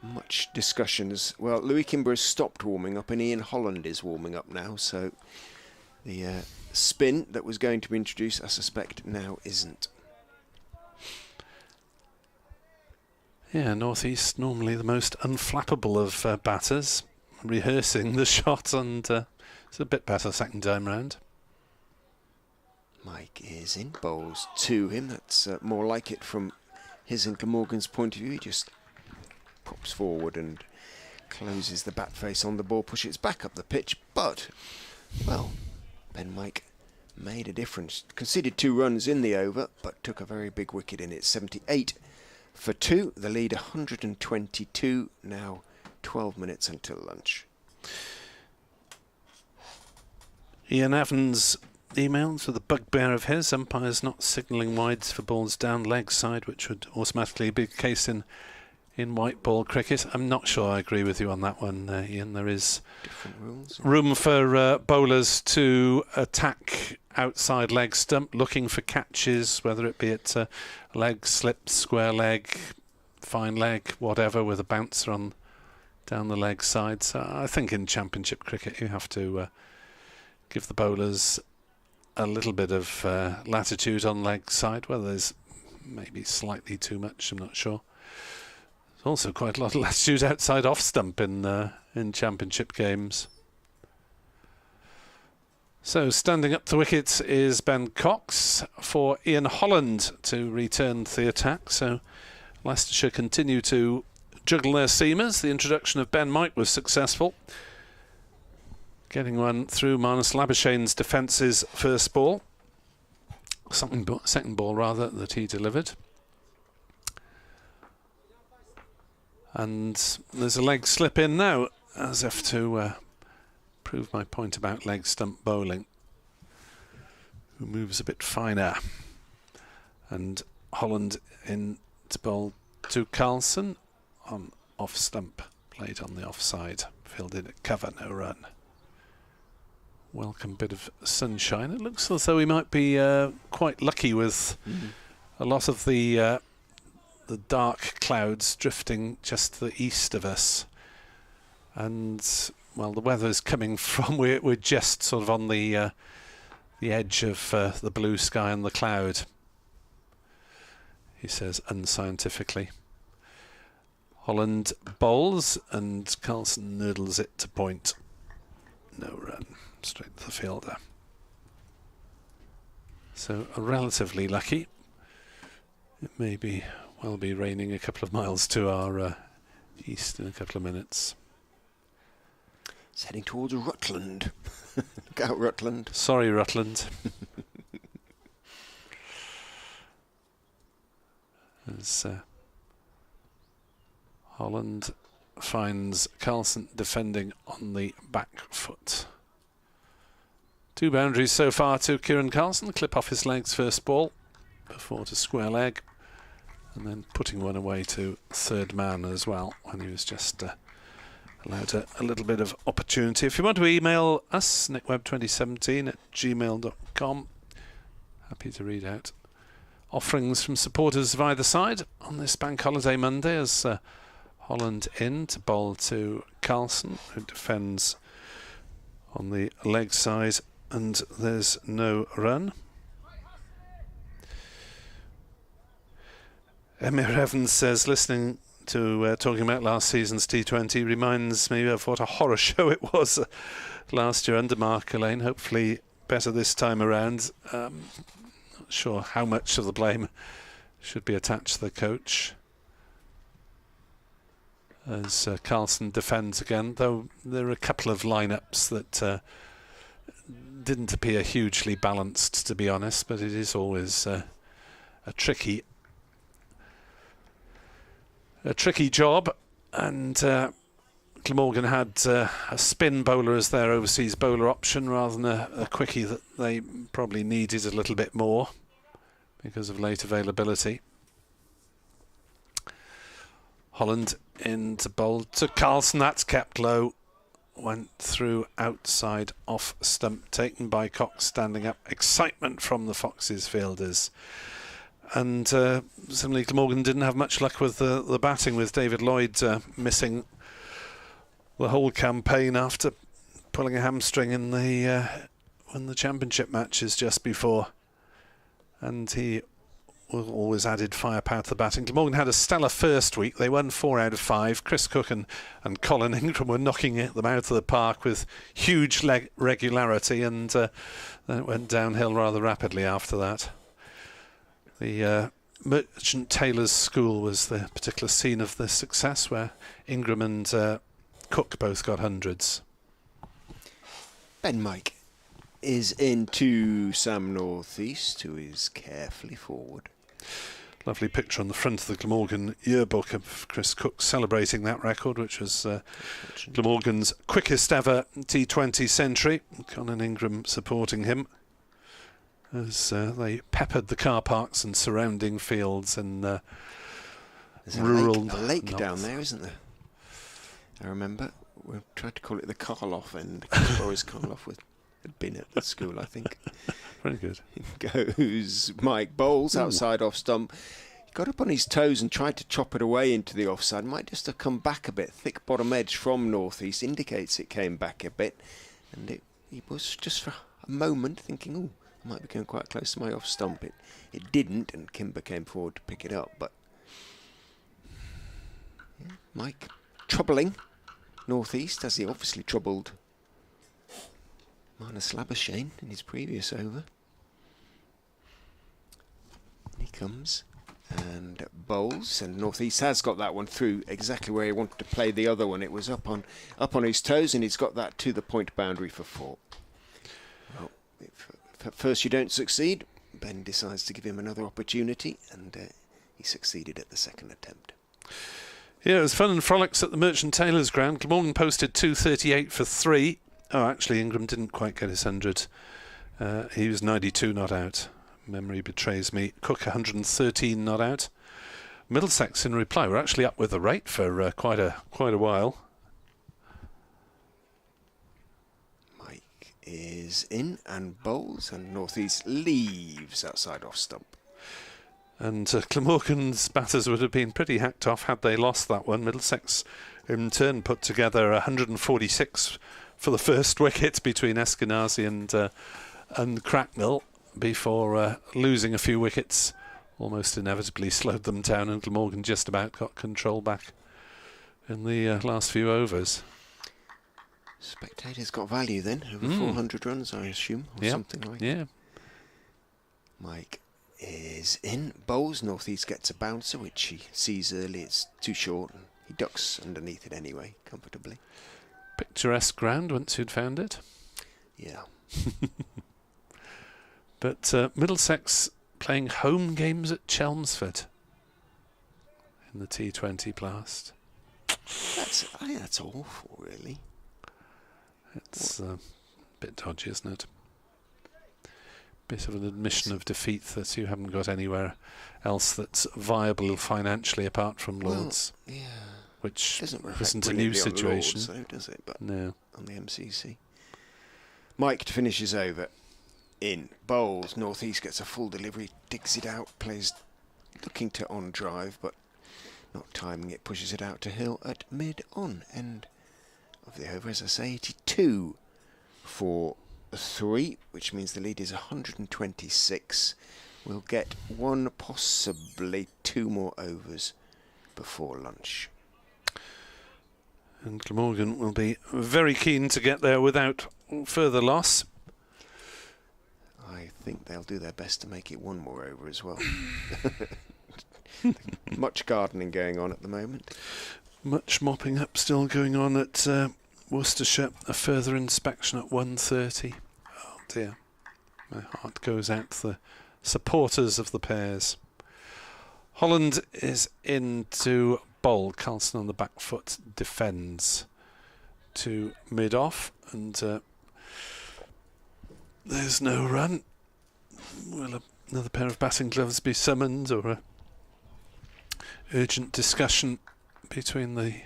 much discussions. Well, Louis Kimber has stopped warming up, and Ian Holland is warming up now, so the spin that was going to be introduced, I suspect, now isn't. Yeah, North East normally the most unflappable of batters, rehearsing the shot, and it's a bit better second time round. Mike is in, bowls to him. That's more like it from his and Glamorgan's point of view. He just pops forward and closes the bat face on the ball, pushes it back up the pitch. But, well, Ben Mike made a difference. Conceded 2 runs in the over, but took a very big wicket in it. 78 for 2. The lead 122. Now 12 minutes until lunch. Ian Evans emails with a bugbear of his, umpires not signalling wides for balls down leg side, which would automatically be the case in white ball cricket. I'm not sure I agree with you on that one, Ian. There is different rules. Room for bowlers to attack outside leg stump, looking for catches, whether it be at leg slip, square leg, fine leg, whatever, with a bouncer on down the leg side. So I think in Championship cricket you have to give the bowlers a little bit of latitude on leg side, whether there's maybe slightly too much, I'm not sure. There's also quite a lot of latitude outside off stump in Championship games. So standing up the wicket is Ben Cox for Ian Holland to return to the attack. So Leicestershire continue to juggle their seamers. The introduction of Ben Mike was successful, getting one through Marnus Labuschagne's defence's first ball. Second ball, rather, that he delivered. And there's a leg slip in now, as if to prove my point about leg stump bowling, who moves a bit finer. And Holland in to bowl to Carlson on off stump, played on the offside, fielded at cover, no run. Welcome bit of sunshine. It looks as though we might be quite lucky with a lot of the the dark clouds drifting just to the east of us. And, well, the weather's coming from, we're just sort of on the edge of the blue sky and the cloud, he says unscientifically. Holland bowls and Carlson noodles it to point. No run, straight to the fielder. So relatively lucky. It may well be raining a couple of miles to our east in a couple of minutes. It's heading towards Rutland. Look out, Rutland. Sorry, Rutland. As Holland finds Carlson defending on the back foot. 2 boundaries so far to Kieran Carlson. Clip off his legs first ball before to square leg, and then putting one away to third man as well when he was just allowed a little bit of opportunity. If you want to email us, nickWebb2017@gmail.com. Happy to read out offerings from supporters of either side on this bank holiday Monday, as Holland in to bowl to Carlson, who defends on the leg side, and there's no run. Emir Evans says, listening to talking about last season's T20 reminds me of what a horror show it was last year under Mark Lane. Hopefully better this time around. Not sure how much of the blame should be attached to the coach. As Carlson defends again, though there are a couple of lineups that didn't appear hugely balanced, to be honest, but it is always a tricky job. And Glamorgan had a spin bowler as their overseas bowler option rather than a quickie that they probably needed a little bit more because of late availability. Holland into bowl to Carlson. That's kept low. Went through outside off stump, taken by Cox standing up. Excitement from the Foxes fielders. And similarly, Glamorgan didn't have much luck with the batting, with David Lloyd missing the whole campaign after pulling a hamstring in the championship matches just before. And he always added firepower to the batting. Glamorgan had a stellar first week. They won 4 out of 5. Chris Cook and Colin Ingram were knocking them out of the park with huge regularity, and then it went downhill rather rapidly after that. The Merchant Taylor's School was the particular scene of the success, where Ingram and Cook both got hundreds. Ben Mike is into Sam Northeast, who is carefully forward. Lovely picture on the front of the Glamorgan yearbook of Chris Cook celebrating that record, which was Glamorgan's quickest ever T20 century. Colin Ingram supporting him as they peppered the car parks and surrounding fields in There's rural a lake north. down there, isn't there? I remember we tried to call it the Karloff, and because Boris Karloff had been at the school, I think. Very good. Goes Mike, bowls outside off stump. He got up on his toes and tried to chop it away into the offside. Might just have come back a bit. Thick bottom edge from Northeast indicates it came back a bit, and he was just for a moment thinking, "Oh, I might be going quite close to my off stump." It didn't, and Kimber came forward to pick it up. But yeah, Mike troubling Northeast, as he obviously troubled Marnus Labuschagne in his previous over. He comes and bowls, and Northeast has got that one through exactly where he wanted to play the other one. It was up on his toes, and he's got that to the point boundary for 4. Well, if at first you don't succeed, Ben decides to give him another opportunity, and he succeeded at the second attempt. Yeah, it was fun and frolics at the Merchant Taylor's ground. Glamorgan posted 238 for 3. Oh, actually, Ingram didn't quite get his 100. He was 92 not out. Memory betrays me. Cook 113 not out. Middlesex in reply were actually up with the rate for quite a while. Mike is in and bowls, and Northeast leaves outside off stump. And Glamorgan's batters would have been pretty hacked off had they lost that one. Middlesex in turn put together 146 for the first wicket between Eskenazi and Cracknell before losing a few wickets. Almost inevitably slowed them down, and Glamorgan just about got control back in the last few overs. Spectators got value then, over 400 runs, I assume, or something like that. Yeah. Mike is in, bowls, North East gets a bouncer, which he sees early, it's too short, and he ducks underneath it anyway, comfortably. Picturesque ground once you'd found it. Yeah. But Middlesex playing home games at Chelmsford in the T20 Blast. I think that's awful, really. It's a bit dodgy, isn't it? Bit of an admission of defeat that you haven't got anywhere else that's viable financially apart from Lords. Well, yeah. Which Doesn't isn't a new situation. Lords, though, does it? But no. On the MCC. Mike finishes over. In bowls, North East gets a full delivery, digs it out, plays looking to on drive, but not timing it, pushes it out to Hill at mid-on. End of the over, as I say, 82 for 3, which means the lead is 126. We'll get one, possibly 2 more overs before lunch. And Glamorgan will be very keen to get there without further loss. I think they'll do their best to make it one more over as well. Much gardening going on at the moment. Much mopping up still going on at Worcestershire. A further inspection at 1:30. Oh dear. My heart goes out to the supporters of the pairs. Holland is in to bowl. Carlson on the back foot defends to mid-off, and there's no run. Will another pair of batting gloves be summoned, or a urgent discussion between the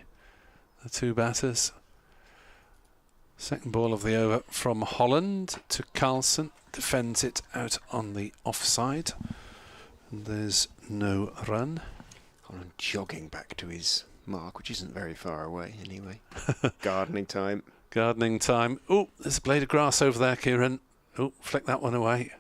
two batters? Second ball of the over from Holland to Carlson. Defends it out on the offside. And there's no run. Holland jogging back to his mark, which isn't very far away anyway. Gardening time. Gardening time. Oh, there's a blade of grass over there, Kieran. Oh, flick that one away.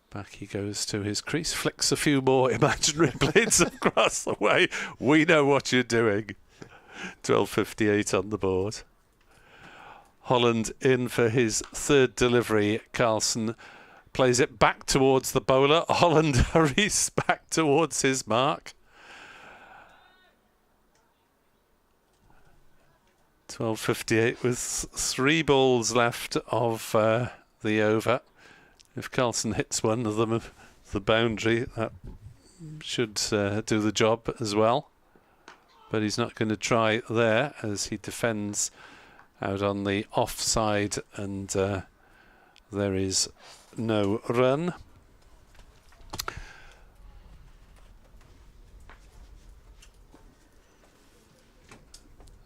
Back he goes to his crease, flicks a few more imaginary blades of grass away. We know what you're doing. 12:58 on the board. Holland in for his third delivery. Carlson plays it back towards the bowler. Holland hurries back towards his mark. 12:58 with 3 balls left of the over. If Carlson hits one of them, the boundary, that should do the job as well. But he's not going to try there, as he defends out on the offside, and there is no run.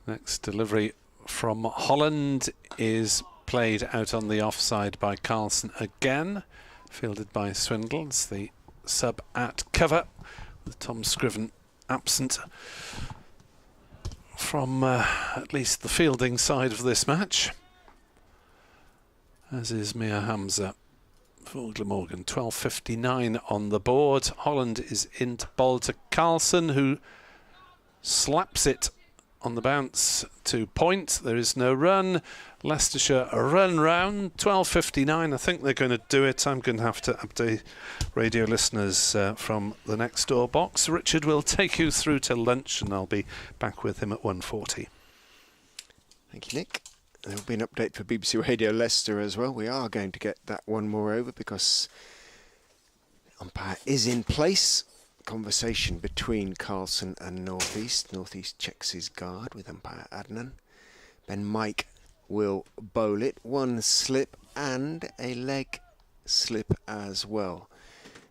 Next delivery from Holland is played out on the offside by Carlson again, fielded by Swindle. It's the sub at cover, with Tom Scriven absent from at least the fielding side of this match, as is Mia Hamza for Glamorgan. 12:59 on the board. Holland is in to bowl to Carlson, who slaps it on the bounce to point. There is no run. Leicestershire a run round. 12:59. I think they're going to do it. I'm going to have to update radio listeners from the next door box. Richard will take you through to lunch, and I'll be back with him at 1:40. Thank you, Nick. There will be an update for BBC Radio Leicester as well. We are going to get that one more over because umpire is in place. Conversation between Carlson and North East. North East checks his guard with umpire Adnan. Then Mike will bowl it. One slip and a leg slip as well.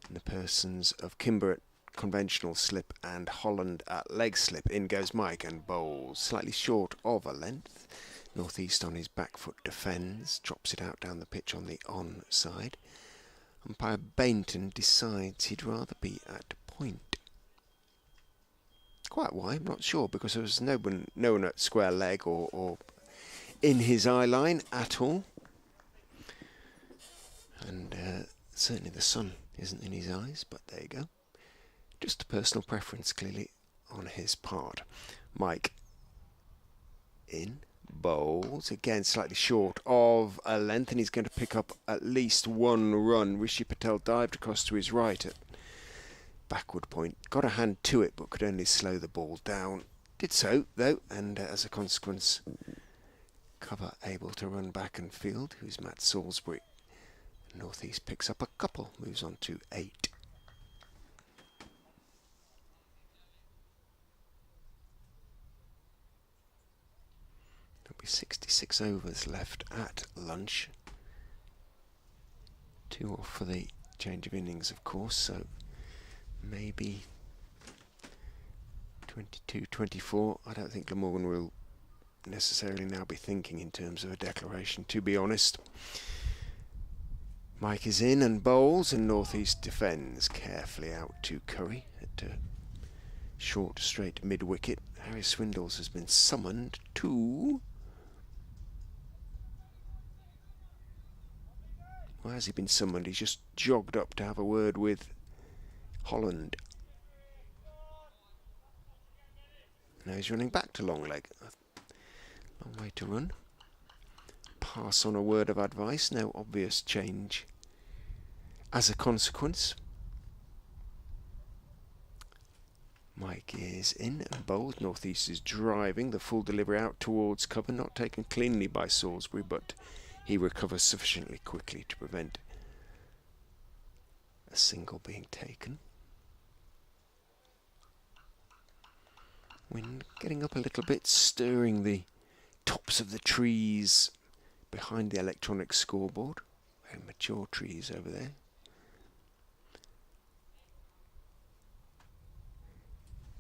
In the persons of Kimber at conventional slip and Holland at leg slip. In goes Mike and bowls slightly short of a length. North East on his back foot defends. Drops it out down the pitch on the on side. Umpire Bainton decides he'd rather be at point. Quite why, I'm not sure, because there was no one at square leg or in his eye line at all. And certainly the sun isn't in his eyes, but there you go. Just a personal preference, clearly, on his part. Mike in, bowls, again slightly short of a length, and he's going to pick up at least one run. Rishi Patel dived across to his right at backward point, got a hand to it, but could only slow the ball down. Did so, though, and as a consequence, cover able to run back and field, who's Matt Salisbury. North East picks up a couple, moves on to 8. There'll be 66 overs left at lunch. 2 off for the change of innings, of course, so maybe 22, 24. I don't think Glamorgan will necessarily now be thinking in terms of a declaration, to be honest. Mike is in and bowls, and North East defends carefully out to Curry at short straight mid-wicket. Harry Swindles has been summoned to... Why has he been summoned? He's just jogged up to have a word with Holland. Now he's running back to long leg. Long way to run. Pass on a word of advice. No obvious change as a consequence. Mike is in and bowled. North East is driving. The full delivery out towards cover. Not taken cleanly by Salisbury, but he recovers sufficiently quickly to prevent a single being taken. Wind getting up a little bit, stirring the tops of the trees behind the electronic scoreboard. Very mature trees over there.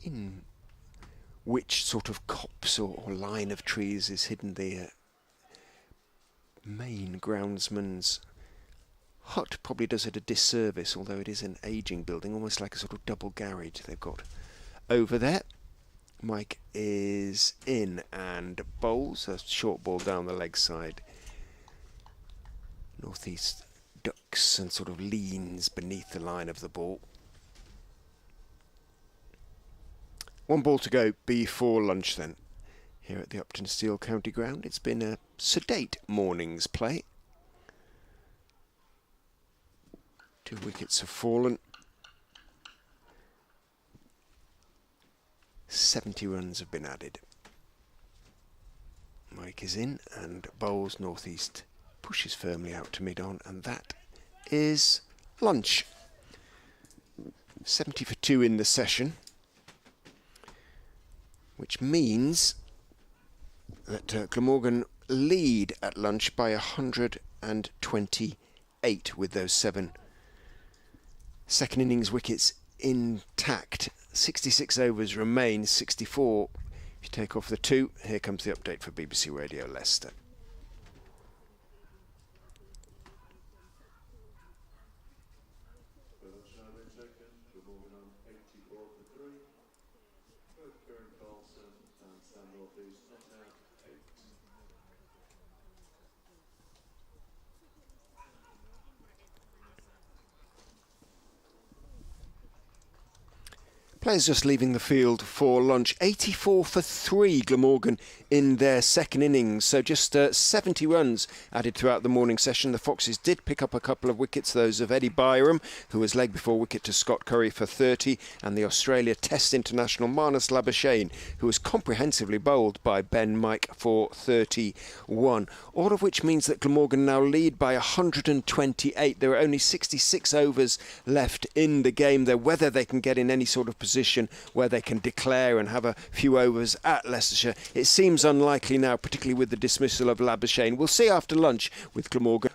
In which sort of copse or line of trees is hidden the main groundsman's hut? Probably does it a disservice, although it is an ageing building, almost like a sort of double garage they've got over there. Mike is in and bowls a short ball down the leg side. North East ducks and sort of leans beneath the line of the ball. 1 ball to go before lunch then, here at the Uptonsteel County Ground. It's been a sedate morning's play. 2 wickets have fallen. 70 runs have been added. Mike is in and bowls. North East pushes firmly out to mid-on, and that is lunch. 70 for 2 in the session, which means that Glamorgan lead at lunch by 128 with those 7 second innings wickets intact. 66 overs remain, 64 if you take off the 2. Here comes the update for BBC Radio Leicester. Players just leaving the field for lunch. 84 for 3 Glamorgan in their second innings, so just 70 runs added throughout the morning session. The Foxes did pick up a couple of wickets, those of Eddie Byram, who was leg before wicket to Scott Curry for 30, and the Australia Test international Marnus Labuschagne, who was comprehensively bowled by Ben Mike for 31. All of which means that Glamorgan now lead by 128. There are only 66 overs left in the game. Whether they can get in any sort of position where they can declare and have a few overs at Leicestershire, it seems unlikely now, particularly with the dismissal of Labuschagne. We'll see after lunch with Glamorgan.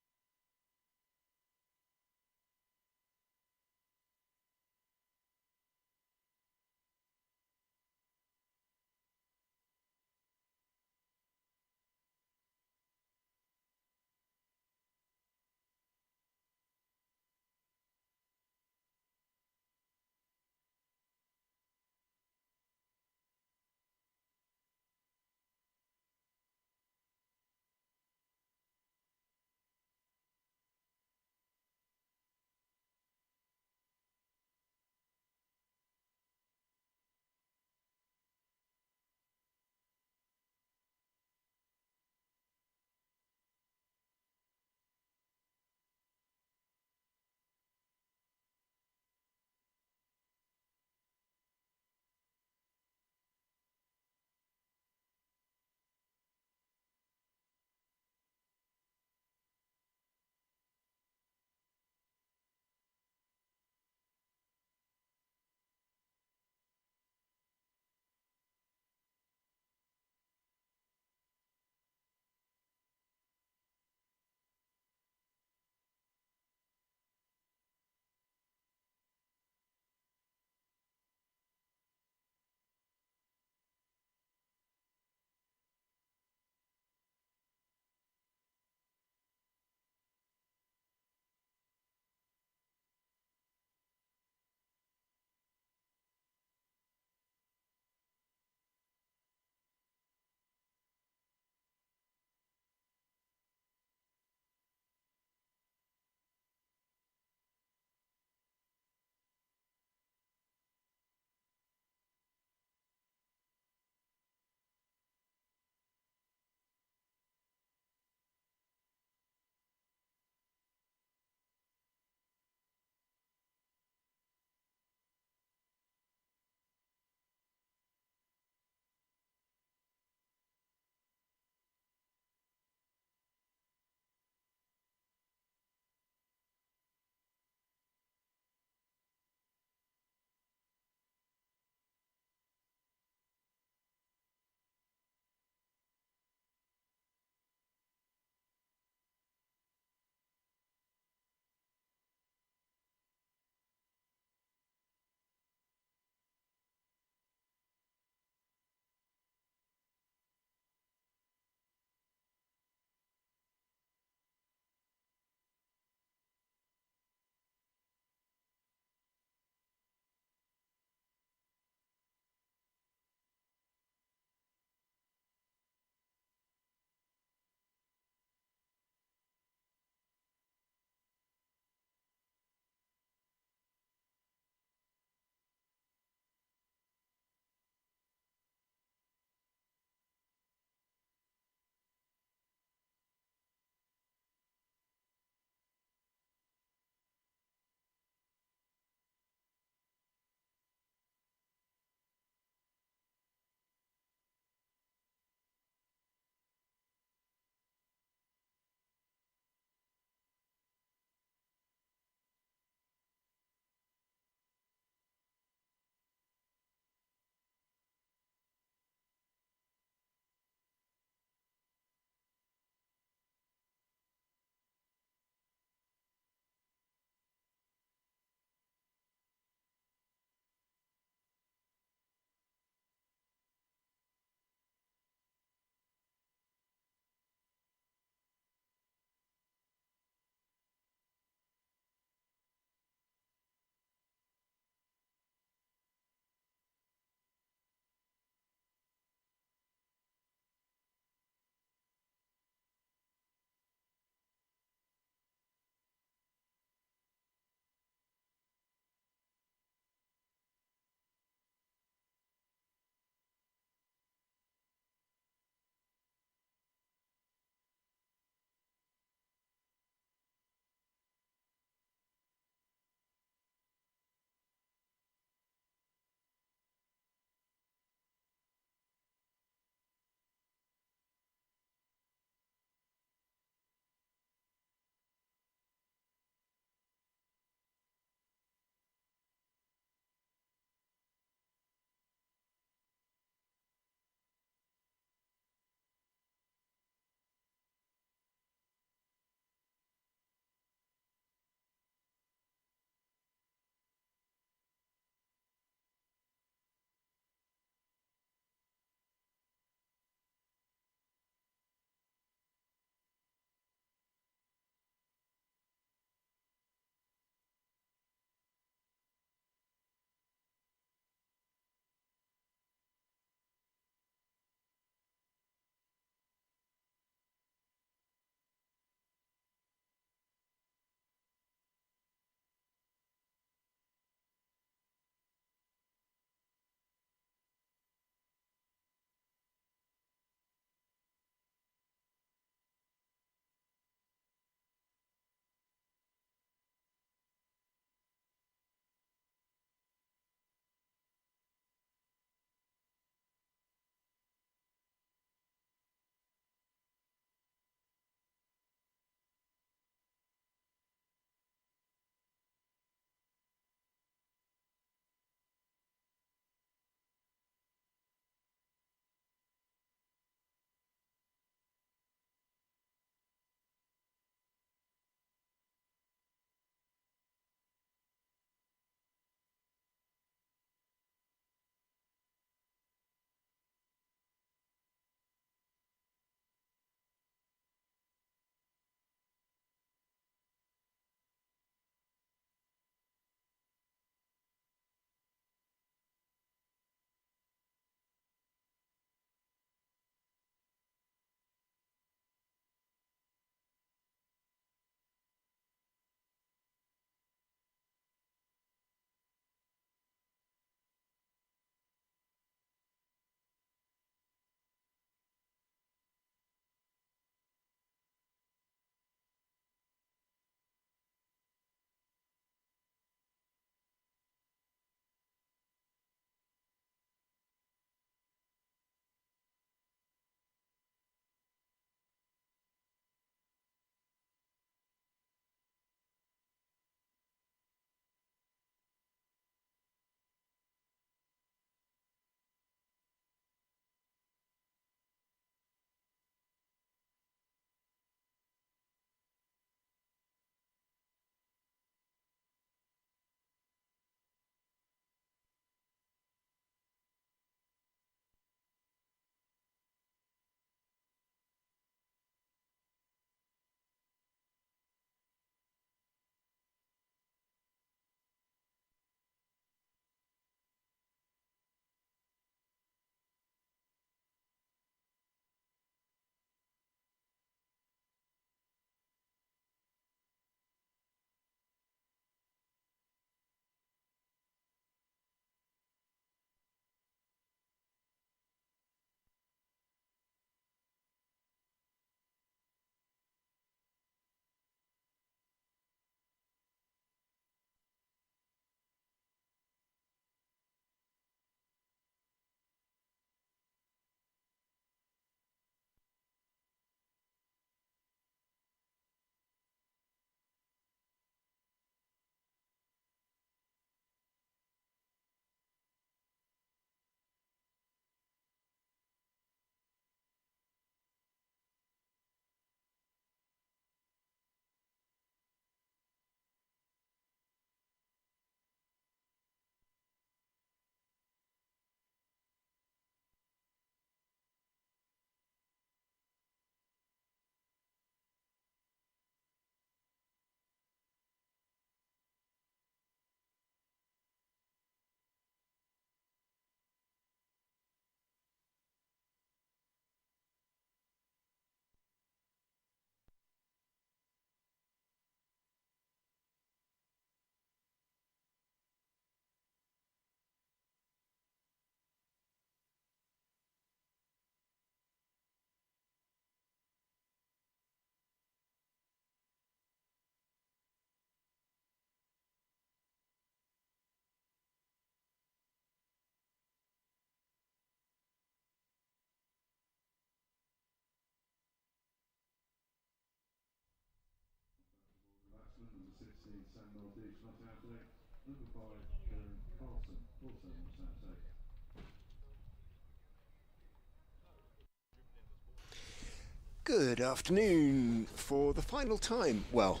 Good afternoon for the final time. Well,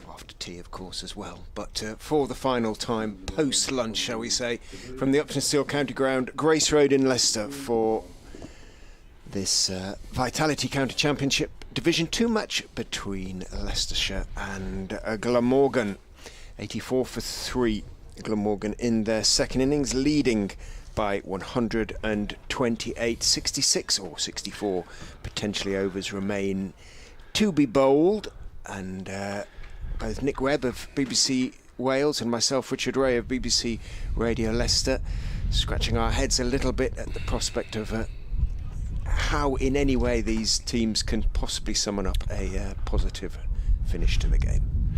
after tea, of course, as well. But for the final time, post-lunch, shall we say, from the Uptonsteel County Ground, Grace Road in Leicester for this Vitality County Championship Division 2 match between Leicestershire and Glamorgan. 84 for 3. Glamorgan in their second innings, leading by 128, 66 or 64 potentially overs remain to be bowled, and both Nick Webb of BBC Wales and myself, Richard Ray of BBC Radio Leicester, scratching our heads a little bit at the prospect of how in any way these teams can possibly summon up a positive finish to the game.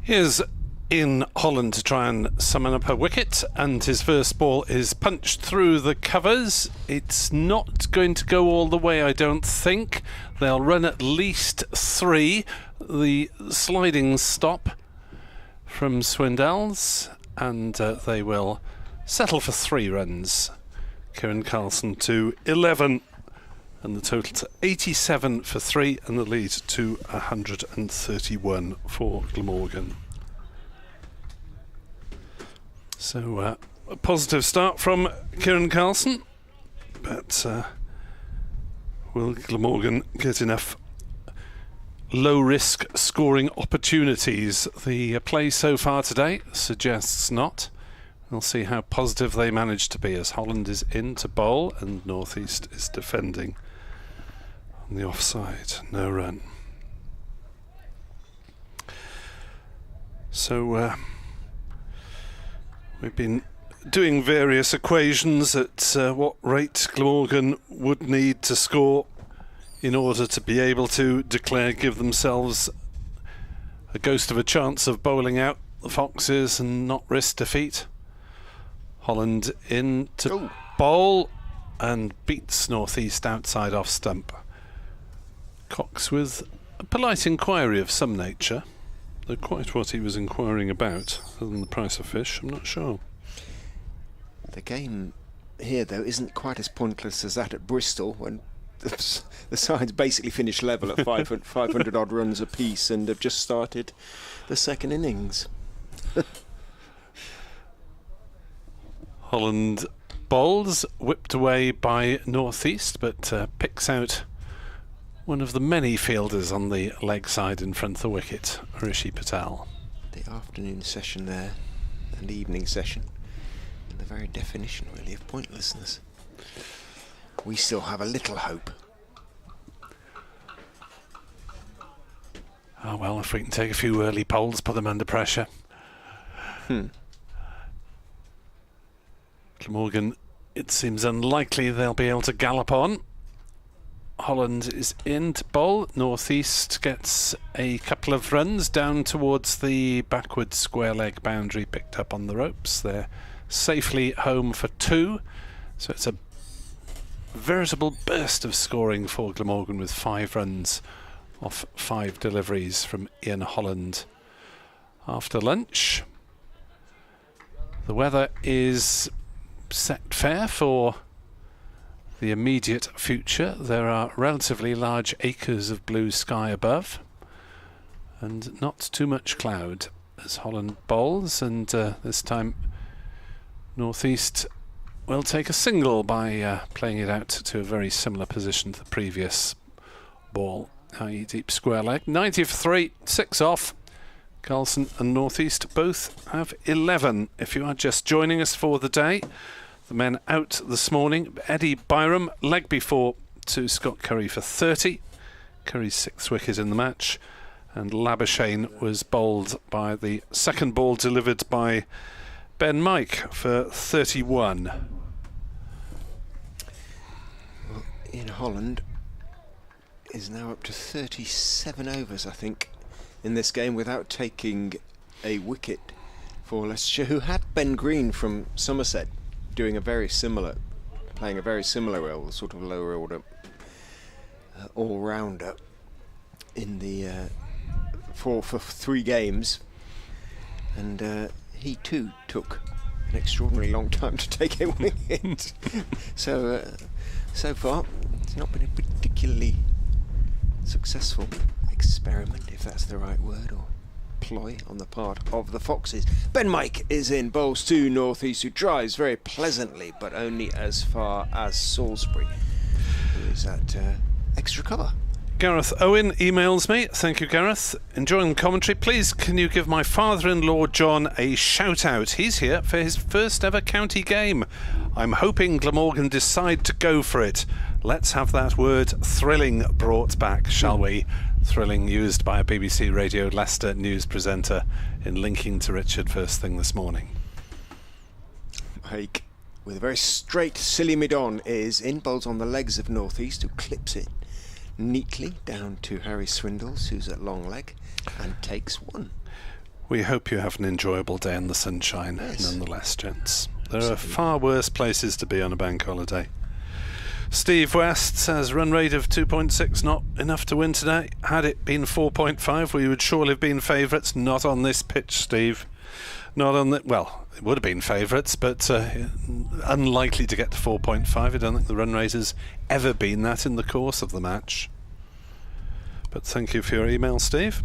Here's in Holland to try and summon up a wicket, and his first ball is punched through the covers. It's not going to go all the way, I don't think. They'll run at least 3. The sliding stop from Swindells, and they will settle for 3 runs. Kieran Carlson to 11, and the total to 87 for 3, and the lead to 131 for Glamorgan. So a positive start from Kieran Carlson, but will Glamorgan get enough low-risk scoring opportunities? The play so far today suggests not. We'll see how positive they manage to be, as Holland is in to bowl and North East is defending on the offside. No run. So we've been doing various equations at what rate Glamorgan would need to score in order to be able to give themselves a ghost of a chance of bowling out the Foxes and not risk defeat. Holland in to bowl and beats North East outside off stump. Cox with a polite inquiry of some nature. Though quite what he was inquiring about, other than the price of fish, I'm not sure. The game here, though, isn't quite as pointless as that at Bristol, when the sides basically finished level at 500 odd runs apiece and have just started the second innings. Holland bowls, whipped away by North East, but picks out one of the many fielders on the leg side in front of the wicket, Rishi Patel. The afternoon session there, and the evening session, and the very definition, really, of pointlessness. We still have a little hope. Oh well, if we can take a few early polls, put them under pressure. Glamorgan, it seems unlikely they'll be able to gallop on. Holland is in to bowl. North East gets a couple of runs down towards the backward square leg boundary, picked up on the ropes. They're safely home for 2. So it's a veritable burst of scoring for Glamorgan, with 5 runs off 5 deliveries from Ian Holland after lunch. The weather is set fair for the immediate future. There are relatively large acres of blue sky above and not too much cloud as Holland bowls, and this time North East will take a single by playing it out to a very similar position to the previous ball, i.e. deep square leg. 90 for 3, 6 off. Carlson and North East both have 11. If you are just joining us for the day, the men out this morning: Eddie Byram, leg before to Scott Curry for 30. Curry's 6th wicket in the match, and Labuschagne was bowled by the second ball delivered by Ben Mike for 31. Well, in Holland is now up to 37 overs, I think, in this game without taking a wicket for Leicestershire, who had Ben Green from Somerset playing a very similar role, sort of lower order all-rounder in the for 3 games, and he too took an extraordinarily long time to take a wicket. So far, it's not been a particularly successful experiment, if that's the right word, or ploy on the part of the Foxes. Ben Mike is in, bowls to North East, who drives very pleasantly, but only as far as Salisbury, who is at extra cover. Gareth Owen emails me. Thank you, Gareth. Enjoying the commentary. Please, can you give my father-in-law John a shout-out? He's here for his first ever county game. I'm hoping Glamorgan decide to go for it. Let's have that word thrilling brought back, shall we? Thrilling used by a BBC Radio Leicester news presenter in linking to Richard first thing this morning. Hake, with a very straight silly mid-on, is in, bowls on the legs of North East, who clips it neatly down to Harry Swindles, who's at long leg, and takes 1. We hope you have an enjoyable day in the sunshine, yes, nonetheless, gents. There absolutely are far worse places to be on a bank holiday. Steve West says run rate of 2.6 not enough to win today. Had it been 4.5, we would surely have been favourites. Not on this pitch, Steve. Not on the... Well, it would have been favourites, but unlikely to get to 4.5. I don't think the run rate has ever been that in the course of the match. But thank you for your email, Steve.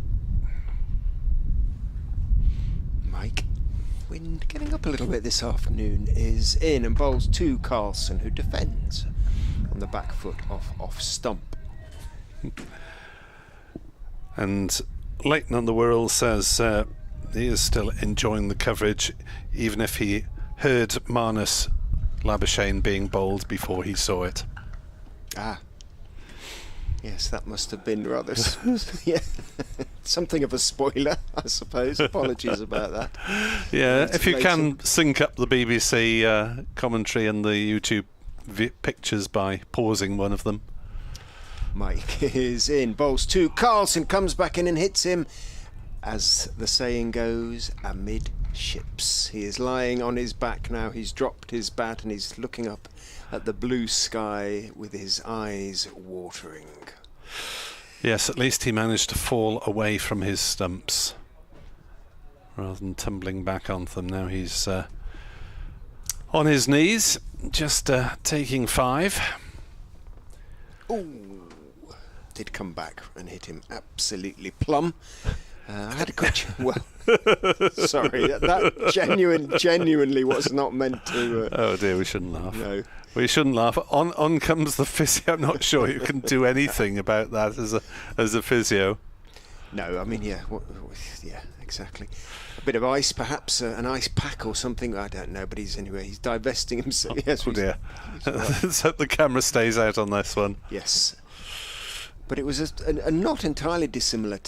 Mike, wind getting up a little bit this afternoon, is in and bowls to Carlson, who defends on the back foot off stump. And Leighton on the Wirral says he is still enjoying the coverage, even if he heard Marnus Labuschagne being bowled before he saw it. Ah, yes, that must have been rather yeah, something of a spoiler, I suppose. Apologies about that. Yeah, if you can sync up the BBC commentary and the YouTube pictures by pausing one of them. Mike is in, bowls to Carlson, comes back in and hits him, as the saying goes, amidships. He is lying on his back now. He's dropped his bat and he's looking up at the blue sky with his eyes watering. Yes, at least he managed to fall away from his stumps rather than tumbling back onto them. Now he's on his knees, just taking 5. Ooh, did come back and hit him absolutely plumb. I had a quick... Well, sorry, that genuinely was not meant to... oh dear, we shouldn't laugh. No. We shouldn't laugh. On comes the physio. I'm not sure you can do anything about that as a physio. No, I mean, yeah, yeah, exactly. A bit of ice, perhaps, an ice pack or something. I don't know, but he's divesting himself. Yes, oh dear. Let's hope the camera stays out on this one. Yes, but it was a not entirely dissimilar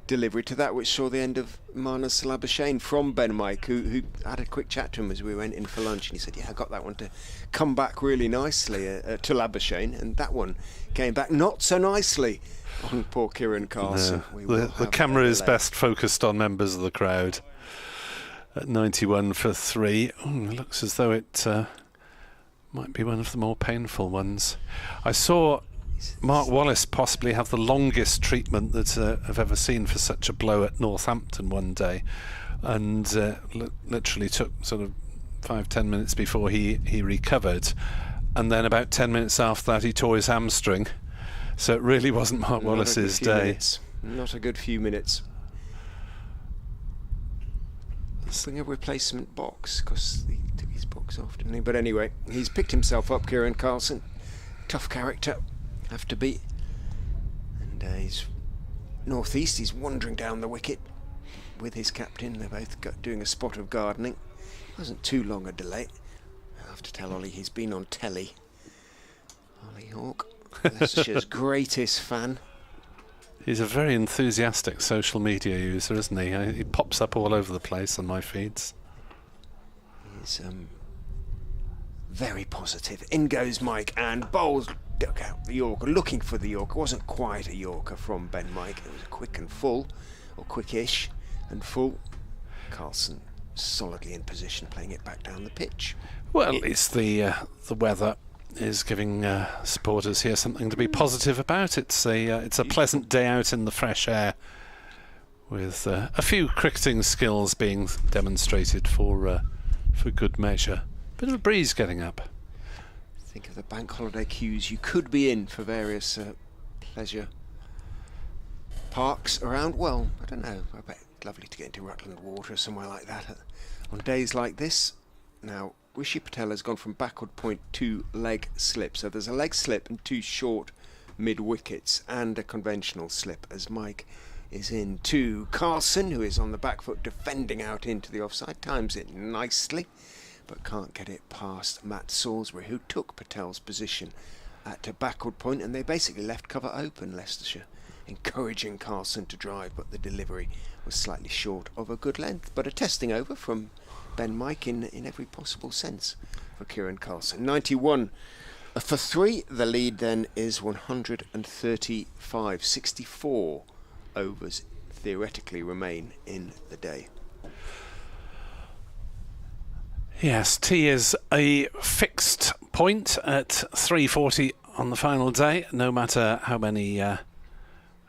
delivery to that which saw the end of Marnus Labuschagne from Ben Mike, who had a quick chat to him as we went in for lunch, and he said, yeah, I got that one to come back really nicely to Labuschagne, and that one came back not so nicely on poor Kieran Carlson. No, the camera is best focused on members of the crowd. At 91 for 3. It looks as though it might be one of the more painful ones. I saw Mark Wallace possibly have the longest treatment that I've ever seen for such a blow at Northampton one day, and literally took sort of 5-10 minutes before he recovered, and then about 10 minutes after that he tore his hamstring. So it really wasn't Mark Wallace's day. Not a good few minutes. Let's bring a replacement box, because he took his box off, didn't he? But anyway, he's picked himself up, Kieran Carlson. Tough character, have to be. And he's North East. He's wandering down the wicket with his captain. They're both doing a spot of gardening. Wasn't too long a delay. I have to tell Ollie he's been on telly. Ollie Hawke, Leicestershire's greatest fan. He's a very enthusiastic social media user, isn't he? He pops up all over the place on my feeds. He's very positive. In goes Mike and bowls. Duck out the Yorker, looking for the Yorker. Wasn't quite a Yorker from Ben Mike. It was a quick and full, or quickish and full. Carlson solidly in position, playing it back down the pitch. Well, at least the weather is giving supporters here something to be positive about. It's a pleasant day out in the fresh air with a few cricketing skills being demonstrated for good measure. Bit of a breeze getting up. Think of the bank holiday queues you could be in for various pleasure parks around. Well, I don't know. I bet it's lovely to get into Rutland Water or somewhere like that on days like this. Now, Rishi Patel has gone from backward point to leg slip. So there's a leg slip and 2 short mid wickets and a conventional slip as Mike is in to Carlson, who is on the back foot defending out into the offside. Times it nicely, but can't get it past Matt Salisbury, who took Patel's position at a backward point, and they basically left cover open, Leicestershire, encouraging Carlson to drive, but the delivery was slightly short of a good length. But a testing over from Ben Mike in every possible sense for Kieran Carlson. 91 for 3. The lead then is 135. 64 overs theoretically remain in the day. Yes, tea is a fixed point at 3:40 on the final day, no matter how many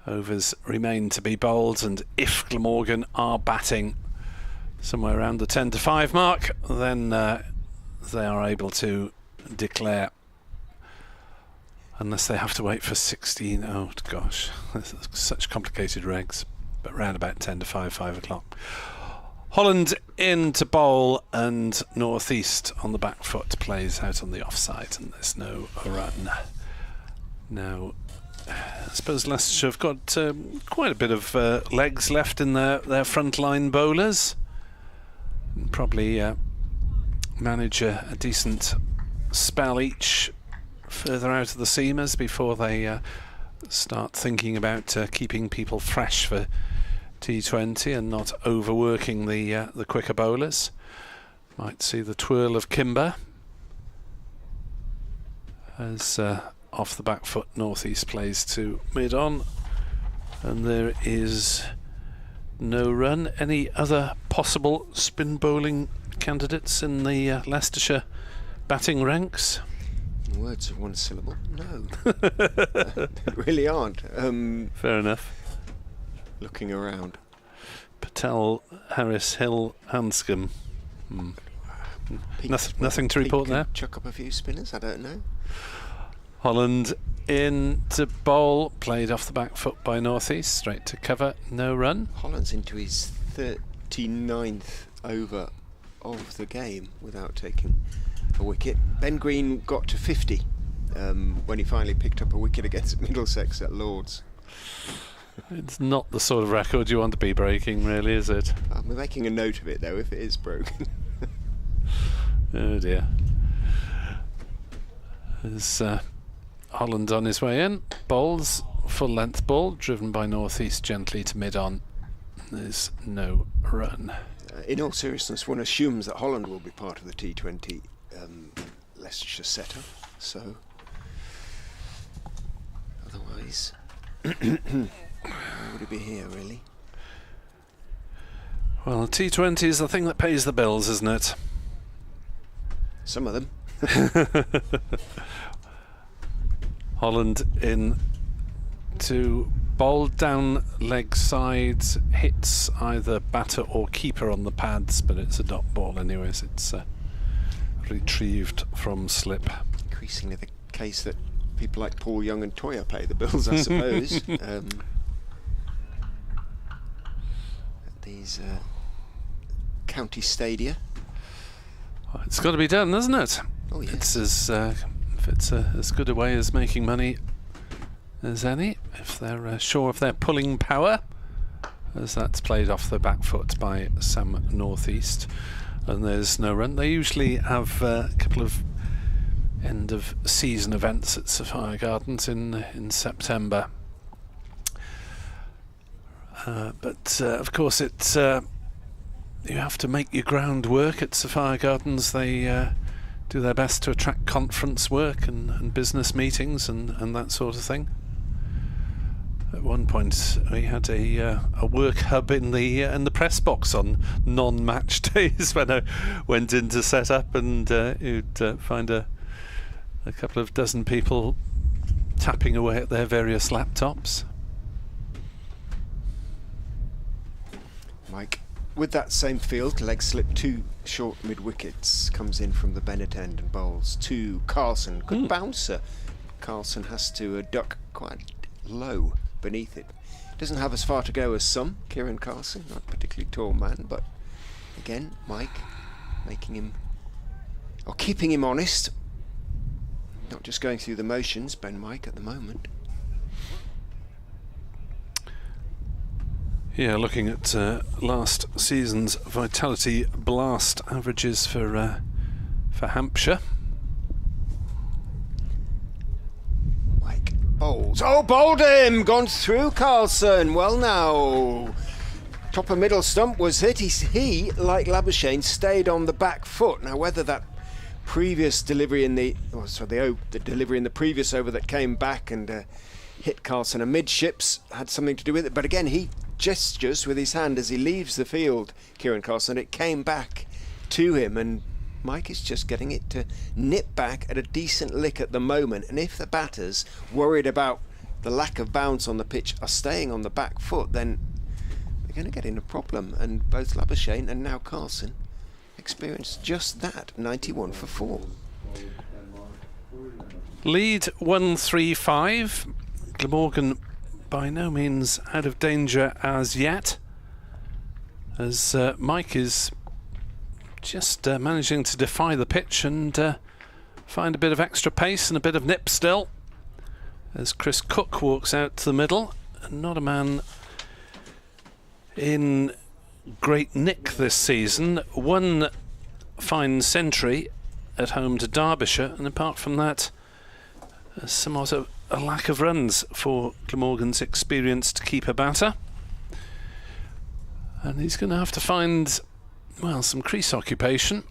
overs remain to be bowled, and if Glamorgan are batting somewhere around the 10 to 5 mark, then they are able to declare, unless they have to wait for 16. Oh gosh, such complicated regs, but round about 10 to 5, 5 o'clock. Holland in to bowl, and North East on the back foot plays out on the offside, and there's no run. Now, I suppose Leicestershire have got quite a bit of legs left in their frontline bowlers. Probably manage a decent spell each further out of the seamers before they start thinking about keeping people fresh for T20 and not overworking the quicker bowlers. Might see the twirl of Kimber as off the back foot North East plays to mid on, and there is no run. Any other possible spin bowling candidates in the Leicestershire batting ranks? Words of one syllable? No. There really aren't. Fair enough. Looking around. Patel, Harris, Hill, Hanscom. Nothing to report there. Chuck up a few spinners, I don't know. Holland in to bowl, played off the back foot by North East, straight to cover, no run. Holland's into his 39th over of the game without taking a wicket. Ben Green got to 50 when he finally picked up a wicket against Middlesex at Lord's. It's not the sort of record you want to be breaking, really, is it? I'm making a note of it, though, if it is broken. Oh dear. There's Holland on his way in. Bowls, full length ball, driven by North East gently to mid on. There's no run. In all seriousness, one assumes that Holland will be part of the T20 Leicestershire setup, so otherwise why would he be here, really? Well, T20 is the thing that pays the bills, isn't it? Some of them. Holland in to bowl down leg sides, hits either batter or keeper on the pads, but it's a dot ball anyways. It's retrieved from slip. Increasingly the case that people like Paul Young and Toya pay the bills, I suppose. These county stadia. Well, it's got to be done, isn't it? Oh yeah. It's as good a way as making money as any, if they're sure of their pulling power, as that's played off the back foot by Sam North East, and there's no run. They usually have a couple of end of season events at Sapphire Gardens in September, but of course it's you have to make your groundwork at Sapphire Gardens. They do their best to attract conference work and business meetings and that sort of thing. At one point, we had a work hub in the press box on non-match days when I went in to set up, and you'd find a couple of dozen people tapping away at their various laptops. Mike, with that same field, leg slip 2 short mid wickets, comes in from the Bennett end and bowls to Carlson. Good bouncer. Carlson has to duck quite low beneath it. Doesn't have as far to go as some. Kieran Carlson, not a particularly tall man, but again, Mike making him, or keeping him honest. Not just going through the motions, Ben Mike, at the moment. Yeah, looking at last season's Vitality Blast averages for Hampshire. Mike bowls. Oh, bowled him! Gone through Carlson. Well now. Top of middle stump was hit. He, like Labuschagne, stayed on the back foot. Now, whether that previous delivery in the delivery in the previous over that came back and hit Carlson amidships had something to do with it, but again, he gestures with his hand as he leaves the field, Kieran Carlson. It came back to him, and Mike is just getting it to nip back at a decent lick at the moment. And if the batters, worried about the lack of bounce on the pitch, are staying on the back foot, then they're going to get in a problem. And both Labuschagne and now Carlson experienced just that. 91 for 4. Lead 135. Glamorgan by no means out of danger as yet, as Mike is just managing to defy the pitch and find a bit of extra pace and a bit of nip still, as Chris Cook walks out to the middle. Not a man in great nick this season. One fine century at home to Derbyshire, and apart from that, somewhat a lack of runs for Glamorgan's experienced keeper batter. And he's going to have to find, well, some crease occupation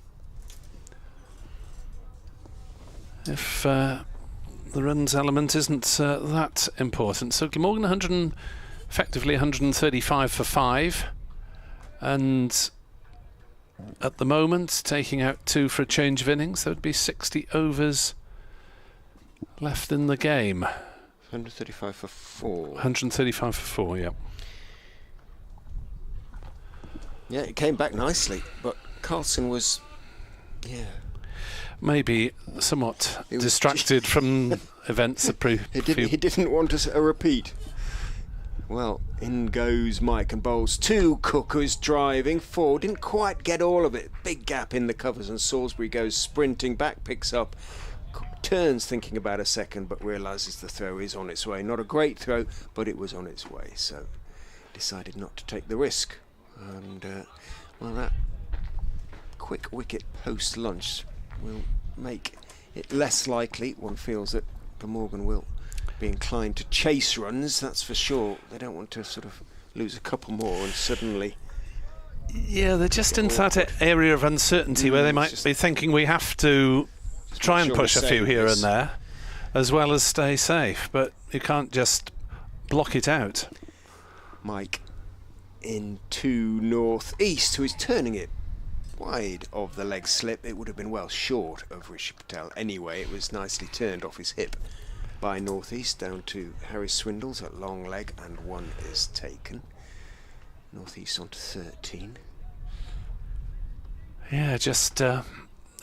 if the runs element isn't that important. So Glamorgan effectively 135 for 5, and at the moment taking out 2 for a change of innings. There would be 60 overs left in the game. 135 for 4. 135 for 4, yeah. Yeah, it came back nicely, but Carlson was, maybe somewhat distracted from events that he didn't want a repeat. Well, in goes Mike and bowls to Cook, who's driving forward. Didn't quite get all of it. Big gap in the covers, and Salisbury goes sprinting back, picks up. Cook turns thinking about a second, but realises the throw is on its way. Not a great throw, but it was on its way, so decided not to take the risk. And well, that quick wicket post lunch will make it less likely. One feels that Glamorgan will be inclined to chase runs, that's for sure. They don't want to sort of lose a couple more and suddenly... Yeah, they're just in that area of uncertainty where they might be thinking we have to try and push a few here and there, as well as stay safe, but you can't just block it out. Mike into north-east, who is turning it wide of the leg slip. It would have been well short of Rishi Patel anyway. It was nicely turned off his hip by north-east down to Harry Swindles at long leg, and 1 is taken. North-east on to 13. Yeah, just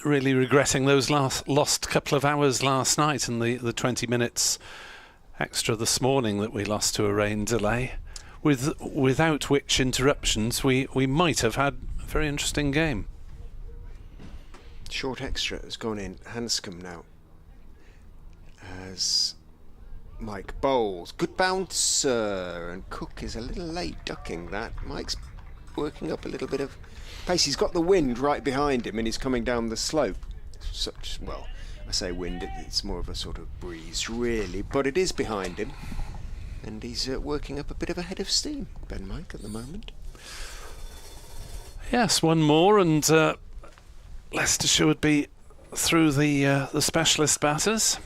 really regretting those lost couple of hours last night and the 20 minutes extra this morning that we lost to a rain delay, without which interruptions we might have had a very interesting game. Short extra has gone in. Hanscom now as Mike bowls. Good bouncer, and Cook is a little late ducking that. Mike's working up a little bit of pace. He's got the wind right behind him and he's coming down the slope. Well, I say wind, it's more of a sort of breeze really, but it is behind him, and he's working up a bit of a head of steam, Ben Mike, at the moment. Yes, one more and Leicestershire would be through the specialist batters,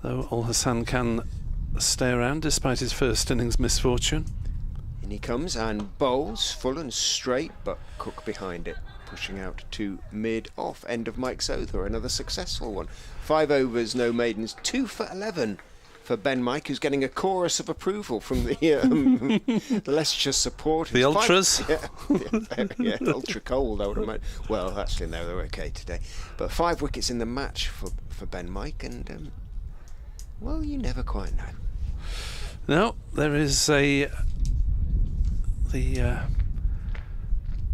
though Al Hassan can stay around despite his first innings misfortune. In he comes and bowls full and straight, but Cook behind it, pushing out to mid-off. End of Mike's over, another successful one. 5 overs, no maidens, 2 for 11 for Ben Mike, who's getting a chorus of approval from the Leicestershire supporters. The ultras? Yeah, ultra cold, I would imagine. Well, actually, no, they're okay today. But 5 wickets in the match for Ben Mike, and, well, you never quite know. No, there is the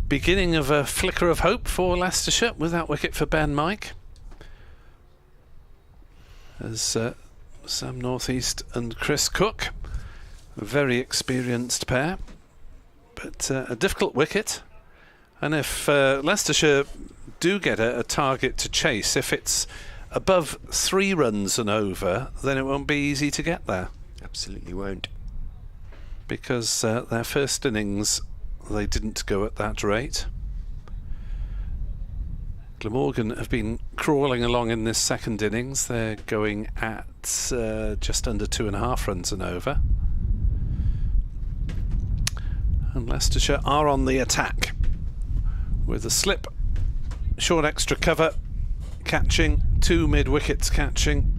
beginning of a flicker of hope for Leicestershire with that wicket for Ben Mike. As Sam Northeast and Chris Cook, a very experienced pair, but a difficult wicket. And if Leicestershire do get a target to chase, if it's above 3 runs and over, then it won't be easy to get there. Absolutely won't. Because their first innings, they didn't go at that rate. Glamorgan have been crawling along in this second innings. They're going at just under 2.5 runs and over. And Leicestershire are on the attack with a slip, short extra cover, catching, 2 mid-wickets catching.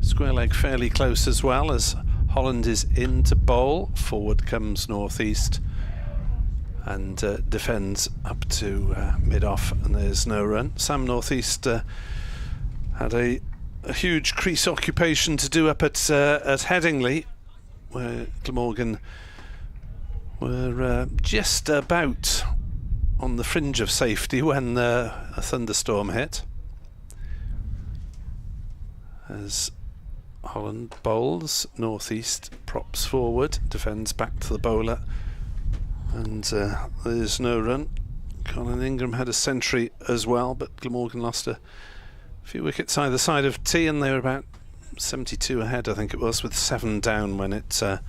Square leg fairly close as well, as Holland is in to bowl. Forward comes Northeast and defends up to mid-off, and there's no run. Sam Northeast had a huge crease occupation to do up at Headingley, where Glamorgan were just about on the fringe of safety when a thunderstorm hit. As Holland bowls, Northeast props forward, defends back to the bowler, and there's no run. Colin Ingram had a century as well, but Glamorgan lost a few wickets either side of tea, and they were about 72 ahead, I think it was, with 7 down when the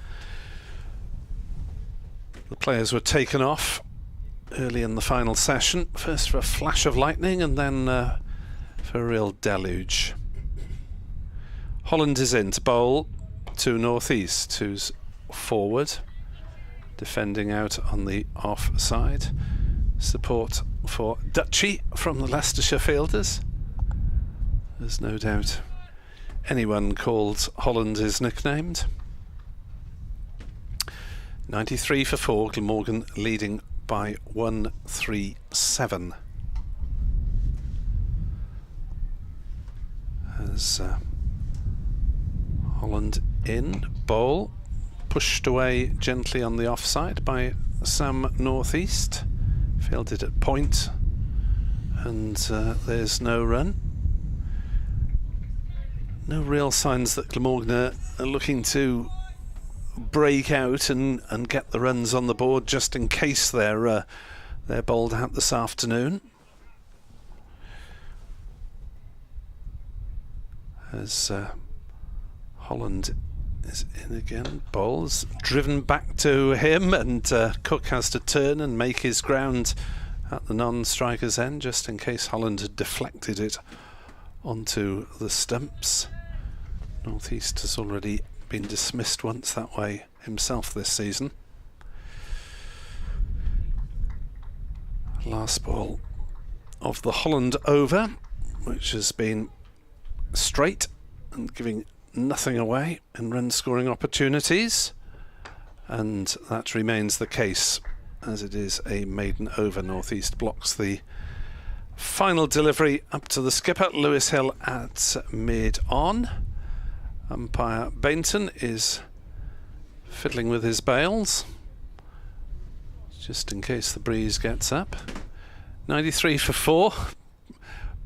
players were taken off early in the final session. First for a flash of lightning, and then for a real deluge. Holland is in to bowl to Northeast, who's forward, defending out on the off side. Support for Dutchy from the Leicestershire fielders. There's no doubt anyone called Holland is nicknamed. 93 for 4, Glamorgan leading by 137. As Holland in, bowl, pushed away gently on the offside by Sam Northeast, fielded at point, and there's no run. No real signs that Glamorgan are looking to break out and get the runs on the board, just in case they're bowled out this afternoon. As Holland is in again, bowls, driven back to him, and Cook has to turn and make his ground at the non-striker's end, just in case Holland had deflected it onto the stumps. Northeast has already been dismissed once that way himself this season. Last ball of the Holland over, which has been straight and giving nothing away in run scoring opportunities, and that remains the case as it is a maiden over. Northeast blocks the final delivery up to the skipper, Lewis Hill at mid-on. Umpire Bainton is fiddling with his bails just in case the breeze gets up. 93 for 4.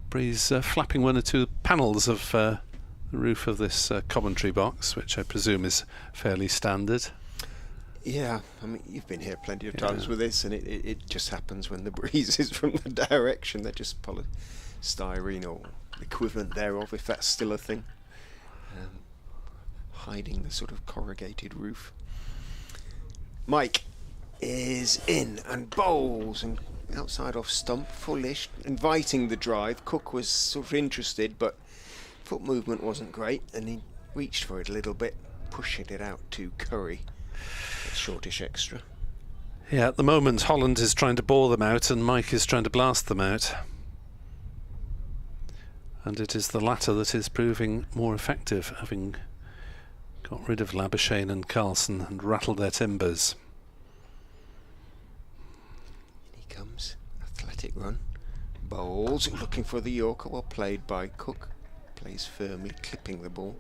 Breeze flapping 1 or 2 panels of the roof of this commentary box, which I presume is fairly standard. Yeah, I mean, you've been here plenty of times with this, and it just happens when the breeze is from the direction. They're just polystyrene or equivalent thereof, if that's still a thing, hiding the sort of corrugated roof. Mike is in and bowls, and outside off stump, fullish, inviting the drive. Cook was sort of interested, but foot movement wasn't great, and he reached for it a little bit, pushing it out to Curry. Shortish extra. Yeah, at the moment Holland is trying to bore them out and Mike is trying to blast them out, and it is the latter that is proving more effective, having got rid of Labuschagne and Carlson and rattled their timbers. In he comes, athletic run. Bowles looking for the Yorker, well played by Cook. Plays firmly, clipping the ball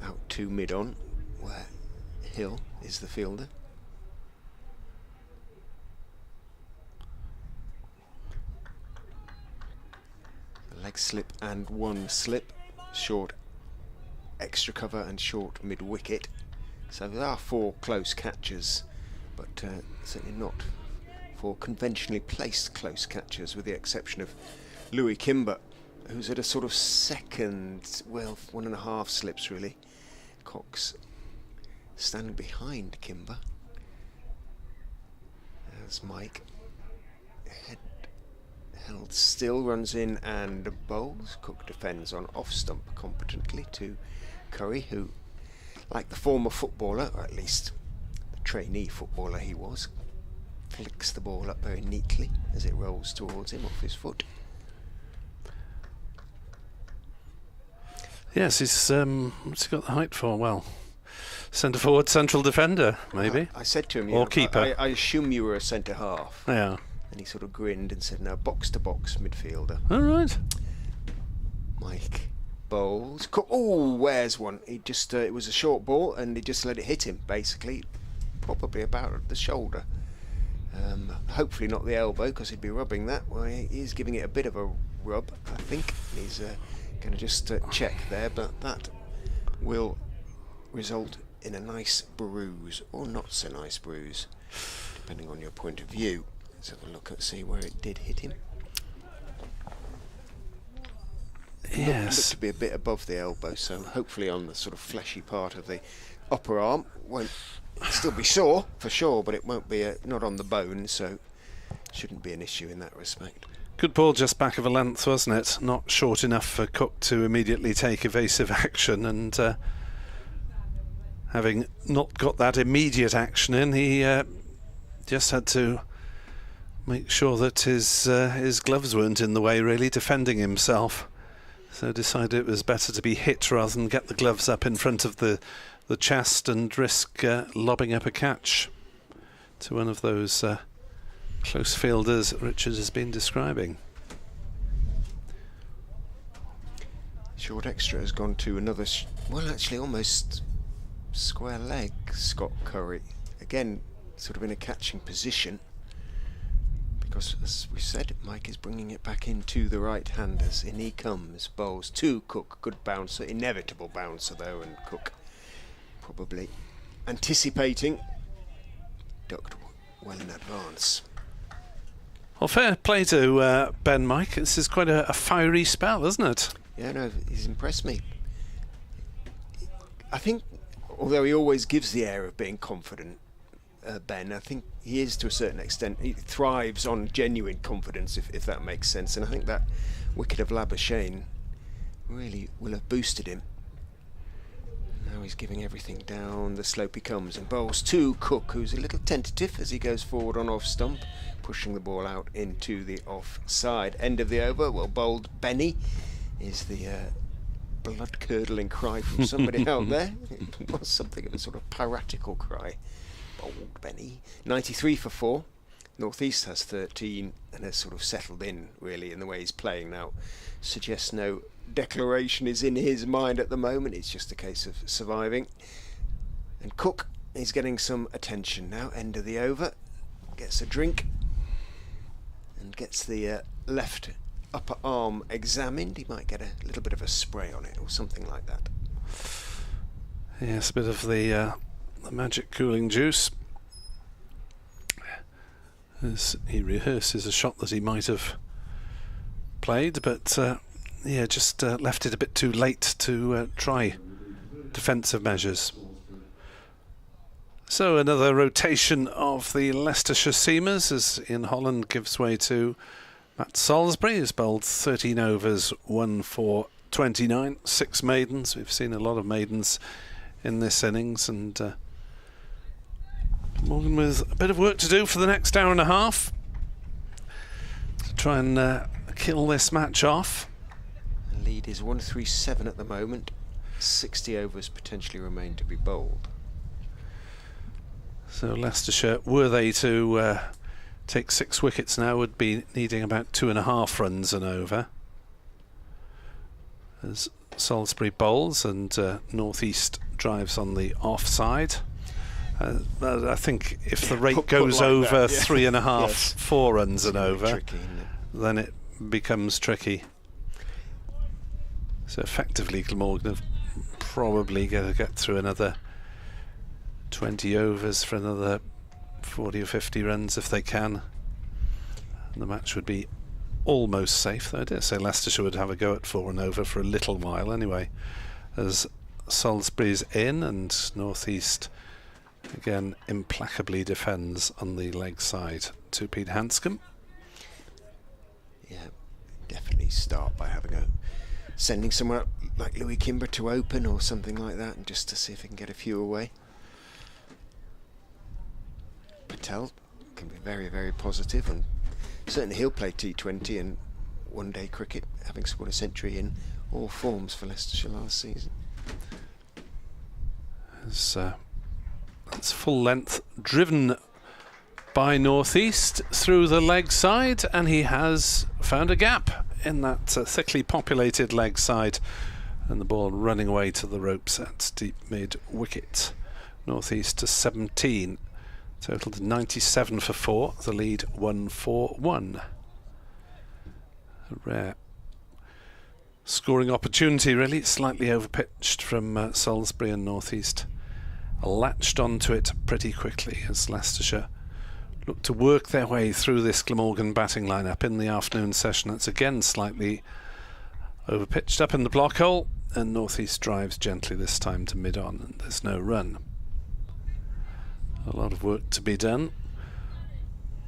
out to mid-on, where Hill is the fielder. Leg slip and one slip, short extra cover and short mid-wicket. So there are 4 close catches, but certainly not 4 conventionally placed close catches, with the exception of Louis Kimber, who's at a sort of second, well, 1.5 slips really. Cox standing behind Kimber. There's Mike. Head held still, runs in and bowls. Cook defends on off stump competently to Curry, who, like the former footballer, or at least the trainee footballer he was, flicks the ball up very neatly as it rolls towards him off his foot. Yes, what's he got the height for? Well, centre forward, central defender, maybe. I said to him, or keeper. I assume you were a centre half. Yeah. And he sort of grinned and said, no, box to box midfielder. All right. Mike bowls. Oh, where's one? He just, it was a short ball and he just let it hit him, basically. Probably about the shoulder. Hopefully not the elbow, because he'd be rubbing that. Well, he is giving it a bit of a rub, I think. He's going to just check there, but that will result in a nice bruise, or not so nice bruise, depending on your point of view. Let's have a look and see where it did hit him. Yes. Looked to be a bit above the elbow, so hopefully on the sort of fleshy part of the upper arm. Won't still be sore for sure, but it won't be not on the bone, so shouldn't be an issue in that respect. Good ball just back of a length, wasn't it? Not short enough for Cook to immediately take evasive action, and having not got that immediate action in, he just had to make sure that his gloves weren't in the way, really, defending himself. So decided it was better to be hit rather than get the gloves up in front of the chest and risk lobbing up a catch to one of those close fielders Richard has been describing. Short extra has gone to another, well, actually almost square leg, Scott Curry. Again, sort of in a catching position, because as we said, Mike is bringing it back into the right-handers. In he comes, bowls to Cook. Good bouncer, inevitable bouncer though, and Cook probably anticipating, ducked well in advance. Well, fair play to Ben Mike. This is quite a fiery spell, isn't it? Yeah, no, he's impressed me. I think, although he always gives the air of being confident, Ben, I think he is to a certain extent. He thrives on genuine confidence, if that makes sense. And I think that wicket of Labuschagne really will have boosted him. Now he's giving everything down the slope he comes, and bowls to Cook, who's a little tentative as he goes forward on off stump, pushing the ball out into the offside. End of the over. Well bowled, Benny, is the blood-curdling cry from somebody out there. It was something of a sort of piratical cry. Bowled Benny. 93 for 4. North East has 13 and has sort of settled in, really, in the way he's playing now. Suggests no declaration is in his mind at the moment. It's just a case of surviving. And Cook is getting some attention now. End of the over. Gets a drink and gets the left upper arm examined. He might get a little bit of a spray on it or something like that. Yes, a bit of the magic cooling juice. As he rehearses a shot that he might have played, but yeah, just left it a bit too late to try defensive measures. So another rotation of the Leicestershire seamers as Ian Holland gives way to Matt Salisbury, who's bowled 13 overs, 1 for 29, 6 maidens. We've seen a lot of maidens in this innings, and Morgan with a bit of work to do for the next hour and a half to try and kill this match off. The lead is 137 at the moment. 60 overs potentially remain to be bowled. So Leicestershire, were they to take 6 wickets now, would be needing about 2.5 runs an over. As Salisbury bowls and North East drives on the offside. I think if the rate goes like over 3.5, yes. 4 runs and over, tricky, then it becomes tricky. So effectively, Glamorgan have probably got to get through another 20 overs for another 40 or 50 runs if they can. And the match would be almost safe, though I dare say Leicestershire would have a go at 4 and over for a little while anyway, as Salisbury's in and North East again implacably defends on the leg side to Pete Hanscom. Yeah, definitely start by sending someone up like Louis Kimber to open or something like that, and just to see if he can get a few away. Patel can be very, very positive, and certainly he'll play T20 and one-day cricket, having scored a century in all forms for Leicestershire last season. That's full length, driven by North East through the leg side, and he has found a gap in that thickly populated leg side, and the ball running away to the ropes at deep mid wicket. North East to 17. Total to 97 for 4, the lead 1-4-1. A rare scoring opportunity, really, slightly overpitched from Salisbury, and North East latched onto it pretty quickly as Leicestershire look to work their way through this Glamorgan batting lineup in the afternoon session. That's again slightly overpitched up in the block hole, and North East drives gently this time to mid-on, and there's no run. A lot of work to be done.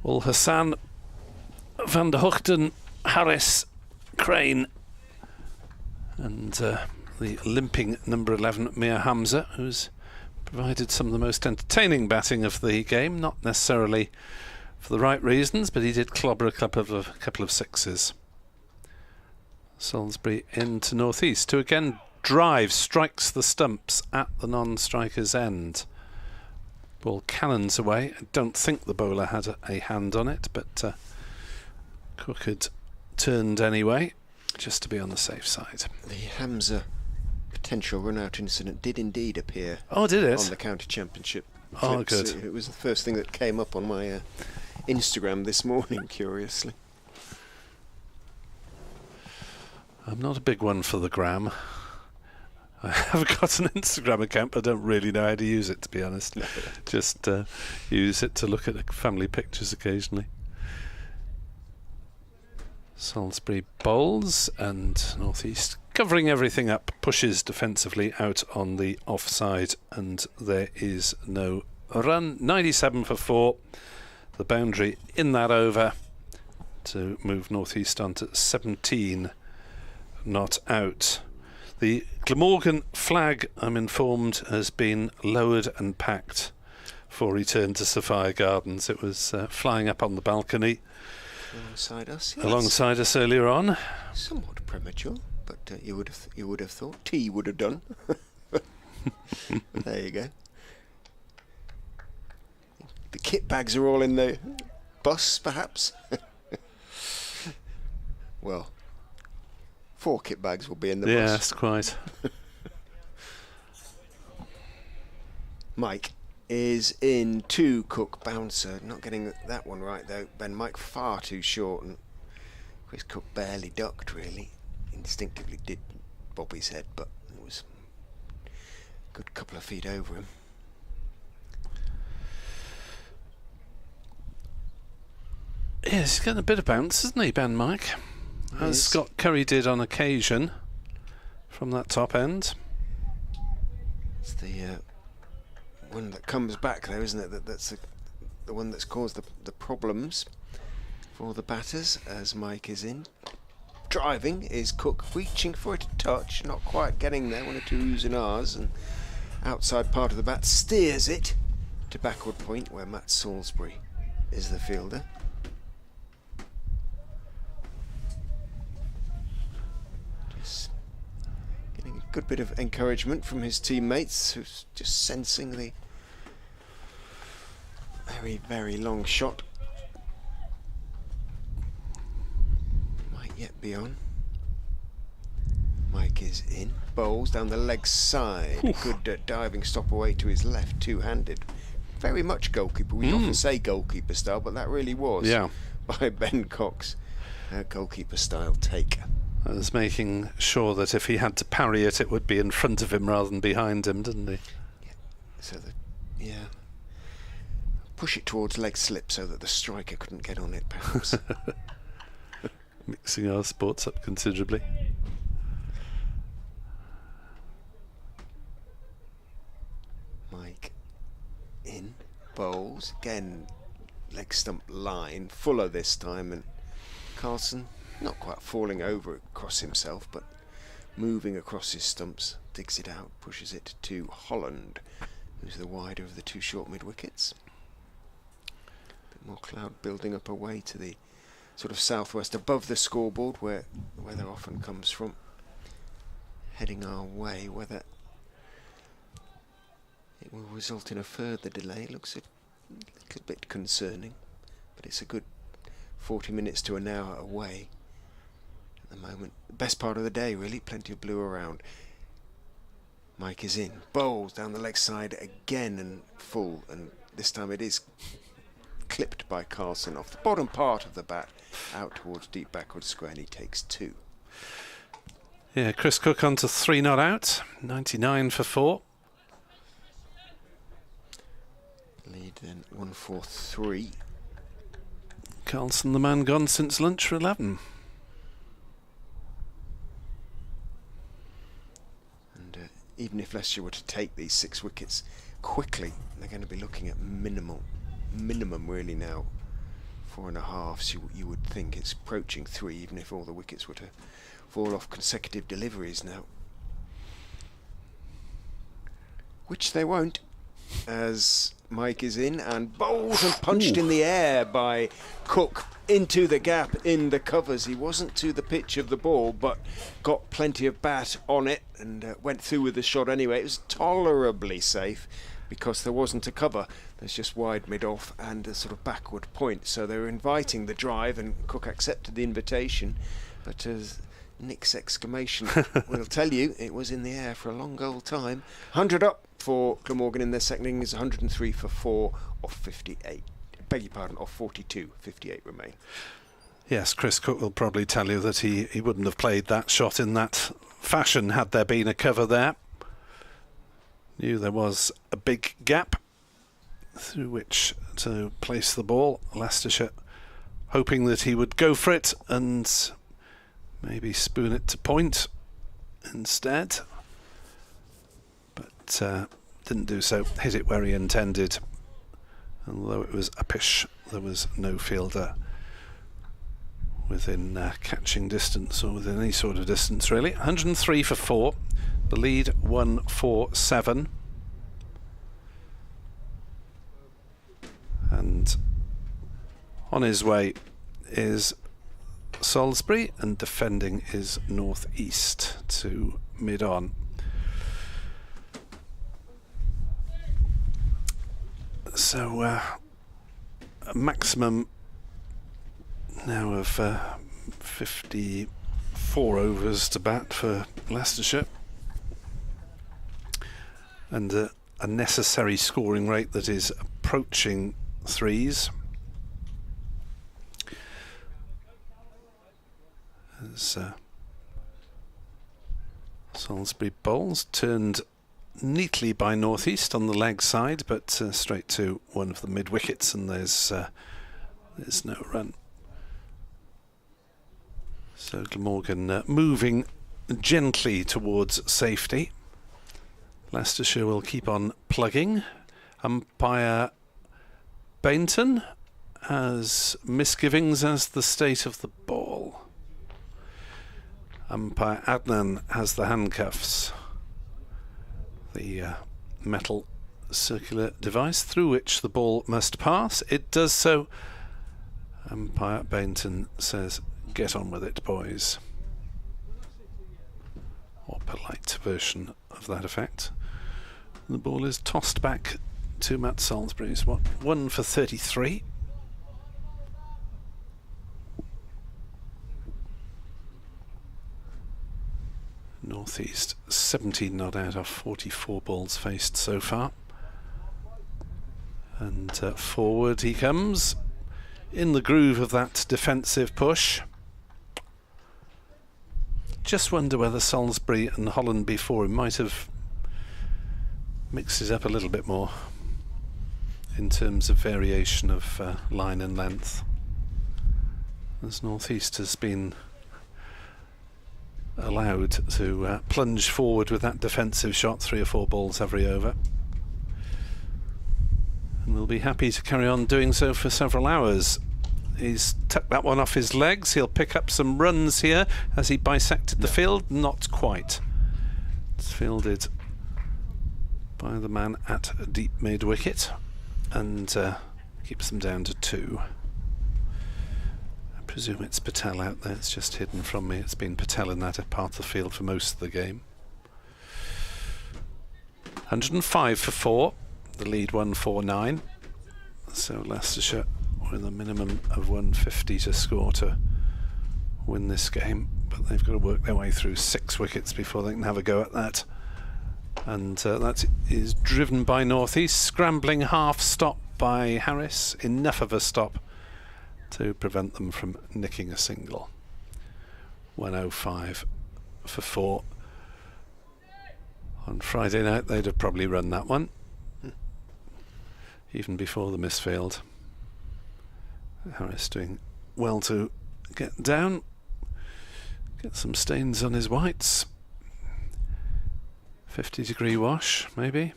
Ul Hassan, Van der Hoogten, Harris, Crane, and the limping number 11, Mir Hamza, who's provided some of the most entertaining batting of the game, not necessarily for the right reasons, but he did clobber a couple of sixes. Salisbury into North East, who again drives, strikes the stumps at the non-striker's end. Ball cannons away. I don't think the bowler had a hand on it, but Cook had turned anyway, just to be on the safe side. The Hamza potential run-out incident did indeed appear. Oh, did it? On the county championship. Oh, clips. good. It was the first thing that came up on my Instagram this morning, curiously. I'm not a big one for the gram. I have got an Instagram account, but I don't really know how to use it, to be honest. Just use it to look at family pictures occasionally. Salisbury bowls, and North East covering everything up, pushes defensively out on the offside, and there is no run. 97 for 4. The boundary in that over to move North East on to 17 not out. The Glamorgan flag, I'm informed, has been lowered and packed for return to Sophia Gardens. It was flying up on the balcony alongside us. Yes. Alongside us earlier on. Somewhat premature, but you would have thought tea would have done. There you go. The kit bags are all in the bus, perhaps. Well, 4 kit bags will be in the bus. Yes, quite. Mike is in 2, Cook bouncer. Not getting that one right though. Ben Mike far too short, and Chris Cook barely ducked, really. Instinctively did bob his head, but it was a good couple of feet over him. Yes, he's getting a bit of bounce, isn't he, Ben Mike? As Scott Curry did on occasion from that top end. It's the one that comes back though, isn't it? That's the one that's caused the problems for the batters, as Mike is in. Driving is Cook, reaching for it a touch, not quite getting there, 1 or 2 oohs and ahs, and outside part of the bat steers it to backward point where Matt Salisbury is the fielder. Getting good bit of encouragement from his teammates, who's just sensing the very, very long shot. Might yet be on. Mike is in. Bowls down the leg side. Oof. Good diving stop away to his left, two-handed. Very much goalkeeper. We often say goalkeeper style, but that really was by Ben Cox. Goalkeeper style take. I was making sure that if he had to parry it, it would be in front of him rather than behind him, didn't he? Yeah. So push it towards leg slip so that the striker couldn't get on it, perhaps. Mixing our sports up considerably. Mike in. Bowls. Again, leg stump line. Fuller this time, and Carlson not quite falling over across himself, but moving across his stumps. Digs it out, pushes it to Holland, who's the wider of the two short mid-wickets. Bit more cloud building up away to the sort of southwest above the scoreboard, where weather often comes from. Heading our way, whether it will result in a further delay looks a little bit concerning, but it's a good 40 minutes to an hour away at the moment. Best part of the day, really. Plenty of blue around. Mike is in. Bowls down the leg side again and full, and this time it is clipped by Carlson off the bottom part of the bat out towards deep backward square, and he takes two. Yeah, Chris Cook on to 3 not out, 99 for 4. Lead then 1-4-3. Carlson, the man gone since lunch for 11. And even if Leicestershire were to take these 6 wickets quickly, they're going to be looking at minimum really now, 4.5. So you would think it's approaching 3, even if all the wickets were to fall off consecutive deliveries now, which they won't, as Mike is in and bowls and punched in the air by Cook into the gap in the covers. He wasn't to the pitch of the ball, but got plenty of bat on it and went through with the shot anyway. It was tolerably safe because there wasn't a cover. There's just wide mid-off and a sort of backward point. So they were inviting the drive, and Cook accepted the invitation. But as Nick's exclamation will tell you, it was in the air for a long old time. 100 up for Glamorgan in their second innings, 103 for 4 off 58. Beg your pardon, off 42, 58 remain. Yes, Chris Cook will probably tell you that he wouldn't have played that shot in that fashion had there been a cover there. Knew there was a big gap through which to place the ball. Leicestershire hoping that he would go for it and maybe spoon it to point instead, but didn't do so. Hit it where he intended. Although it was uppish, there was no fielder within catching distance or within any sort of distance really. 103 for 4. The lead 1-4-7. And on his way is Salisbury, and defending is North East to mid-on. So a maximum now of 54 overs to bat for Leicestershire, and a necessary scoring rate that is approaching 3s. As Salisbury bowls, turned neatly by North East on the leg side, but straight to one of the mid wickets, and there's no run. So Glamorgan moving gently towards safety. Leicestershire will keep on plugging. Umpire Bainton has misgivings as the state of the ball. Umpire Adnan has the handcuffs, the metal circular device through which the ball must pass. It does so. Umpire Bainton says, "Get on with it, boys." or polite version of that effect. And the ball is tossed back to Matt Salisbury's 1 for 33. North East 17 not out of 44 balls faced so far. And forward he comes, in the groove of that defensive push. Just wonder whether Salisbury and Holland before him might have mixed it up a little bit more in terms of variation of line and length, as North East has been allowed to plunge forward with that defensive shot 3 or 4 balls every over. And we'll be happy to carry on doing so for several hours. He's tucked that one off his legs. He'll pick up some runs here as he bisected the field. Not quite. It's fielded by the man at deep mid-wicket and keeps them down to 2. I presume it's Patel out there. It's just hidden from me. It's been Patel in that part of the field for most of the game. 105 for 4. The lead 149. So Leicestershire with a minimum of 150 to score to win this game, but they've got to work their way through 6 wickets before they can have a go at that. And that is driven by North East. Scrambling half stop by Harris. Enough of a stop to prevent them from nicking a single. 105 for 4. On Friday night they'd have probably run that one, even before the misfield. Harris doing well to get down, get some stains on his whites. 50-degree wash, maybe.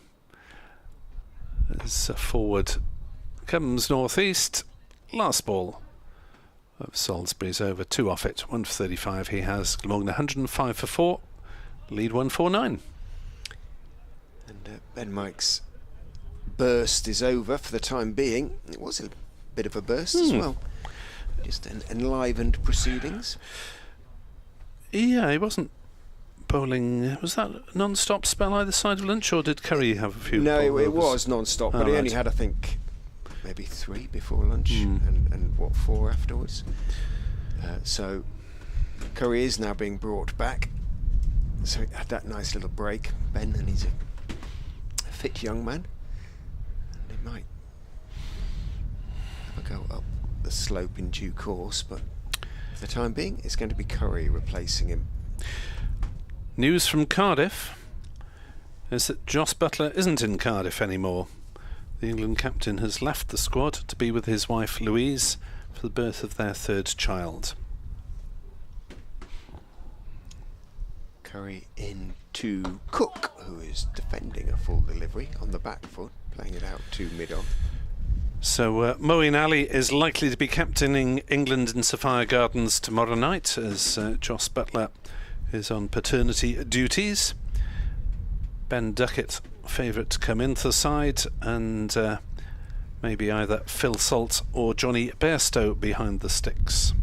As forward comes North East. Last ball of Salisbury's over, 2 off it. 1 for 35 he has. Glamorgan 105 for 4. Lead 149. And Ben Mike's burst is over for the time being. It was a bit of a burst as well. Just enlivened proceedings. Yeah, he wasn't bowling. Was that a non-stop spell either side of lunch, or did Curry have a few? No, it was non-stop, but he only had, I think, maybe 3 before lunch and 4 afterwards. So Curry is now being brought back. So he had that nice little break, Ben, and he's a fit young man. And he might have a go up the slope in due course, but for the time being, it's going to be Curry replacing him. News from Cardiff is that Jos Buttler isn't in Cardiff anymore. The England captain has left the squad to be with his wife Louise for the birth of their 3rd child. Curry in to Cook, who is defending a full delivery on the back foot, playing it out to mid-on. So Moeen Ali is likely to be captaining England in Sapphire Gardens tomorrow night, as Jos Buttler is on paternity duties. Ben Duckett, favourite to come into the side, and maybe either Phil Salt or Johnny Bairstow behind the sticks.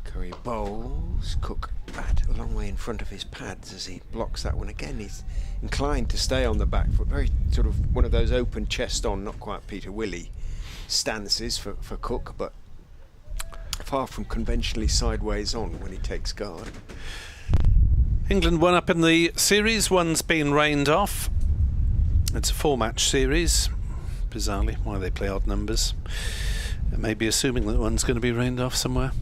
Curry bowls. Cook bat a long way in front of his pads as he blocks that one again. He's inclined to stay on the back foot, very sort of one of those open chest on, not quite Peter Willey stances for Cook, but far from conventionally sideways on when he takes guard. England 1 up in the series. 1's been rained off. It's a 4-match series. Bizarrely, why they play odd numbers. Maybe assuming that 1's going to be rained off somewhere.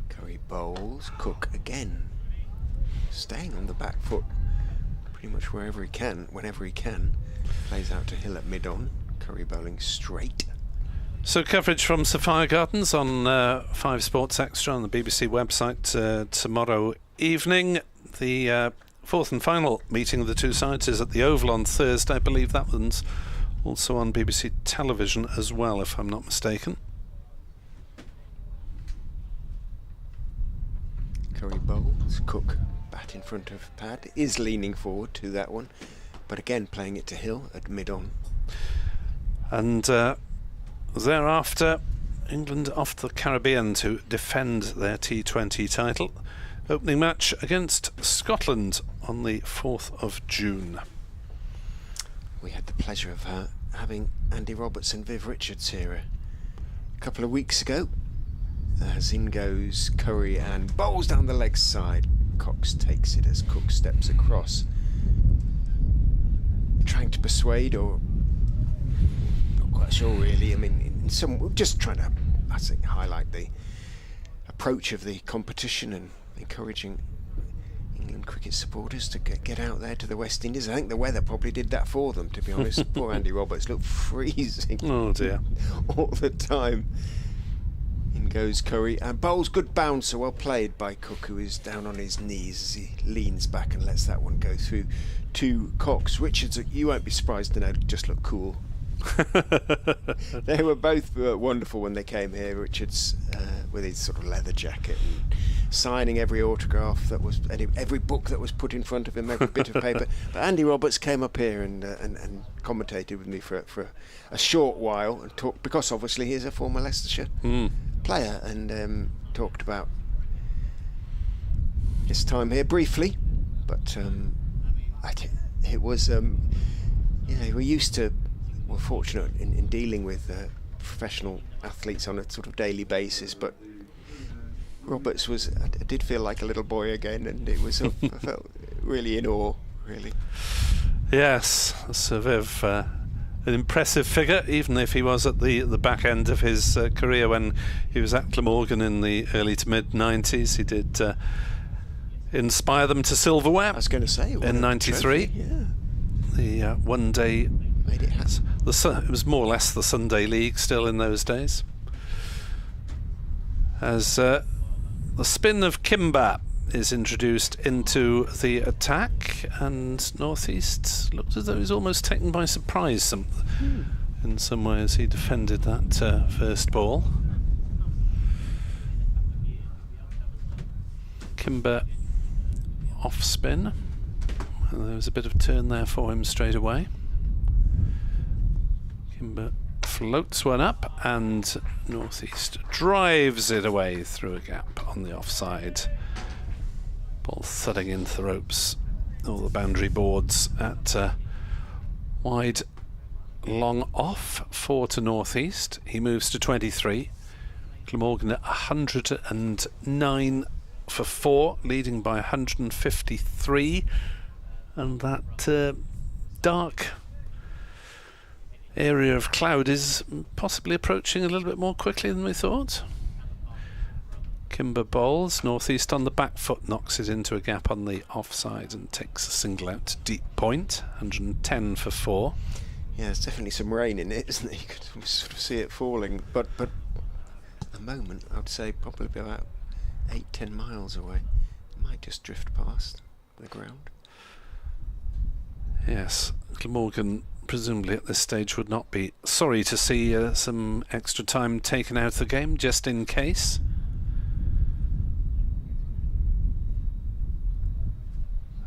Curry bowls. Cook again, staying on the back foot pretty much wherever he can, whenever he can. Plays out to Hill at mid-on. Curry bowling straight. So coverage from Sapphire Gardens on 5 Sports Extra on the BBC website tomorrow evening. The 4th and final meeting of the 2 sides is at the Oval on Thursday. I believe that one's also on BBC television as well, if I'm not mistaken. Curry bowls. Cook bat in front of pad, is leaning forward to that one, but again playing it to Hill at mid-on. And Thereafter, England off to the Caribbean to defend their T20 title. Opening match against Scotland on the 4th of June. We had the pleasure of having Andy Roberts and Viv Richards here a couple of weeks ago. As in goes Curry and bowls down the leg side. Cox takes it as Cook steps across, trying to persuade, or not quite sure really. I mean, in some, just trying to, I think, highlight the approach of the competition and encouraging England cricket supporters to get out there to the West Indies. I think the weather probably did that for them, to be honest. Poor Andy Roberts looked freezing. Oh dear. All the time. In goes Curry and bowls, good bouncer, well played by Cook, who is down on his knees as he leans back and lets that one go through to Cox. Richards, you won't be surprised to know, just look cool. They were both wonderful when they came here. Richards with his sort of leather jacket and signing every autograph that was, every book that was put in front of him, every bit of paper. But Andy Roberts came up here and commentated with me for a short while and talked, because obviously he's a former Leicestershire player, and talked about his time here briefly. But it was, we're used to, we're fortunate in dealing with professional athletes on a sort of daily basis, but Roberts was, I did feel like a little boy again, and it was, I felt really in awe, really. Yes, Sir Viv, an impressive figure, even if he was at the back end of his career when he was at Glamorgan in the early to mid 90s. He did inspire them to silverware. I was going to say, in 93. Yeah. The one day, made it happen. It was more or less the Sunday League still in those days. As the spin of Kimber is introduced into the attack, and North East looked as though he was almost taken by surprise in some way as he defended that first ball. Kimber off spin, and there was a bit of turn there for him straight away. Kimber floats one up, and North East drives it away through a gap on the offside. Ball thudding into the ropes, all the boundary boards at wide, long off, 4 to North East. He moves to 23. Glamorgan at 109 for 4, leading by 153. And that dark area of cloud is possibly approaching a little bit more quickly than we thought. Kimber bowls, North East on the back foot, knocks it into a gap on the offside and takes a single out to deep point, 110 for 4. Yeah, there's definitely some rain in it, isn't there? You could sort of see it falling, but at the moment I'd say probably about 8-10 miles away. It might just drift past the ground. Yes, Glamorgan presumably at this stage would not be sorry to see some extra time taken out of the game, just in case.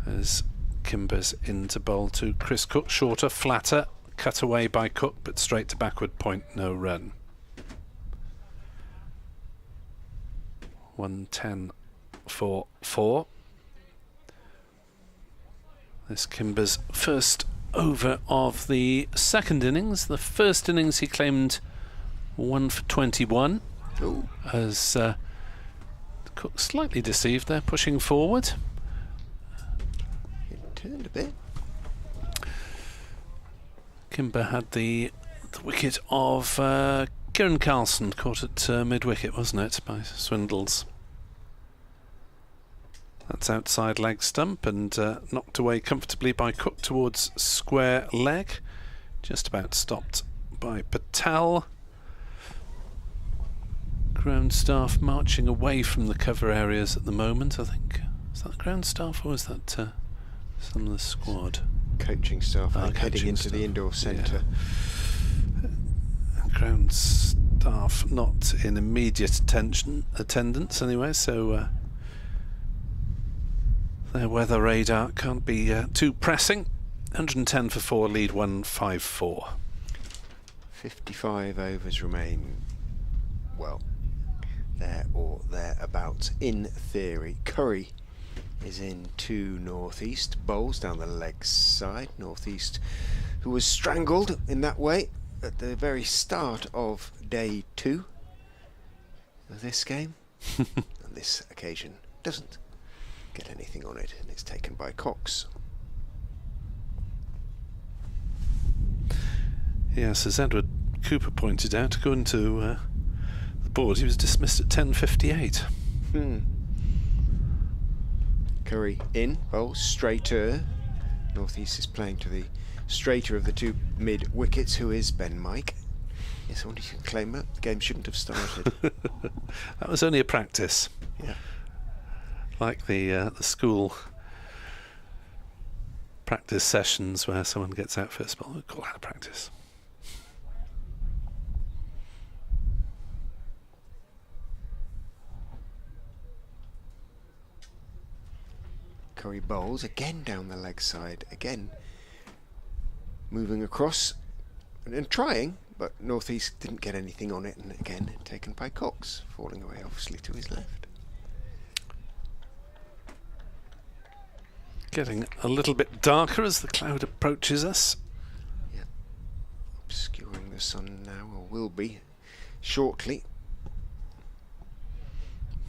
As Kimber's into bowl to Chris Cook, shorter, flatter, cut away by Cook, but straight to backward point, no run. 110 for 4. This Kimber's first over of the second innings. The first innings he claimed 1 for 21. Ooh. As Cook slightly deceived there, pushing forward. Turned a bit. Kimber had the wicket of Kieran Carlson, caught at mid-wicket, wasn't it, by Swindles. That's outside leg stump and knocked away comfortably by Cook towards square leg. Just about stopped by Patel. Ground staff marching away from the cover areas at the moment, I think. Is that the ground staff or was that some of the squad? Coaching staff, I think, heading into the indoor centre. Yeah. Ground staff not in immediate attendance anyway, so their weather radar can't be too pressing. 110 for 4, lead 154. 55 overs remain. Well, there or thereabouts in theory. Curry is in to northeast, bowls down the leg side. Northeast, who was strangled in that way at the very start of day 2 of this game. On this occasion doesn't get anything on it, and it's taken by Cox. Yes, as Edward Cooper pointed out, according to the board, he was dismissed at 10:58. Curry in, bowls straighter. Northeast is playing to the straighter of the 2 mid wickets, who is Ben Mike. Yes, I wonder if you can claim that. The game shouldn't have started. That was only a practice. Yeah. Like the school practice sessions where someone gets out first ball. We call that a practice. Curry bowls again down the leg side, again moving across and trying, but Northeast didn't get anything on it, and again taken by Cox, falling away obviously to his left. Getting a little bit darker as the cloud approaches us. Yeah, obscuring the sun now, or will be shortly.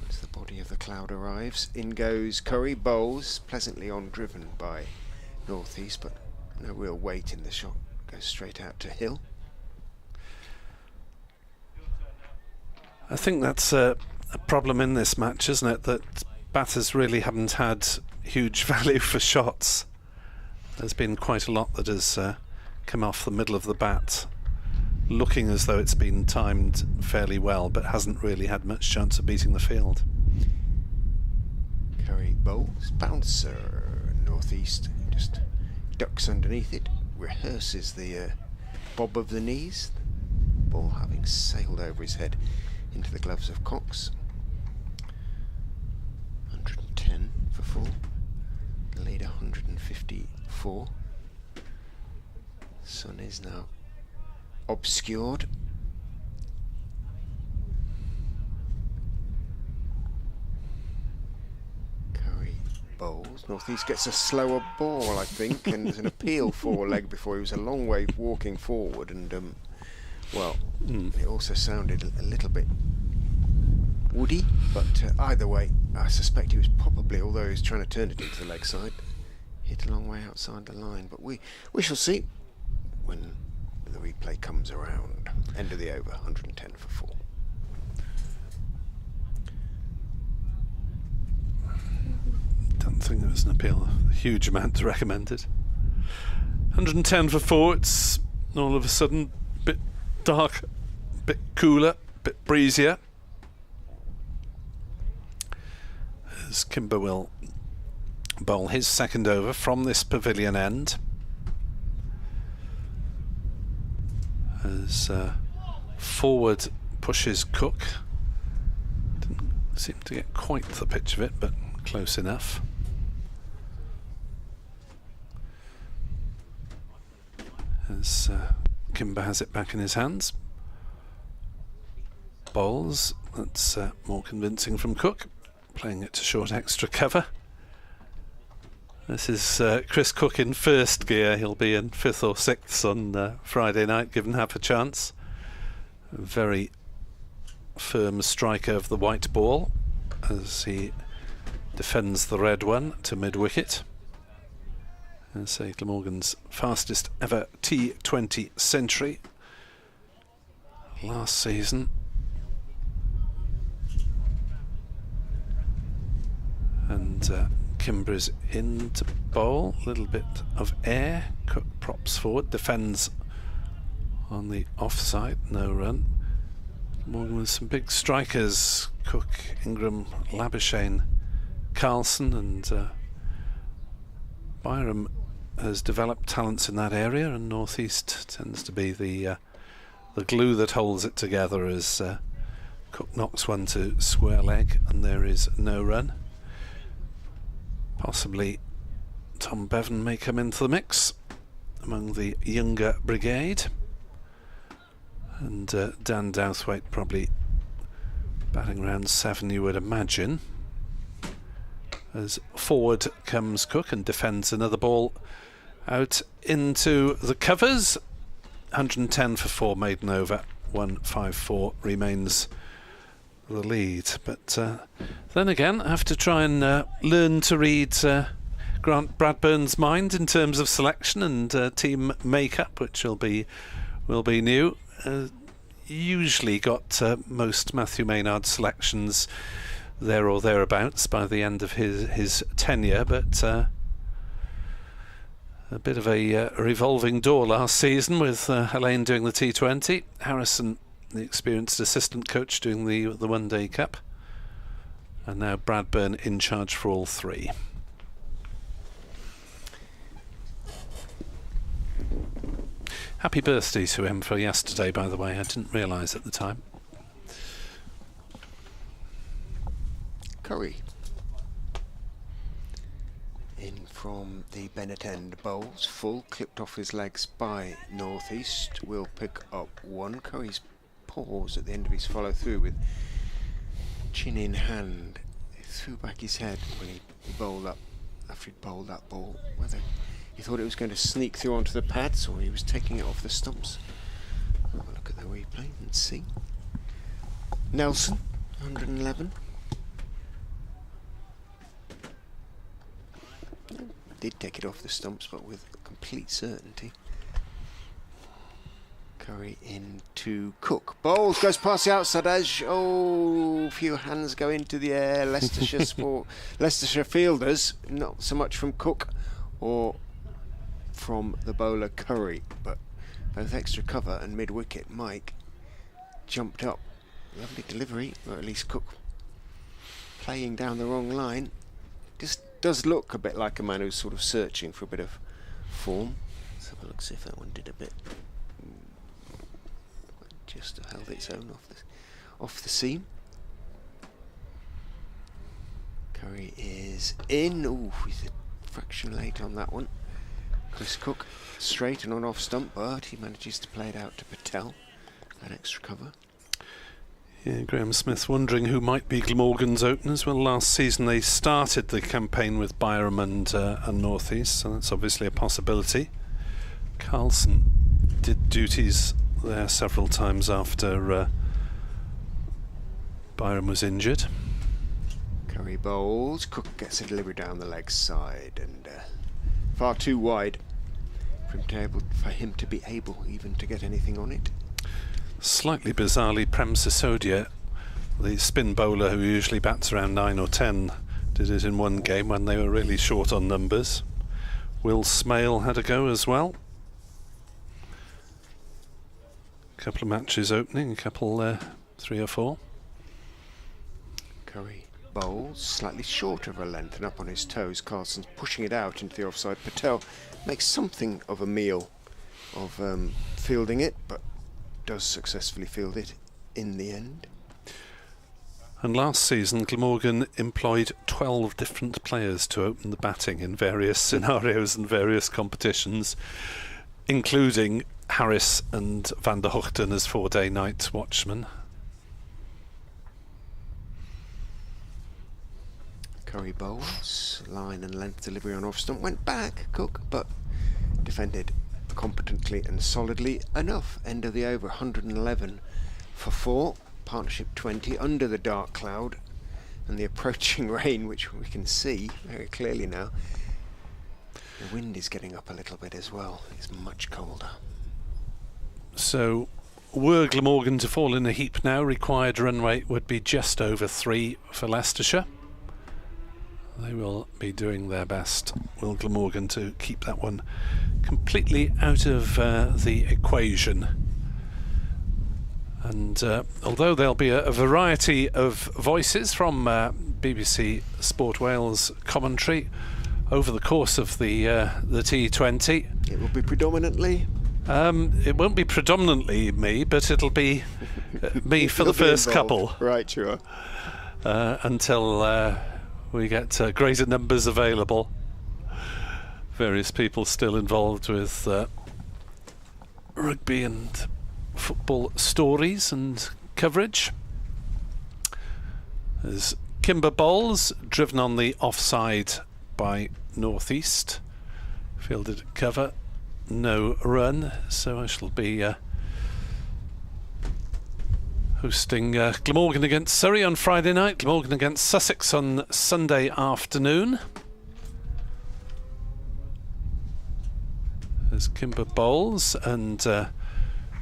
As the body of the cloud arrives, in goes Curry, bowls, pleasantly on driven by Northeast, but no real weight in the shot, goes straight out to Hill. I think that's a problem in this match, isn't it? That batters really haven't had huge value for shots. There's been quite a lot that has come off the middle of the bat, looking as though it's been timed fairly well, but hasn't really had much chance of beating the field. Curry bowls, bouncer, Northeast just ducks underneath it, rehearses the bob of the knees, ball having sailed over his head into the gloves of Cox. 110 for full, the lead 154. Sun is now obscured. Curry bowls. Northeast gets a slower ball, I think, and there's an appeal 4-leg before. He was a long way walking forward, and well, it also sounded a little bit woody, but either way, I suspect he was probably, although he was trying to turn it into the leg side, hit a long way outside the line. But we shall see when the replay comes around. End of the over, 110 for 4. Don't think there was an appeal a huge amount recommended. 110 for 4. It's all of a sudden a bit dark, a bit cooler, a bit breezier. As Kimber will bowl his second over from this pavilion end. As forward pushes Cook. Didn't seem to get quite the pitch of it, but close enough. As Kimber has it back in his hands. Bowls, that's more convincing from Cook. Playing it to short extra cover. This is Chris Cook in first gear. He'll be in 5th or 6th on Friday night, given half a chance. A very firm striker of the white ball as he defends the red one to mid-wicket. And say Glamorgan's fastest ever T20 century last season. And Kimber is in to bowl, a little bit of air. Cook props forward, defends on the offside, no run. Morgan with some big strikers, Cook, Ingram, Labuschagne, Carlson, and Byram has developed talents in that area, and Northeast tends to be the glue that holds it together as Cook knocks one to square leg and there is no run. Possibly Tom Bevan may come into the mix among the younger brigade. And Dan Douthwaite probably batting around 7, you would imagine. As forward comes Cook and defends another ball out into the covers. 110 for 4, maiden over. 154 remains the lead. But then again, I have to try and learn to read Grant Bradburn's mind in terms of selection and team makeup, which will be new. Usually got most Matthew Maynard selections there or thereabouts by the end of his tenure, but a bit of a revolving door last season with Elaine doing the T20, Harrison, the experienced assistant coach, doing the One Day Cup, and now Bradburn in charge for all 3. Happy birthday to him for yesterday, by the way. I didn't realise at the time. Curry. In from the Bennett End bowls. Full, clipped off his legs by North East. Will pick up 1. Curry's pause at the end of his follow through with chin in hand. He threw back his head when he bowled up, after he'd bowled that ball. Whether he thought it was going to sneak through onto the pads or he was taking it off the stumps. Have a look at the replay and see. Nelson, 111. Did take it off the stumps, but with complete certainty. Curry into Cook. Bowls, goes past the outside edge. Oh, a few hands go into the air. Leicestershire fielders, not so much from Cook or from the bowler Curry, but both extra cover and mid-wicket. Mike jumped up. Lovely delivery, or at least Cook playing down the wrong line. Just does look a bit like a man who's sort of searching for a bit of form. Let's have a look, see if that one did a bit. Just held its own off the seam. Curry is in. Ooh, he's a fraction late on that one. Chris Cook straight and on off stump, but he manages to play it out to Patel. That extra cover. Yeah, Graham Smith wondering who might be Glamorgan's openers. Well, last season they started the campaign with Byram and North East, so that's obviously a possibility. Carlson did duties there several times after Byram was injured. Curry bowls. Cook gets a delivery down the leg side and far too wide for him to be able even to get anything on it. Slightly bizarrely, Prem Sisodia, the spin bowler who usually bats around 9 or 10, did it in one game when they were really short on numbers. Will Smale had a go as well. A couple of matches opening, a couple 3 or 4. Curry bowls, slightly short of a length and up on his toes. Carlson's pushing it out into the offside. Patel makes something of a meal of fielding it, but does successfully field it in the end. And last season Glamorgan employed 12 different players to open the batting in various scenarios and various competitions, including Harris and Van der Hoogten as 4-day night watchmen. Curry bowls, line and length delivery on off stump, went back, Cook, but defended competently and solidly enough. End of the over, 111 for 4, partnership 20 under the dark cloud and the approaching rain, which we can see very clearly now. The wind is getting up a little bit as well. It's much colder. So were Glamorgan to fall in a heap now, required run rate would be just over 3 for Leicestershire. They will be doing their best, will Glamorgan, to keep that one completely out of the equation. And although there'll be a variety of voices from BBC Sport Wales commentary over the course of the T20, it will be predominantly. It won't be predominantly me, but it'll be me for the first couple. Right, sure. Until we get greater numbers available. Various people still involved with rugby and football stories and coverage. There's Kimber Bowles, driven on the offside by North East. Fielded at cover, no run, so I shall be hosting Glamorgan against Surrey on Friday night, Glamorgan against Sussex on Sunday afternoon. There's Kimber Bowles, and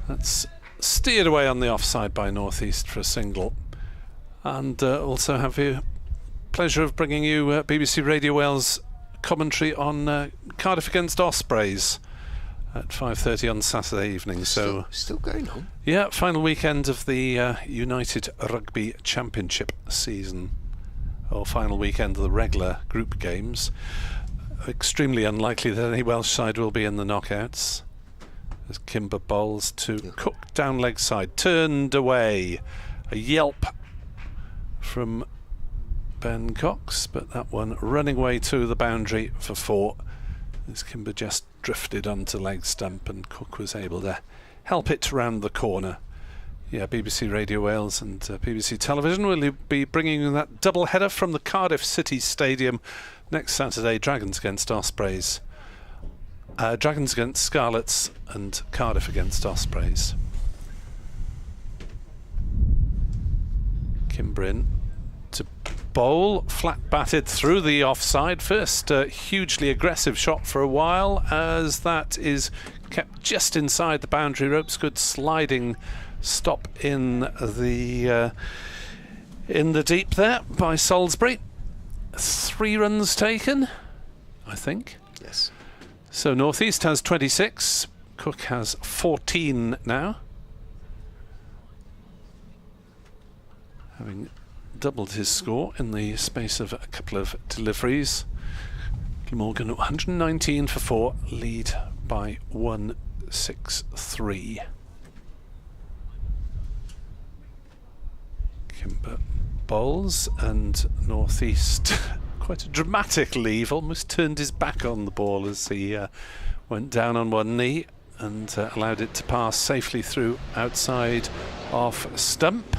that's steered away on the offside by North East for a single. And also have the pleasure of bringing you BBC Radio Wales commentary on Cardiff against Ospreys at 5:30 on Saturday evening. So still going on. Yeah, final weekend of the United Rugby Championship season, or final weekend of the regular group games. Extremely unlikely that any Welsh side will be in the knockouts. There's Kimber Bowles to Cook down leg side, turned away. A yelp from Ben Cox, but that one running away to the boundary for 4. As Kimber just drifted onto leg stump and Cook was able to help it round the corner. Yeah, BBC Radio Wales and BBC Television will be bringing you that double header from the Cardiff City Stadium next Saturday. Dragons against Ospreys, Dragons against Scarlets, and Cardiff against Ospreys. Kimber in to bowl, flat batted through the offside. First hugely aggressive shot for a while, as that is kept just inside the boundary ropes. Good sliding stop in the deep there by Salisbury. 3 runs taken, I think. Yes. So North East has 26, Cook has 14 now, having doubled his score in the space of a couple of deliveries. Glamorgan 119 for 4, lead by 163. Kimber Bowles and North East quite a dramatic leave, almost turned his back on the ball as he went down on one knee and allowed it to pass safely through outside off stump.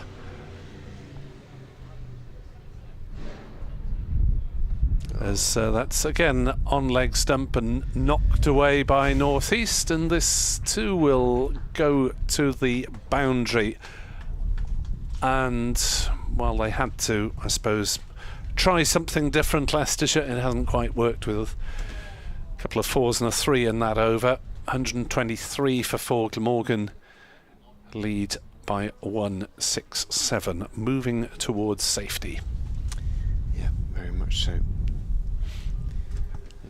As that's again on leg stump and knocked away by North East, and this too will go to the boundary. And while they had to, I suppose, try something different, Leicestershire, it hasn't quite worked with a couple of 4s and a 3 in that over. 123 for 4, Glamorgan lead by 167, moving towards safety. Yeah, very much so.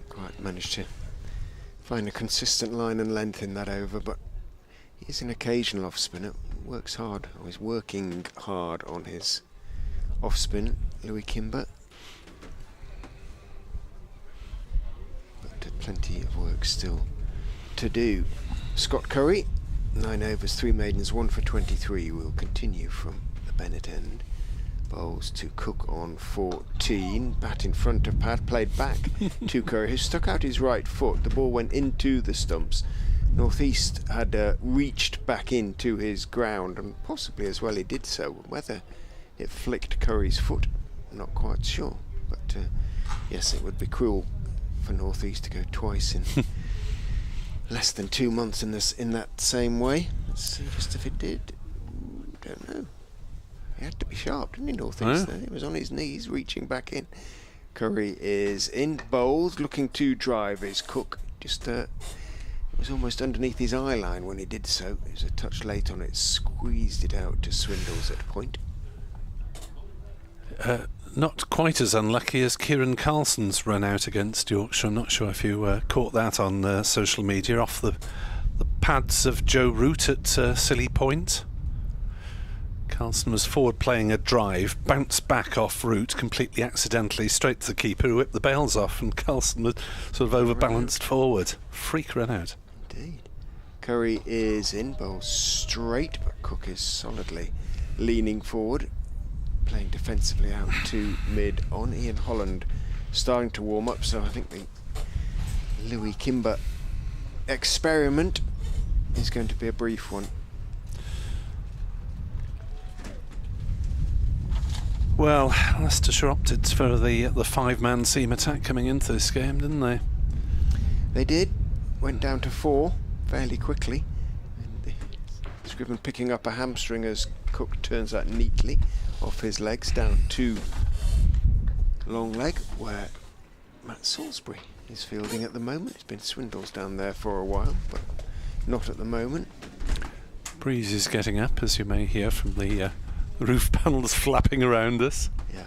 Quite managed to find a consistent line and length in that over, but he's an occasional off spinner. Works hard, or he's working hard on his off spin, Louis Kimber. But plenty of work still to do. Scott Curry, 9 overs, 3 maidens, 1 for 23, will continue from the Bennett end. Bowles to Cook on 14, bat in front of Pat, played back to Curry, who stuck out his right foot. The ball went into the stumps. North East had reached back into his ground, and possibly as well he did so. Whether it flicked Curry's foot, I'm not quite sure. But yes, it would be cruel for North East to go twice in less than 2 months in that same way. Let's see just if it did. Don't know. He had to be sharp, didn't he, North East? He was on his knees, reaching back in. Curry is in. Bowles looking to drive his Cook. Just it was almost underneath his eye line when he did so. It was a touch late on it, squeezed it out to Swindles at point. Not quite as unlucky as Kieran Carlson's run out against Yorkshire. I'm not sure if you caught that on social media, off the pads of Joe Root at Silly Point. Carlson was forward playing a drive, bounced back off Root completely accidentally, straight to the keeper who whipped the bails off, and Carlson was sort of overbalanced forward. Freak run out. Indeed. Curry is in, Bowles straight, but Cook is solidly leaning forward, playing defensively out to mid on. Ian Holland starting to warm up, so I think the Louis Kimber experiment is going to be a brief one. Well, Leicestershire opted for the five-man seam attack coming into this game, didn't they? They did. Went down to 4 fairly quickly. Scriven picking up a hamstring as Cook turns that neatly off his legs down to long leg, where Matt Salisbury is fielding at the moment. It's been Swindles down there for a while, but not at the moment. Breeze is getting up, as you may hear from the roof panels flapping around us. Yeah.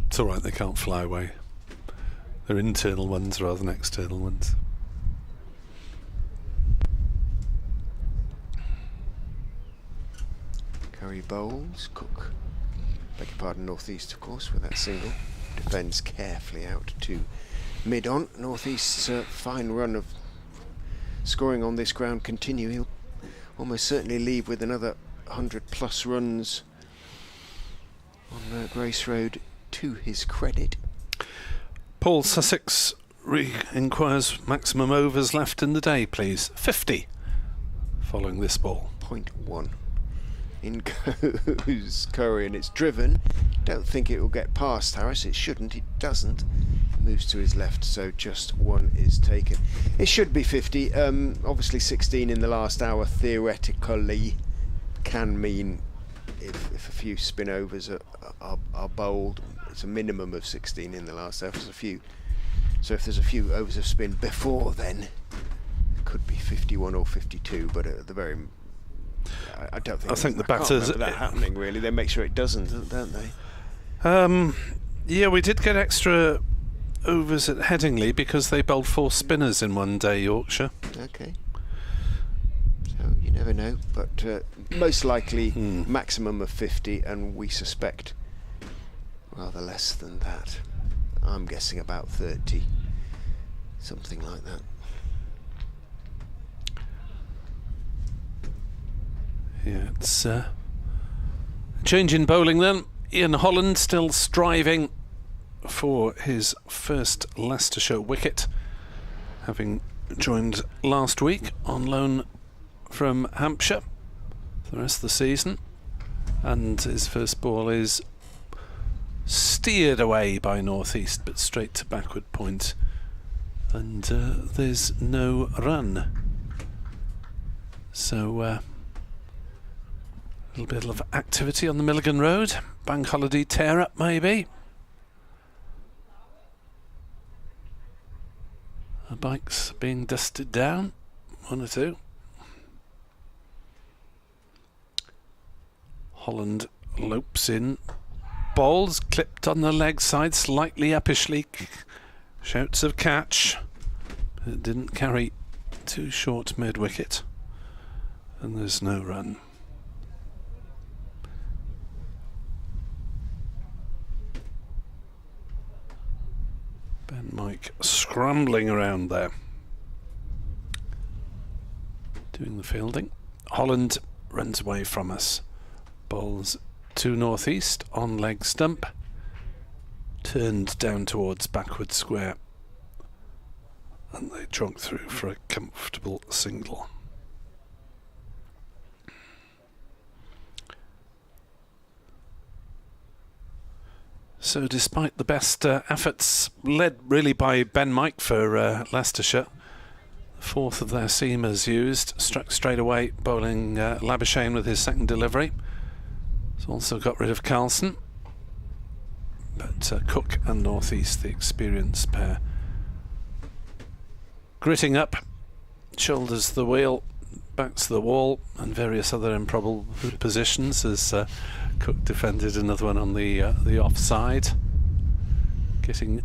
It's all right, they can't fly away. They're internal ones rather than external ones. Curry bowls, Cook, beg your pardon, northeast of course with that single. Defends carefully out to mid-on. Northeast's fine run of scoring on this ground continue. He'll almost certainly leave with another 100 plus runs on Grace Road to his credit. Paul Sussex inquires maximum overs left in the day, please. 50 following this ball. 0.1. In goes Curry, and it's driven. Don't think it will get past Harris. It shouldn't. It doesn't. Moves to his left, so just 1 is taken. It should be 50. Obviously 16 in the last hour theoretically can mean if a few spin overs are bowled, it's a minimum of 16 in the last hour. So if there's a few overs of spin before then, it could be 51 or 52, but at the very I don't think. I think the batters that happening really. They make sure it doesn't, don't they? Yeah, we did get extra overs at Headingley because they bowled 4 spinners in one day, Yorkshire. Okay. So you never know, but most likely maximum of 50, and we suspect rather less than that. I'm guessing about 30, something like that. Yeah, it's a change in bowling then. Ian Holland still striving for his first Leicestershire wicket, having joined last week on loan from Hampshire for the rest of the season, and his first ball is steered away by northeast but straight to backward point, and there's no run. So a little bit of activity on the Milligan Road. Bank holiday tear up maybe. The bikes being dusted down, 1 or 2. Holland lopes in, bowls clipped on the leg side, slightly uppishly, shouts of catch. It didn't carry too short mid wicket, and there's no run. Ben Mike scrambling around there, doing the fielding. Holland runs away from us, bowls to northeast on leg stump, turned down towards backward square, and they jog through for a comfortable single. So despite the best efforts, led really by Ben Mike for Leicestershire, the 4th of their seamers used, struck straight away, bowling Labuschagne with his second delivery. He's also got rid of Carlson, but Cook and Northeast, the experienced pair, gritting up, shoulders the wheel, backs the wall, and various other improbable positions as Cook defended another one on the offside, getting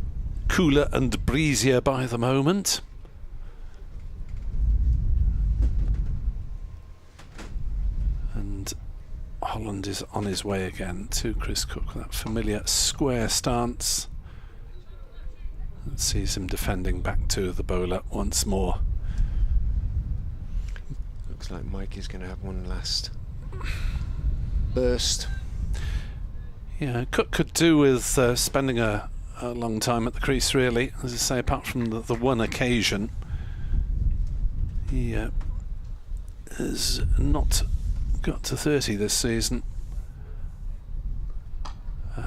cooler and breezier by the moment. And Holland is on his way again to Chris Cook, that familiar square stance. And sees him defending back to the bowler once more. Looks like Mike is going to have one last burst. Yeah, Cook could do with spending a long time at the crease, really. As I say, apart from the one occasion, he has not got to 30 this season.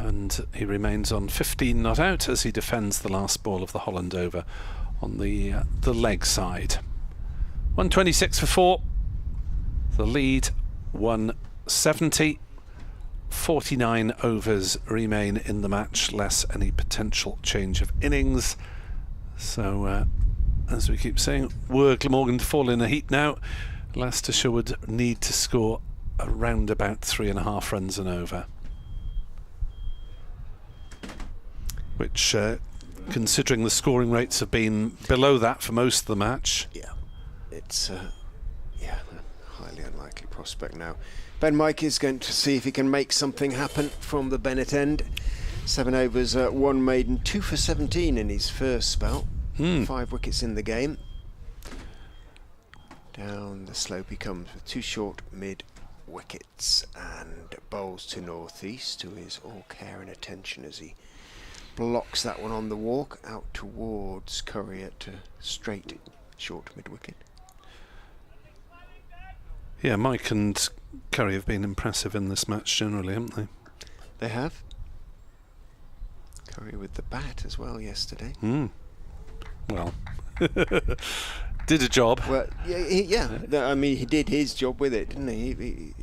and he remains on 15 not out as he defends the last ball of the Holland over on the leg side. 126 for 4. The lead 170. 49 overs remain in the match, less any potential change of innings. So as we keep saying, were Glamorgan to fall in a heat now, Leicestershire would need to score around about 3.5 runs and over, which considering the scoring rates have been below that for most of the match. Yeah, it's a highly unlikely prospect now. Ben Mike is going to see if he can make something happen from the Bennett end. 7 overs, 1 maiden, 2 for 17 in his first spell. 5 wickets in the game. Down the slope he comes with 2 short mid wickets and bowls to northeast, to his all care and attention as he blocks that one on the walk out towards Courier to straight short mid wicket. Yeah, Mike and Curry have been impressive in this match generally, haven't they? They have. Curry with the bat as well yesterday. Well, did a job. Well, yeah. I mean, he did his job with it, didn't he?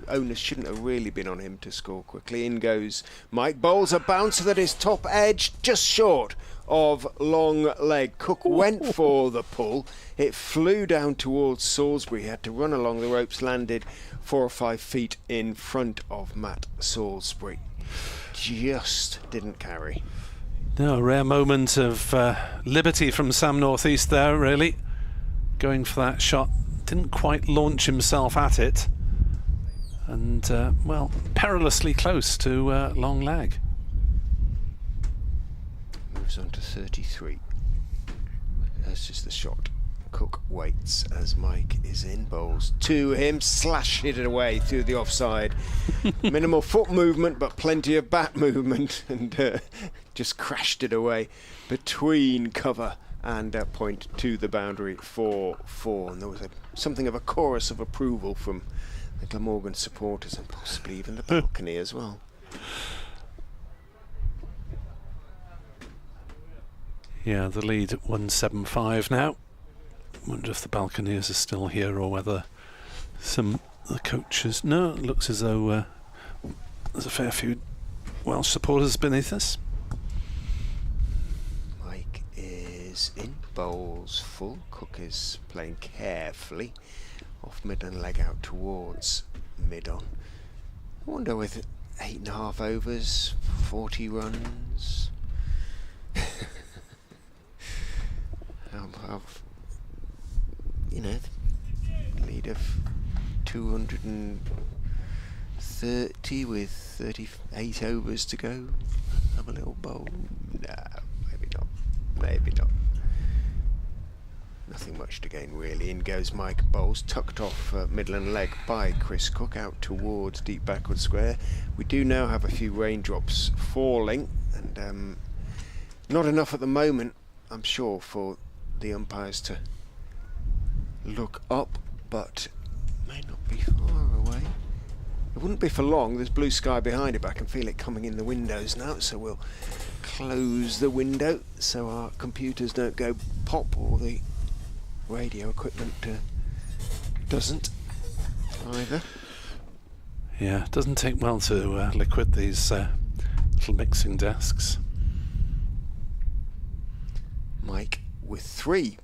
Onus shouldn't have really been on him to score quickly. In goes Mike. Bowls a bouncer that is top edge, just short of long leg. Cook went for the pull. It flew down towards Salisbury. He had to run along the ropes, landed 4 or 5 feet in front of Matt Salisbury. Just didn't carry. No, a rare moment of liberty from Sam Northeast there, really. Going for that shot. Didn't quite launch himself at it. And, well, perilously close to long leg. Moves on to 33. That's just the shot. Cook waits as Mike is in. Bowls to him, slash it away through the offside. Minimal foot movement, but plenty of bat movement, and just crashed it away between cover and point to the boundary for 4. And there was something of a chorus of approval from the Glamorgan supporters and possibly even the balcony as well. Yeah, the lead at 175 now. Wonder if the balconiers are still here or whether some of the coaches... No, it looks as though there's a fair few Welsh supporters beneath us. Mike is in, bowls full. Cook is playing carefully. Off mid and leg out towards mid-on. I wonder with 8.5 overs, 40 runs... you know, lead of 230 with 38 overs to go. Have a little bowl? No, maybe not. Maybe not. Nothing much to gain really. In goes Mike. Bowls tucked off Midland leg by Chris Cook out towards deep backward square. We do now have a few raindrops falling, and not enough at the moment, I'm sure, for the umpires to look up, but may not be far away. It wouldn't be for long. There's blue sky behind it, but I can feel it coming in the windows now, so we'll close the window so our computers don't go pop, or the radio equipment doesn't either. Yeah, it doesn't take well to liquid these little mixing desks. Mike with 3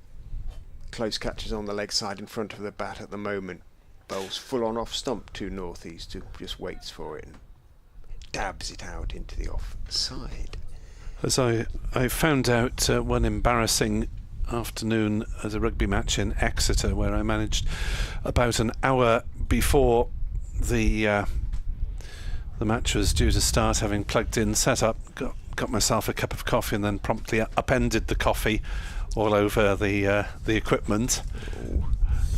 close catches on the leg side in front of the bat at the moment. Bowls full on off stump to northeast, who just waits for it and dabs it out into the off side. As I found out one embarrassing afternoon at a rugby match in Exeter, where I managed about an hour before the match was due to start, having plugged in, set up, got myself a cup of coffee, and then promptly upended the coffee all over the equipment. Ooh.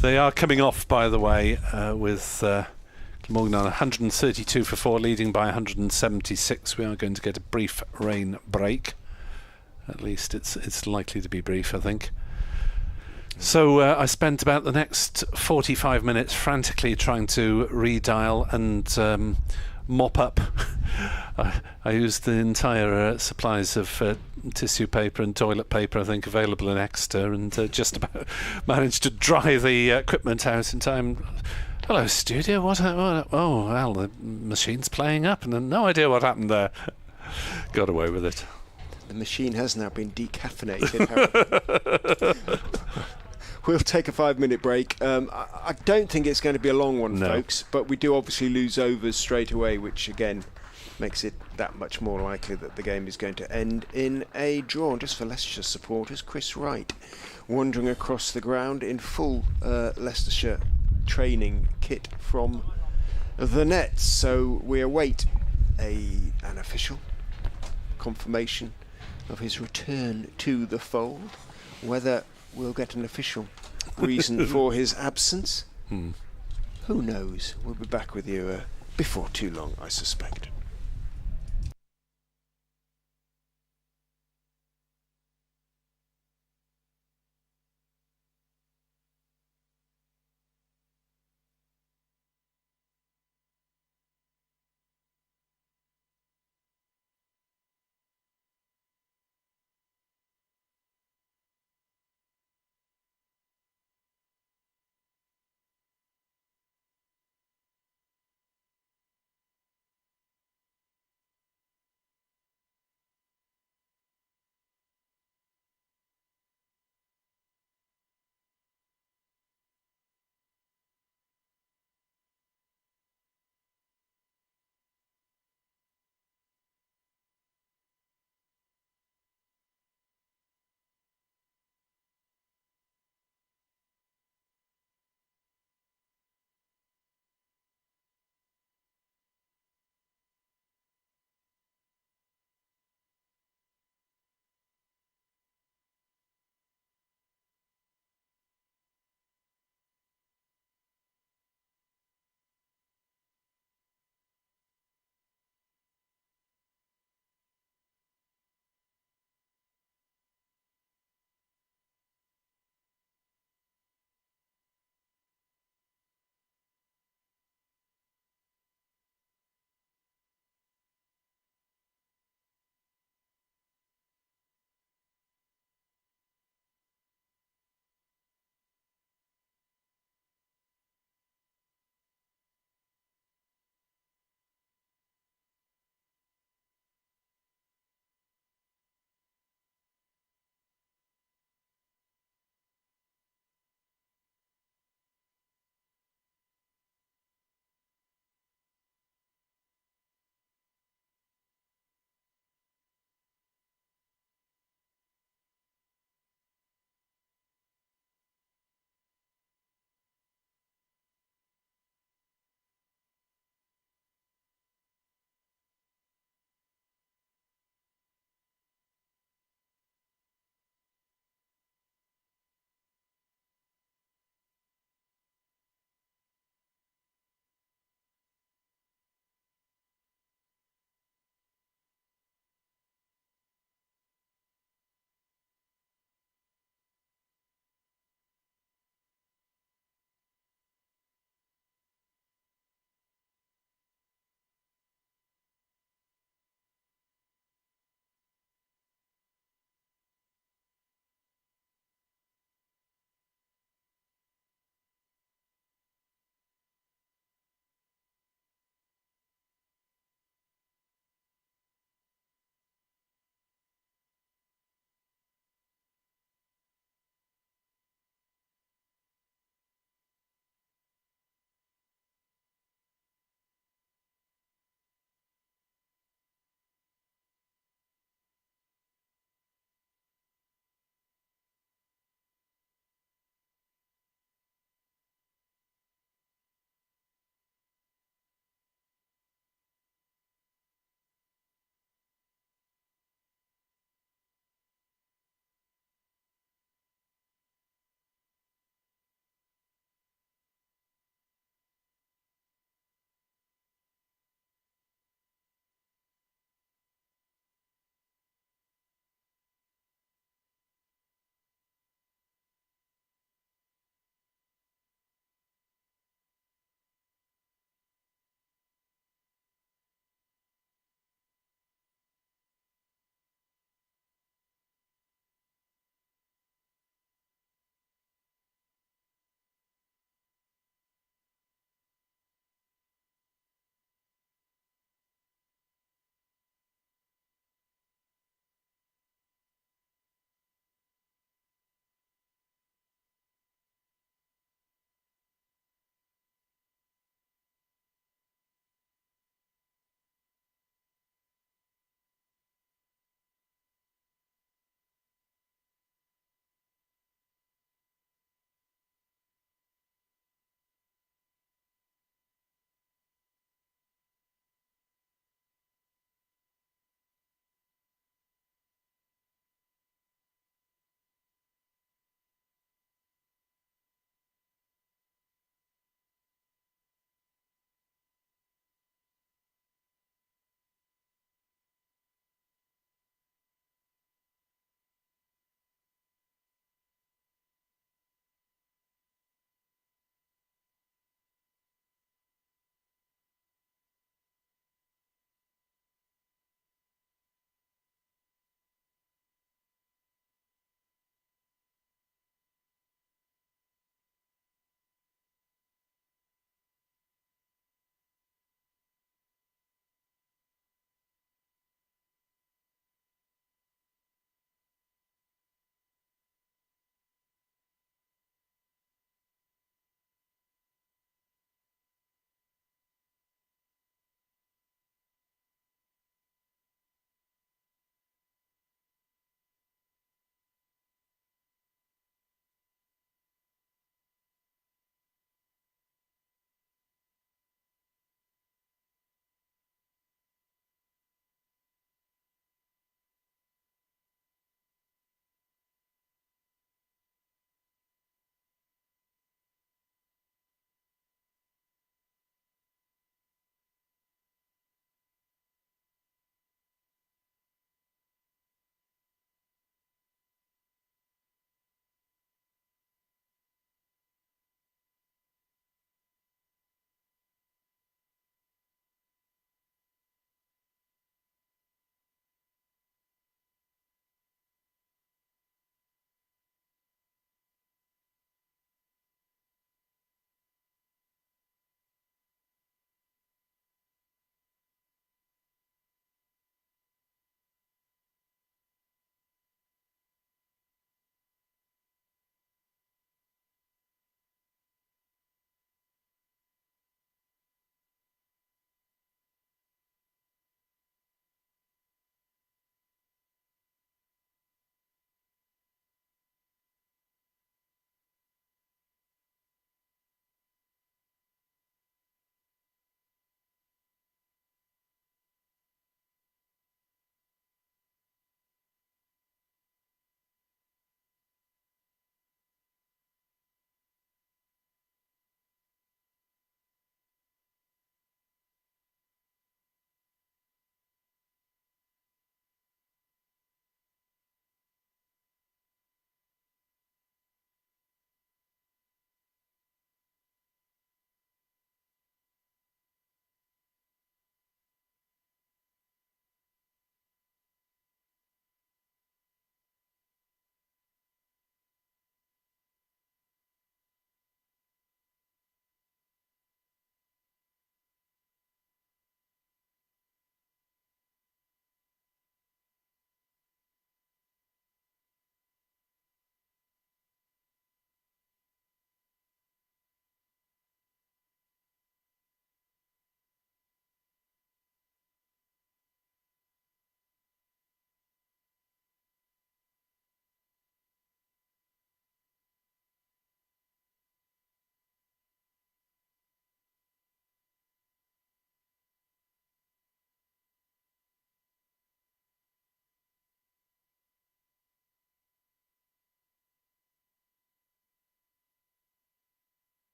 They are coming off, by the way, with Glamorgan on 132 for 4, leading by 176. We are going to get a brief rain break. At least it's likely to be brief, I think. So I spent about the next 45 minutes frantically trying to redial and mop up I used the entire supplies of tissue paper and toilet paper, I think, available in Exeter, and just about managed to dry the equipment out in time. Hello, studio. What? Oh, well, the machine's playing up, and no idea what happened there. Got away with it. The machine has now been decaffeinated. We'll take a 5-minute break. I don't think it's going to be a long one, folks, but we do obviously lose overs straight away, which again makes it that much more likely that the game is going to end in a draw. And just for Leicestershire supporters, Chris Wright wandering across the ground in full Leicestershire training kit from the Nets. So we await an official confirmation of his return to the fold. Whether we'll get an official reason for his absence, who knows? We'll be back with you before too long, I suspect.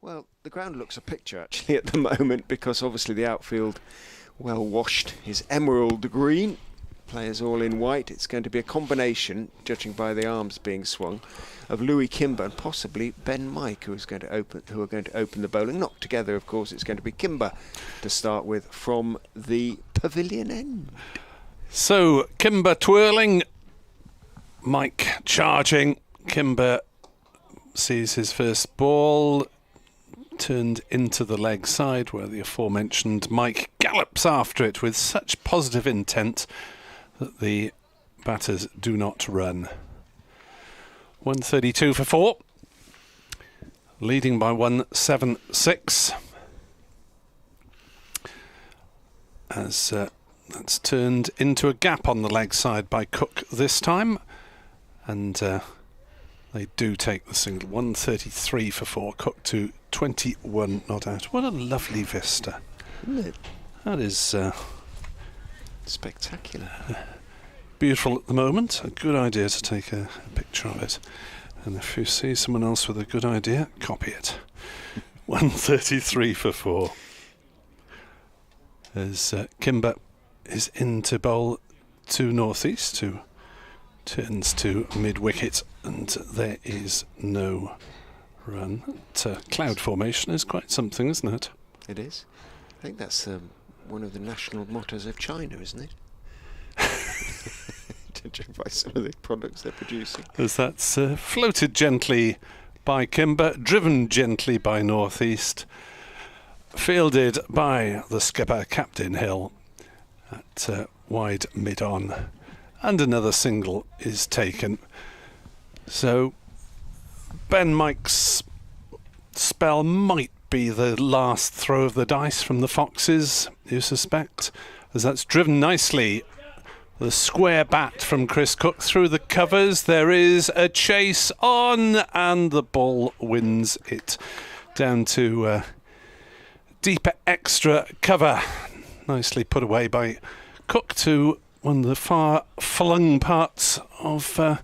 Well, the ground looks a picture actually at the moment, because obviously the outfield, well washed, is emerald green. Players all in white. It's going to be a combination, judging by the arms being swung, of Louis Kimber and possibly Ben Mike, who are going to open the bowling. Not together, of course. It's going to be Kimber to start with from the pavilion end. So Kimber twirling, Mike charging. Kimber sees his first ball turned into the leg side, where the aforementioned Mike gallops after it with such positive intent that the batters do not run. 132 for 4, leading by 176. As that's turned into a gap on the leg side by Cook this time, and they do take the single. 133 for 4, Cook to 21 not out. What a lovely vista. Isn't it? That is spectacular. Beautiful at the moment. A good idea to take a picture of it. And if you see someone else with a good idea, copy it. 133 for 4. As Kimber is in to bowl to northeast, to turns to mid-wicket, and there is no run. Cloud formation is quite something, isn't it? It is. I think that's one of the national mottos of China, isn't it? Judging by some of the products they're producing. As that's floated gently by Kimber, driven gently by northeast, fielded by the skipper, Captain Hill, at wide mid-on, and another single is taken. So Ben Mike's spell might be the last throw of the dice from the Foxes, you suspect, as that's driven nicely. The square bat from Chris Cook through the covers. There is a chase on, and the ball wins it down to deeper extra cover. Nicely put away by Cook to one of the far flung parts of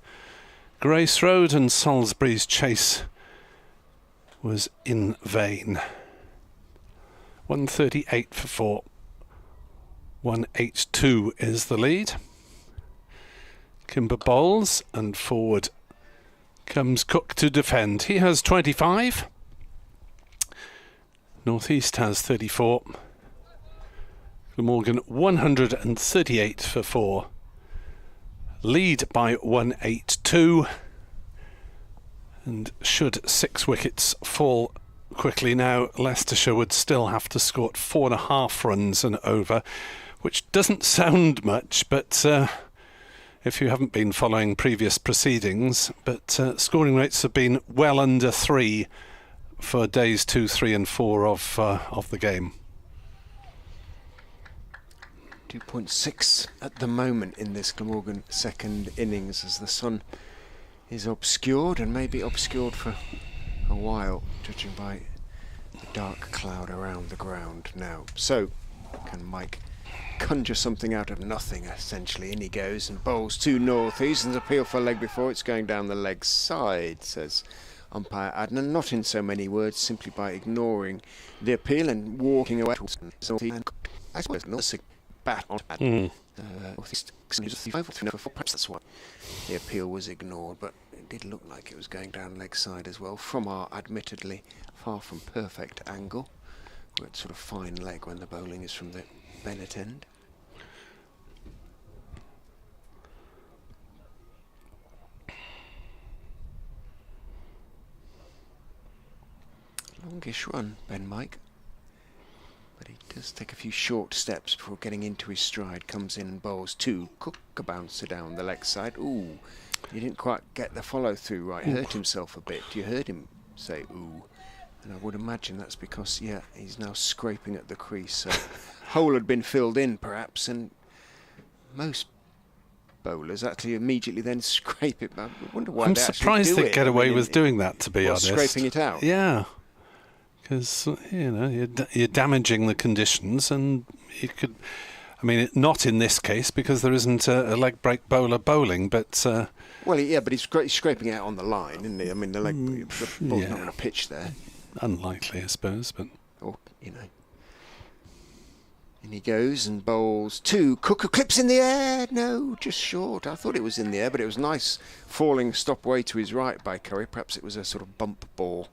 Grace Road, and Salisbury's chase was in vain. 138 for 4. 182 is the lead. Kimber bowls, and forward comes Cook to defend. He has 25. Northeast has 34. Glamorgan 138 for 4. Lead by 182. And should 6 wickets fall quickly now, Leicestershire would still have to score 4.5 runs and over, which doesn't sound much, but if you haven't been following previous proceedings, but scoring rates have been well under 3 for days 2, 3 and 4 of the game. 2.6 at the moment in this Glamorgan second innings, as the sun is obscured, and maybe obscured for a while, judging by the dark cloud around the ground now. So can Mike conjure something out of nothing, essentially? In he goes and bowls to northeast, and appeal for a leg before it's going down the leg side, says umpire Adnan, not in so many words, simply by ignoring the appeal and walking away. I suppose not a bat on northeast. Perhaps that's why the appeal was ignored, but it did look like it was going down leg side as well, from our admittedly far from perfect angle, where it's sort of fine leg when the bowling is from the Bennett end. Longish run, Ben Mike, but he does take a few short steps before getting into his stride. Comes in and bowls to Cook, a bouncer down the leg side. Ooh, he didn't quite get the follow through right. Hurt himself a bit. You heard him say ooh, and I would imagine that's because, yeah, he's now scraping at the crease. So hole had been filled in perhaps, and most bowlers actually immediately then scrape it. I wonder why. I'm surprised they get away with doing that, to be honest. Scraping it out. Yeah, because you know you're damaging the conditions, and you could. I mean, not in this case because there isn't a leg break bowler bowling, but. Well, yeah, but he's scraping it out on the line, isn't he? I mean, the ball's not going to pitch there. Unlikely, I suppose, but... Or, you know. In he goes and bowls 2. Cook, who clips in the air. No, just short. I thought it was in the air, but it was nice falling stop away to his right by Curry. Perhaps it was a sort of bump ball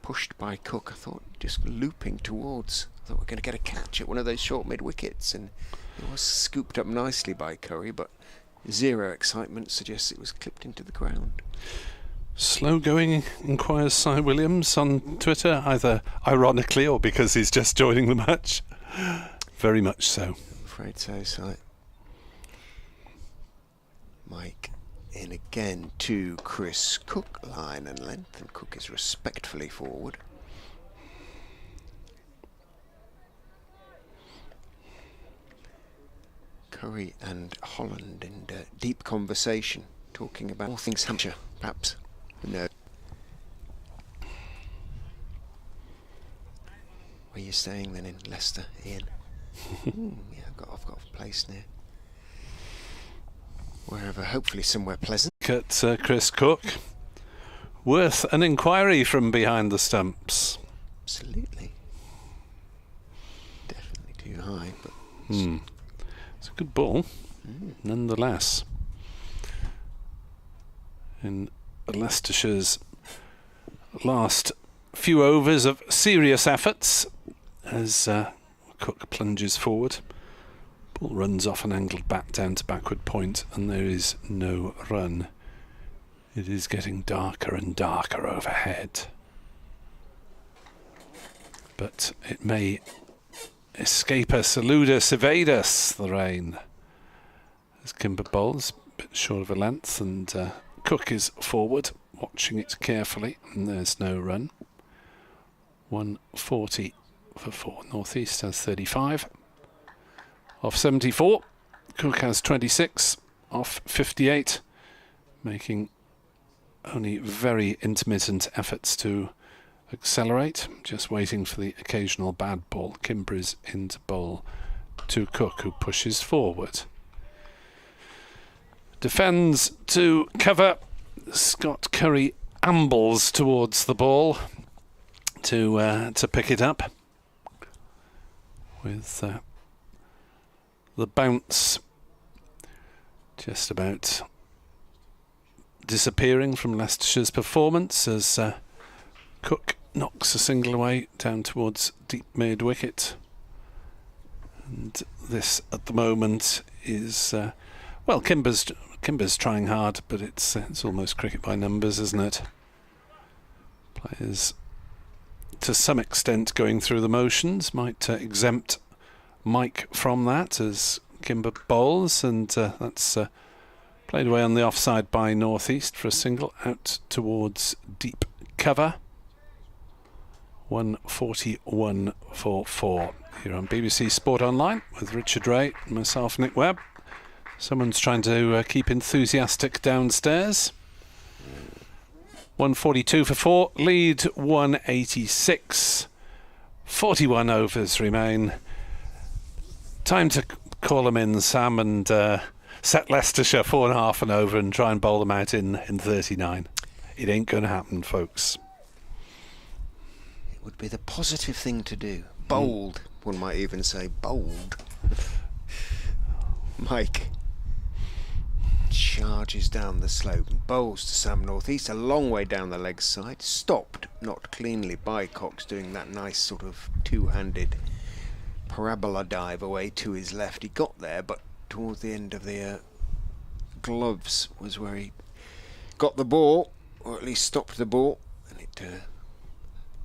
pushed by Cook. I thought just looping towards. I thought we were going to get a catch at one of those short mid wickets, and it was scooped up nicely by Curry, but zero excitement suggests it was clipped into the ground. Slow going, inquires Cy Williams on Twitter, either ironically or because he's just joining the match. Very much so. I'm afraid so, Cy. Mike in again to Chris Cook, line and length, and Cook is respectfully forward. Curry and Holland in deep conversation, talking about all things Hampshire, perhaps. Who knows? Where are you staying then in Leicester, Ian? Yeah, I've got a place near. Wherever, hopefully somewhere pleasant. At Chris Cook. Worth an inquiry from behind the stumps. Absolutely. Definitely too high, but... It's a good ball, nonetheless. In Leicestershire's last few overs of serious efforts, as Cook plunges forward. Ball runs off an angled bat down to backward point, and there is no run. It is getting darker and darker overhead. But it may escape us, elude us, evade us, the rain. As Kimber bowls, a bit short of a length, and Cook is forward, watching it carefully, and there's no run. 140 for 4. North East has 35. Off 74. Cook has 26. Off 58. Making only very intermittent efforts to accelerate. Just waiting for the occasional bad ball. Kimber is into bowl to Cook, who pushes forward. Defends to cover. Scott Curry ambles towards the ball to pick it up, with the bounce just about disappearing from Leicestershire's performance as Cook knocks a single away down towards deep mid wicket. And this at the moment is well, Kimber's trying hard, but it's almost cricket by numbers, isn't it? Players to some extent going through the motions, might exempt Mike from that as Kimber bowls, and that's played away on the offside by North East for a single out towards deep cover. 141 for 4 here on BBC Sport Online with Richard Ray and myself, Nick Webb. Someone's trying to keep enthusiastic downstairs. 142 for 4, lead 186. 41 overs remain. Time to call them in, Sam, and set Leicestershire 4.5 and over and try and bowl them out in 39. It ain't going to happen, folks. It would be the positive thing to do. Bold, one might even say bold. Mike charges down the slope and bowls to Sam North East, a long way down the leg side, stopped not cleanly by Cox, doing that nice sort of two-handed parabola dive away to his left. He got there, but towards the end of the gloves was where he got the ball, or at least stopped the ball, and it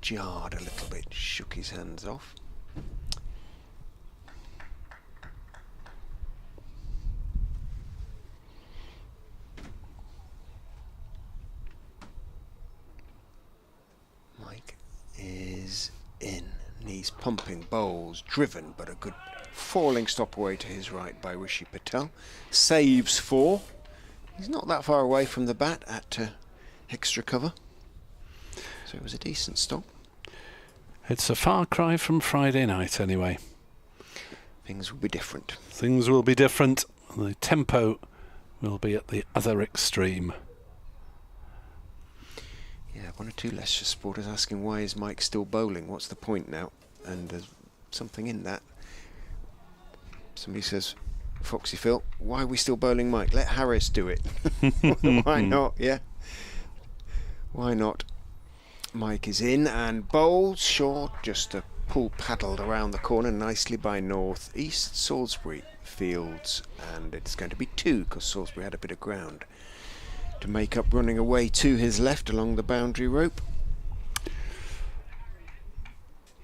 jarred a little bit, shook his hands off. Is in, and he's pumping bowls, driven, but a good falling stop away to his right by Rishi Patel. Saves 4. He's not that far away from the bat at extra cover, so it was a decent stop. It's a far cry from Friday night anyway. Things will be different. Things will be different. The tempo will be at the other extreme. Yeah, One or two Leicestershire supporters asking why is Mike still bowling? What's the point now? And there's something in that. Somebody says, Foxy Phil, why are we still bowling Mike? Let Harris do it. Why not? Yeah. Why not? Mike is in and bowls short, just a pull paddled around the corner nicely by North East Salisbury Fields, and it's going to be 2 because Salisbury had a bit of ground to make up, running away to his left along the boundary rope.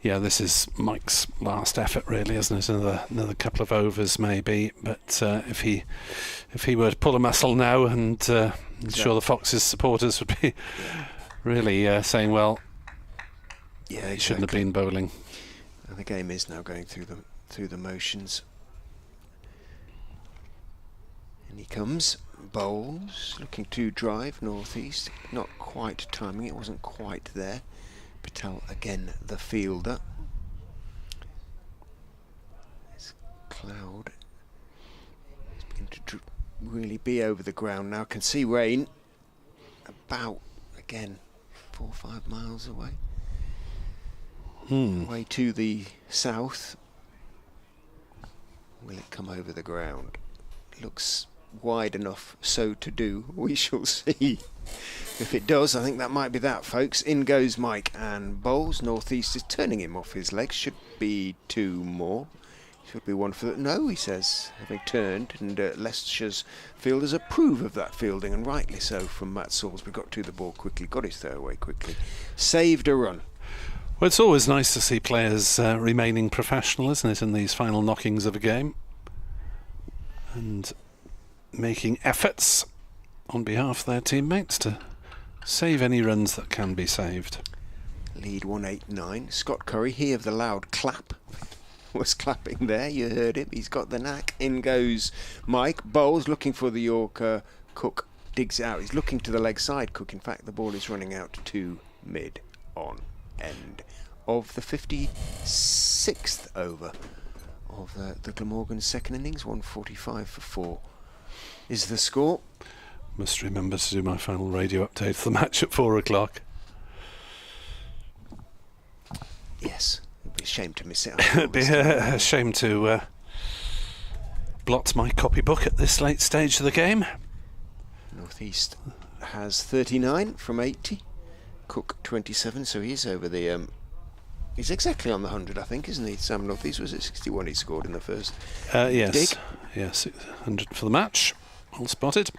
Yeah, this is Mike's last effort, really, isn't it? Another couple of overs, maybe. But if he were to pull a muscle now, and I'm sure the Foxes supporters would be really saying, well, yeah, he shouldn't have been bowling. And the game is now going through the motions. And he comes, bowls, looking to drive northeast, not quite timing, it wasn't quite there. Patel again, the fielder. This cloud is beginning to really be over the ground now. Can see rain about, again, 4 or 5 miles away. Way to the south. Will it come over the ground? Looks wide enough so to do. We shall see. If it does, I think that might be that, folks. In goes Mike and bowls. Northeast is turning him off his legs. Should be 2 more. Should be 1 for the... No, he says, having turned. And Leicestershire's fielders approve of that fielding, and rightly so from Matt Salisbury. Got to the ball quickly, got his throw away quickly. Saved a run. Well, it's always nice to see players remaining professional, isn't it, in these final knockings of a game? And making efforts on behalf of their teammates to save any runs that can be saved. Lead 189. Scott Curry, he of the loud clap, was clapping there. You heard him. He's got the knack. In goes Mike. Bowles looking for the Yorker. Cook digs out. He's looking to the leg side. Cook, in fact, the ball is running out to mid on end of the 56th over of the Glamorgan second innings. 145 for 4 is the score. Must remember to do my final radio update for the match at 4 o'clock. Yes, it'd be a shame to miss it. It'd be a shame to blot my copybook at this late stage of the game. Northeast has 39 from 80. Cook 27, so he's over the... he's exactly on the 100, I think, isn't he? Sam Northeast was at 61 he scored in the first yes. dig. Yes, 100 for the match. Well spotted.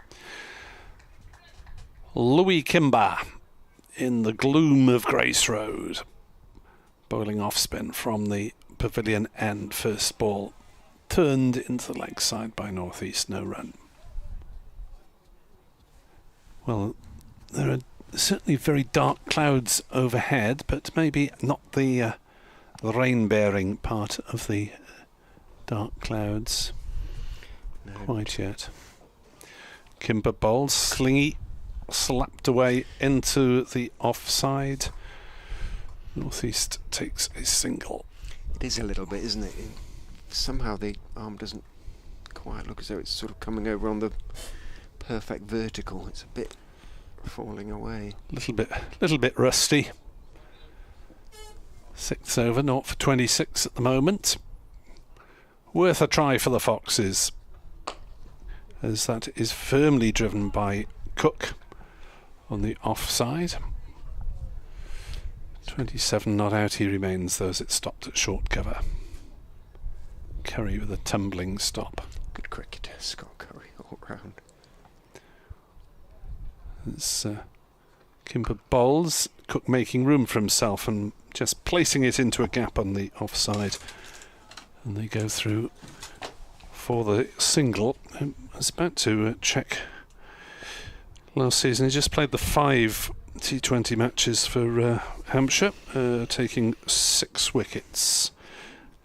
Louis Kimber in the gloom of Grace Road. Bowling off spin from the pavilion end. First ball turned into the leg side by Northeast. No run. Well, there are certainly very dark clouds overhead, but maybe not the rain-bearing part of the dark clouds quite yet. Kimber bowls, slingy, slapped away into the offside. Northeast takes a single. It is a little bit, isn't it? Somehow the arm doesn't quite look as though it's sort of coming over on the perfect vertical. It's a bit falling away. Little bit rusty. 6th over, 0 for 26 at the moment. Worth a try for the Foxes, as that is firmly driven by Cook on the offside. 27 not out, he remains, though, as it stopped at short cover. Curry with a tumbling stop. Good cricketer, Scott Curry, all round. It's Kimber bowls, Cook making room for himself and just placing it into a gap on the offside. And they go through for the single. I was about to check last season. He just played the 5 T20 matches for Hampshire, taking 6 wickets.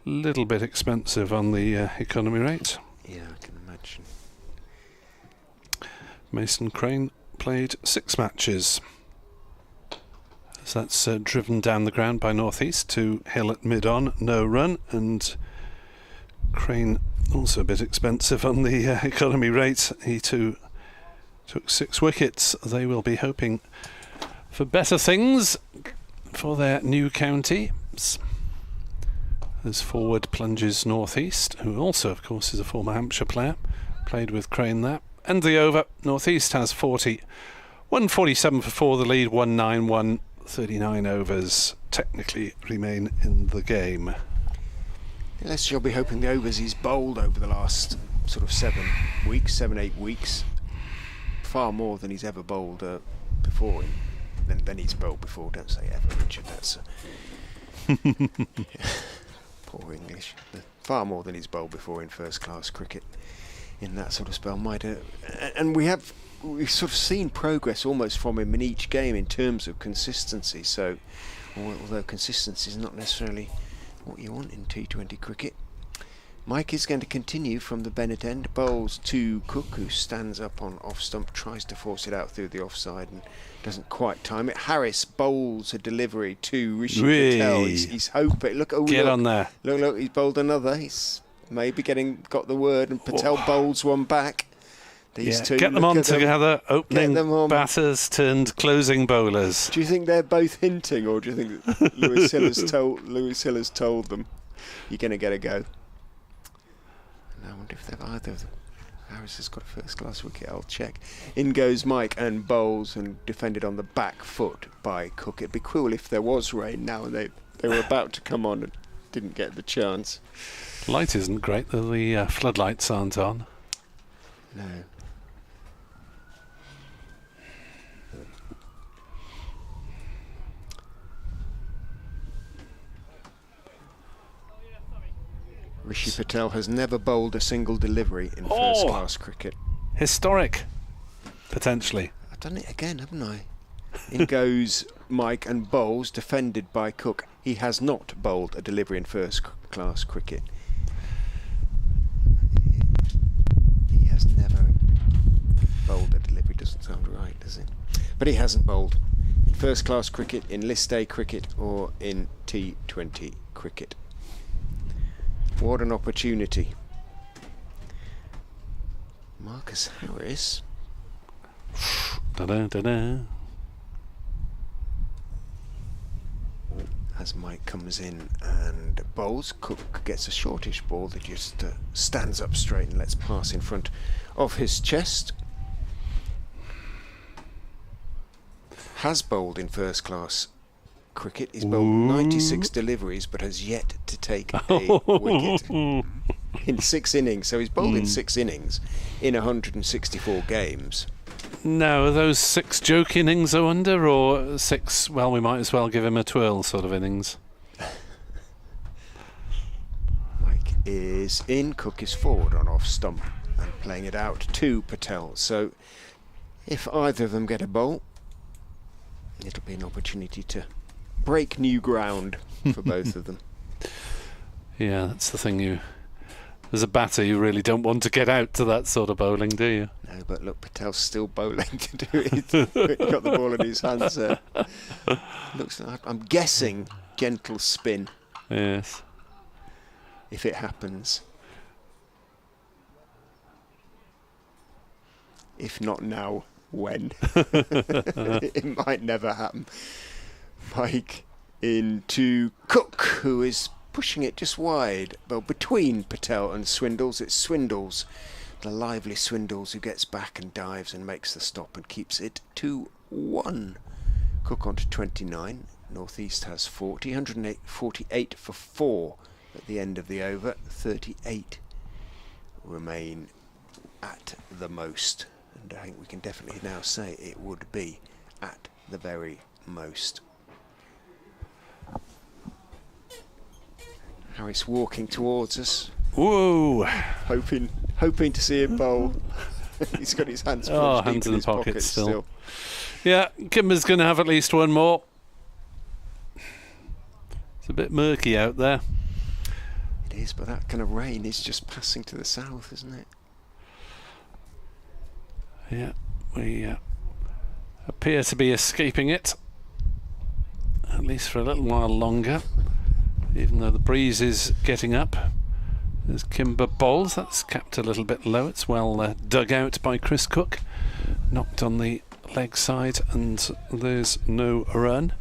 Little bit expensive on the economy rate. Yeah, I can imagine. Mason Crane played 6 matches. So that's driven down the ground by Northeast to Hill at mid-on, no run, and Crane also a bit expensive on the economy rate. He too took 6 wickets. They will be hoping for better things for their new county. As forward plunges Northeast, who also, of course, is a former Hampshire player. Played with Crane there. And the over. Northeast has 40. 147 for 4, the lead, 191. 39 overs technically remain in the game. Unless you'll be hoping the overs he's bowled over the last sort of 7, 8 weeks. Far more than he's ever bowled before. Than he's bowled before. Don't say ever, Richard. That's poor English. Far more than he's bowled before in first-class cricket in that sort of spell. And we've sort of seen progress almost from him in each game in terms of consistency. So, although consistency is not necessarily what you want in T20 cricket. Mike is going to continue from the Bennett end. Bowls to Cook, who stands up on off stump, tries to force it out through the offside and doesn't quite time it. Harris bowls a delivery to Rishi Patel. He's hoping. Get on there. Look, he's bowled another. He's maybe got the word, and Patel bowls one back. These two. Get them on together. Opening batters turned closing bowlers. Do you think they're both hinting, or do you think that Lewis Hill has told them you're going to get a go? I wonder if they've either of them. Harris has got a first-class wicket. I'll check. In goes Mike and bowls, and defended on the back foot by Cook. It'd be cool if there was rain now and they were about to come on and didn't get the chance. Light isn't great, though. The floodlights aren't on. No. Rishi Patel has never bowled a single delivery in first-class cricket. Historic, potentially. I've done it again, haven't I? In goes Mike and bowls, defended by Cook. He has not bowled a delivery in first-class cricket. He has never bowled a delivery. Doesn't sound right, does it? But he hasn't bowled in first-class cricket, in list A cricket, or in T20 cricket. What an opportunity. Marcus Harris. As Mike comes in and bowls, Cook gets a shortish ball that just stands up straight and lets pass in front of his chest. Has bowled in first class cricket. He's bowled 96 deliveries but has yet to take a wicket in 6 innings. So he's bowled in 6 innings in 164 games. Now, are those 6 joke innings, I wonder, or 6, well, we might as well give him a twirl sort of innings? Mike is in, Cook is forward on off stump and playing it out to Patel. So if either of them get a bowl, it'll be an opportunity to break new ground for both of them. Yeah, that's the thing. As a batter, you really don't want to get out to that sort of bowling, do you? No, but look, Patel's still bowling to do it. He's got the ball in his hands there. Looks like, I'm guessing, gentle spin. Yes. If it happens. If not now, when? It might never happen. Mike into Cook, who is pushing it just wide. Well, between Patel and Swindles. It's Swindles, the lively Swindles, who gets back and dives and makes the stop and keeps it 2-1. Cook on to 29. Northeast has 40. 148 for 4 at the end of the over. 38 remain at the most. And I think we can definitely now say it would be at the very most. Harris walking towards us. Whoa! Hoping to see him bowl. He's got his hands hands in the pockets still. Yeah, Kimber's going to have at least one more. It's a bit murky out there. It is, but that kind of rain is just passing to the south, isn't it? Yeah, we appear to be escaping it, at least for a little while longer, even though the breeze is getting up. There's Kimber bowls. That's capped a little bit low. It's well dug out by Chris Cook. Knocked on the leg side, and there's no run.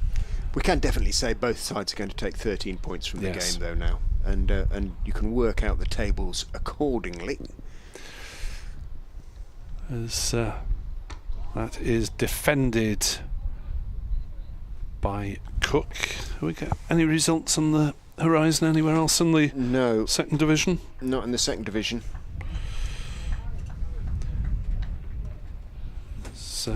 We can definitely say both sides are going to take 13 points from the Yes. game, though, now. And you can work out the tables accordingly. As that is defended by Cook. Have we got any results on the horizon anywhere else in the No, second division? not in the second division. It's,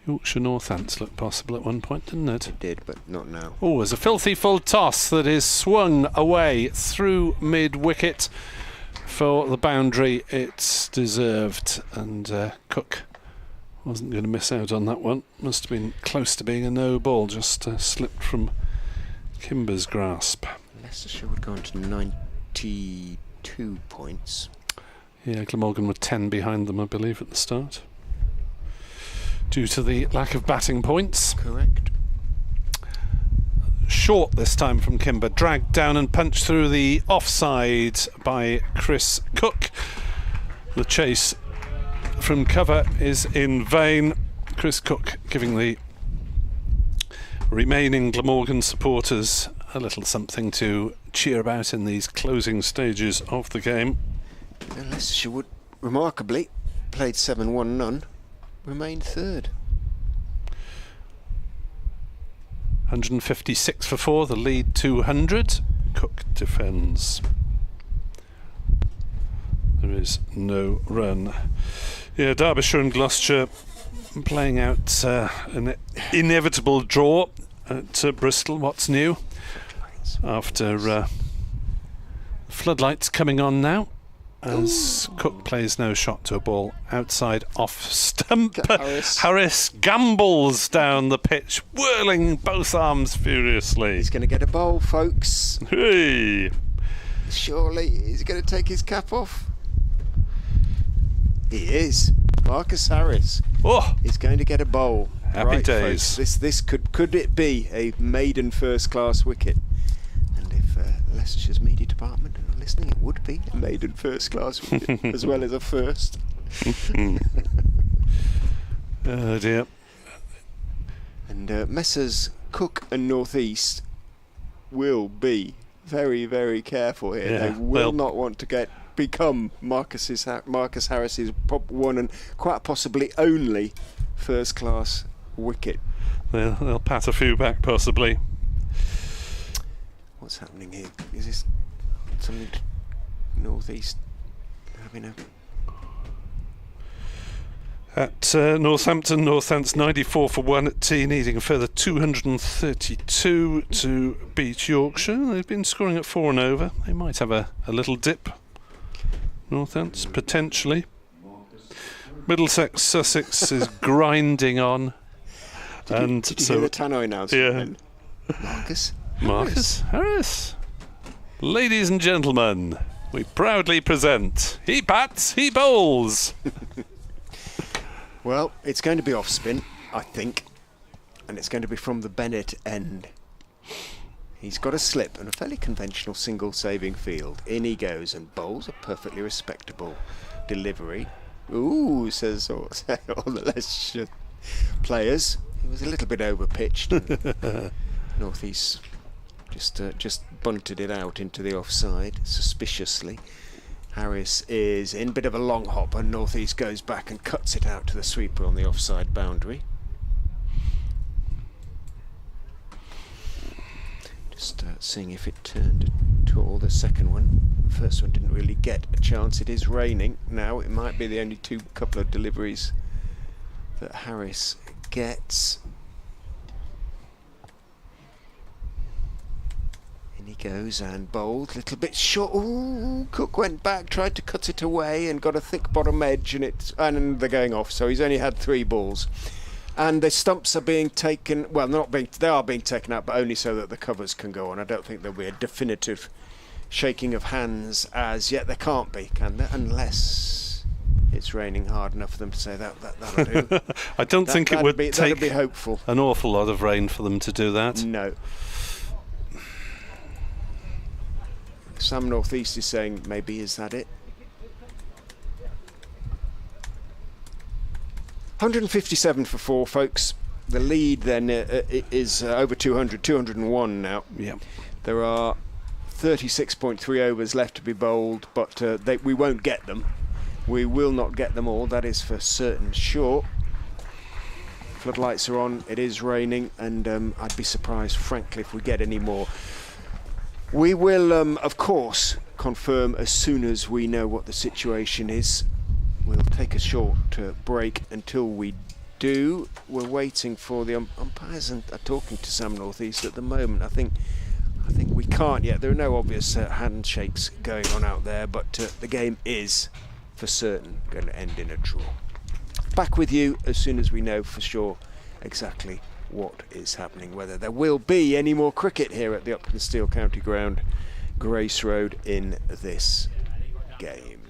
Yorkshire Northants looked possible at one point, didn't it? It did, but not now. Oh, there's a filthy full toss that is swung away through mid-wicket for the boundary it's deserved, and Cook wasn't going to miss out on that one. Must have been close to being a no ball, just slipped from Kimber's grasp. Leicestershire would go on to 92 points. Yeah, Glamorgan were 10 behind them, I believe, at the start, due to the lack of batting points. Correct. Short this time from Kimber, dragged down and punched through the offside by Chris Cook. The chase from cover is in vain. Chris Cook giving the remaining Glamorgan supporters a little something to cheer about in these closing stages of the game. And Leicestershire would, remarkably, played 7-1 none, remained third. 156 for 4, the lead 200. Cook defends. There is no run. Yeah, Derbyshire and Gloucestershire playing out an inevitable draw at Bristol. What's new? After floodlights coming on now, as Cook plays no shot to a ball outside off stump. Harris gambles down the pitch, whirling both arms furiously. He's going to get a bowl, folks. Hey! Surely he's going to take his cap off. He is. Marcus Harris. Oh! He's going to get a bowl. Happy right, days. Folks, this could it be a maiden first class wicket? And if Leicestershire's media department are listening, it would be a maiden first class wicket as well as a first. Oh dear. And Messrs Cook and North East will be very, very careful here. Yeah, They will not want to become Marcus Harris's one and quite possibly only first class wicket. They'll pat a few back possibly. What's happening here? Is this something to North East having a... At Northampton, Northants 94 for 1 at tea, needing a further 232 to beat Yorkshire. They've been scoring at 4 and over. They might have a little dip. Northants, potentially. Middlesex, Sussex is grinding on. Did you hear the tannoy announcement? Yeah. Marcus Harris. Ladies and gentlemen, we proudly present, he bats, he bowls. Well, it's going to be off spin, I think, and it's going to be from the Bennett end. He's got a slip and a fairly conventional single saving field. In he goes and bowls a perfectly respectable delivery. Ooh, says all the Leicestershire players. He was a little bit over pitched. North East just bunted it out into the offside suspiciously. Harris is in, bit of a long hop, and North East goes back and cuts it out to the sweeper on the offside boundary. Just seeing if it turned at all. The second one, the first one didn't really get a chance. It is raining now. It might be the only couple of deliveries that Harris gets. In he goes and bowled, little bit short. Ooh, Cook went back, tried to cut it away and got a thick bottom edge, and they're going off. So he's only had 3 balls. And the stumps are being taken, well, they are being taken out, but only so that the covers can go on. I don't think there'll be a definitive shaking of hands as yet. There can't be, can there? Unless it's raining hard enough for them to say that'll do. I don't think it would take be hopeful. An awful lot of rain for them to do that. No. Some North East is saying maybe is that it? 157 for 4, folks. The lead then is over 200, 201 now. Yeah. There are 36.3 overs left to be bowled, but we won't get them. We will not get them all, that is for certain sure. Floodlights are on, it is raining, and I'd be surprised, frankly, if we get any more. We will, of course, confirm as soon as we know what the situation is. We'll take a short break until we do. We're waiting for the umpires and are talking to Sam North East at the moment. I think we can't yet. There are no obvious handshakes going on out there, but the game is for certain going to end in a draw. Back with you as soon as we know for sure exactly what is happening, whether there will be any more cricket here at the Uptonsteel County Ground, Grace Road, in this game.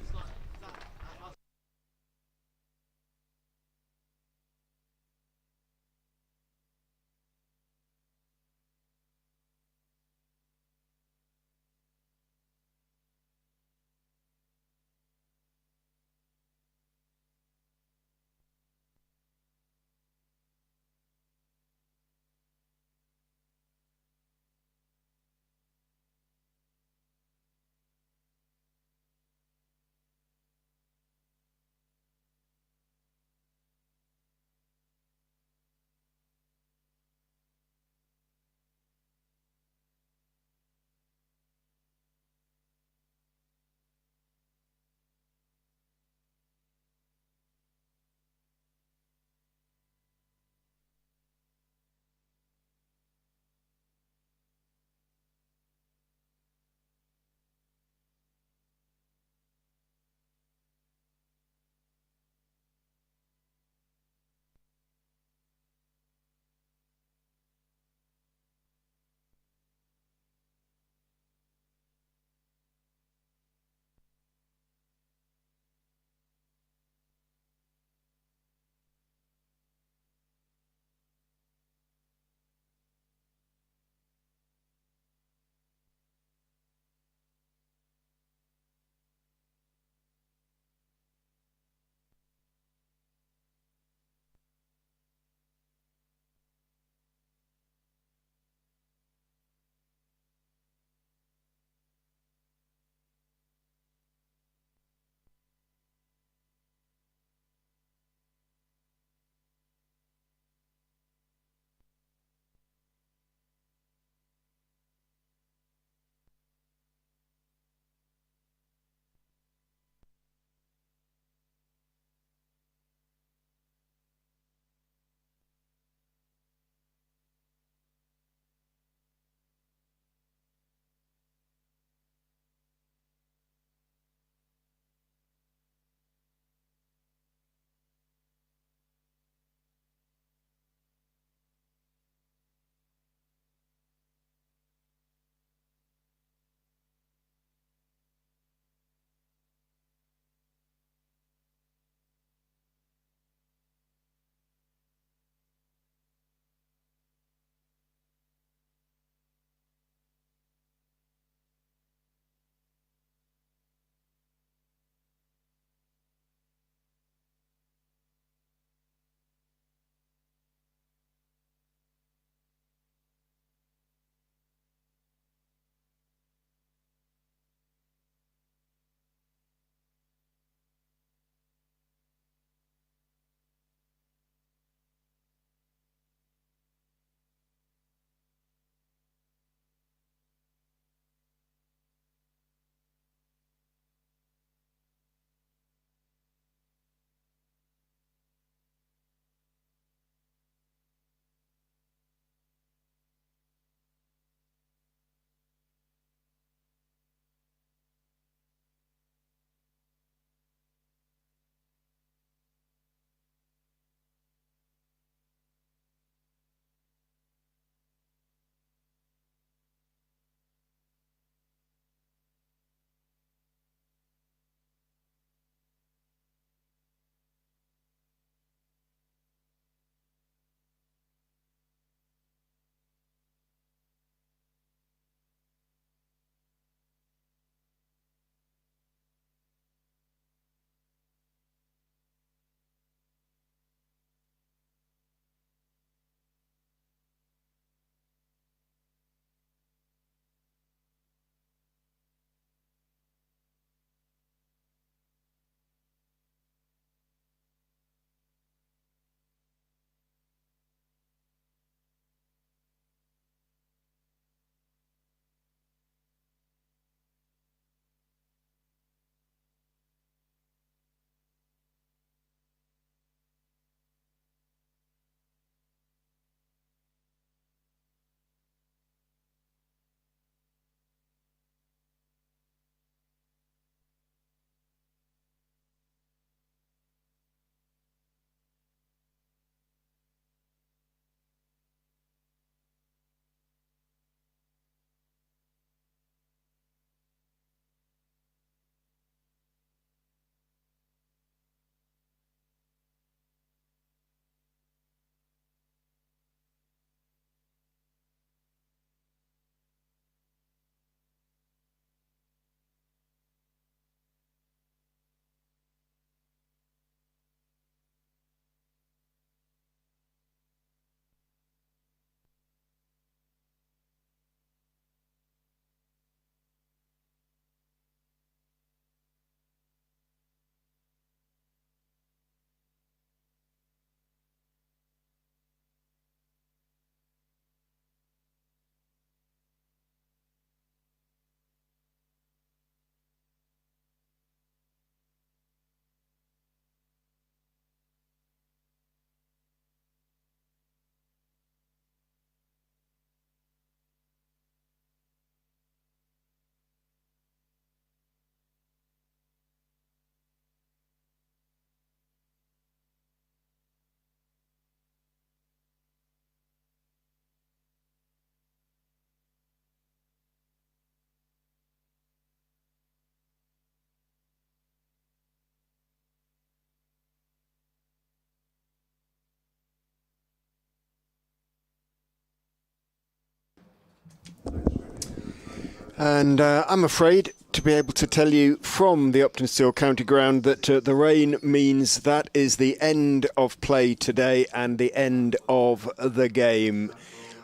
And I'm afraid to be able to tell you from the Uptonsteel County Ground that the rain means that is the end of play today and the end of the game.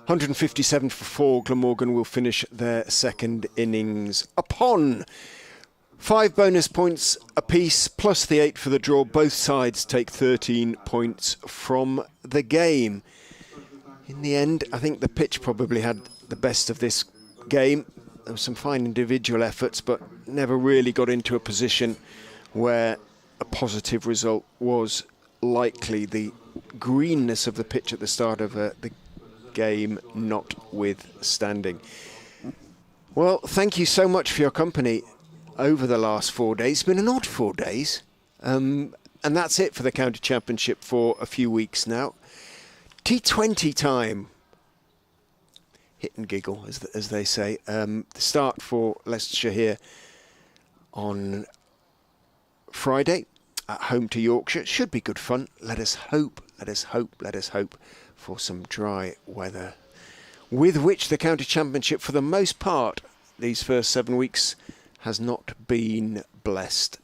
157 for 4, Glamorgan will finish their second innings upon 5 bonus points apiece, plus the 8 for the draw. Both sides take 13 points from the game. In the end, I think the pitch probably had the best of this game. There were some fine individual efforts, but never really got into a position where a positive result was likely. The greenness of the pitch at the start of the game notwithstanding. Well, thank you so much for your company over the last 4 days. It's been an odd 4 days. And that's it for the County Championship for a few weeks now. T20 time. Hit and giggle, as they say. The start for Leicestershire here on Friday at home to Yorkshire. Should be good fun. Let us hope for some dry weather, with which the County Championship, for the most part, these first 7 weeks, has not been blessed.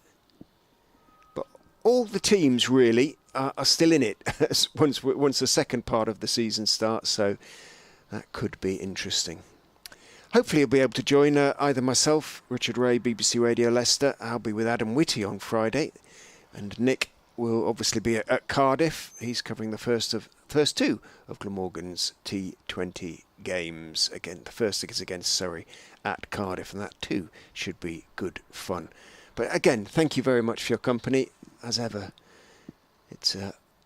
But all the teams really are still in it once the second part of the season starts, so that could be interesting. Hopefully you'll be able to join either myself, Richard Ray, BBC Radio Leicester. I'll be with Adam Whitty on Friday, and Nick will obviously be at Cardiff. He's covering the first two of Glamorgan's T20 games. Again, the first is against Surrey at Cardiff, and that too should be good fun. But again, thank you very much for your company. As ever, it's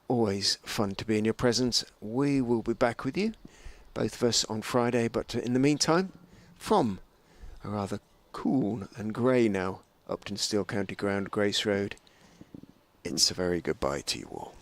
always fun to be in your presence. We will be back with you, both of us, on Friday. But in the meantime, from a rather cool and grey now Uptonsteel County Ground, Grace Road, it's a very goodbye to you all.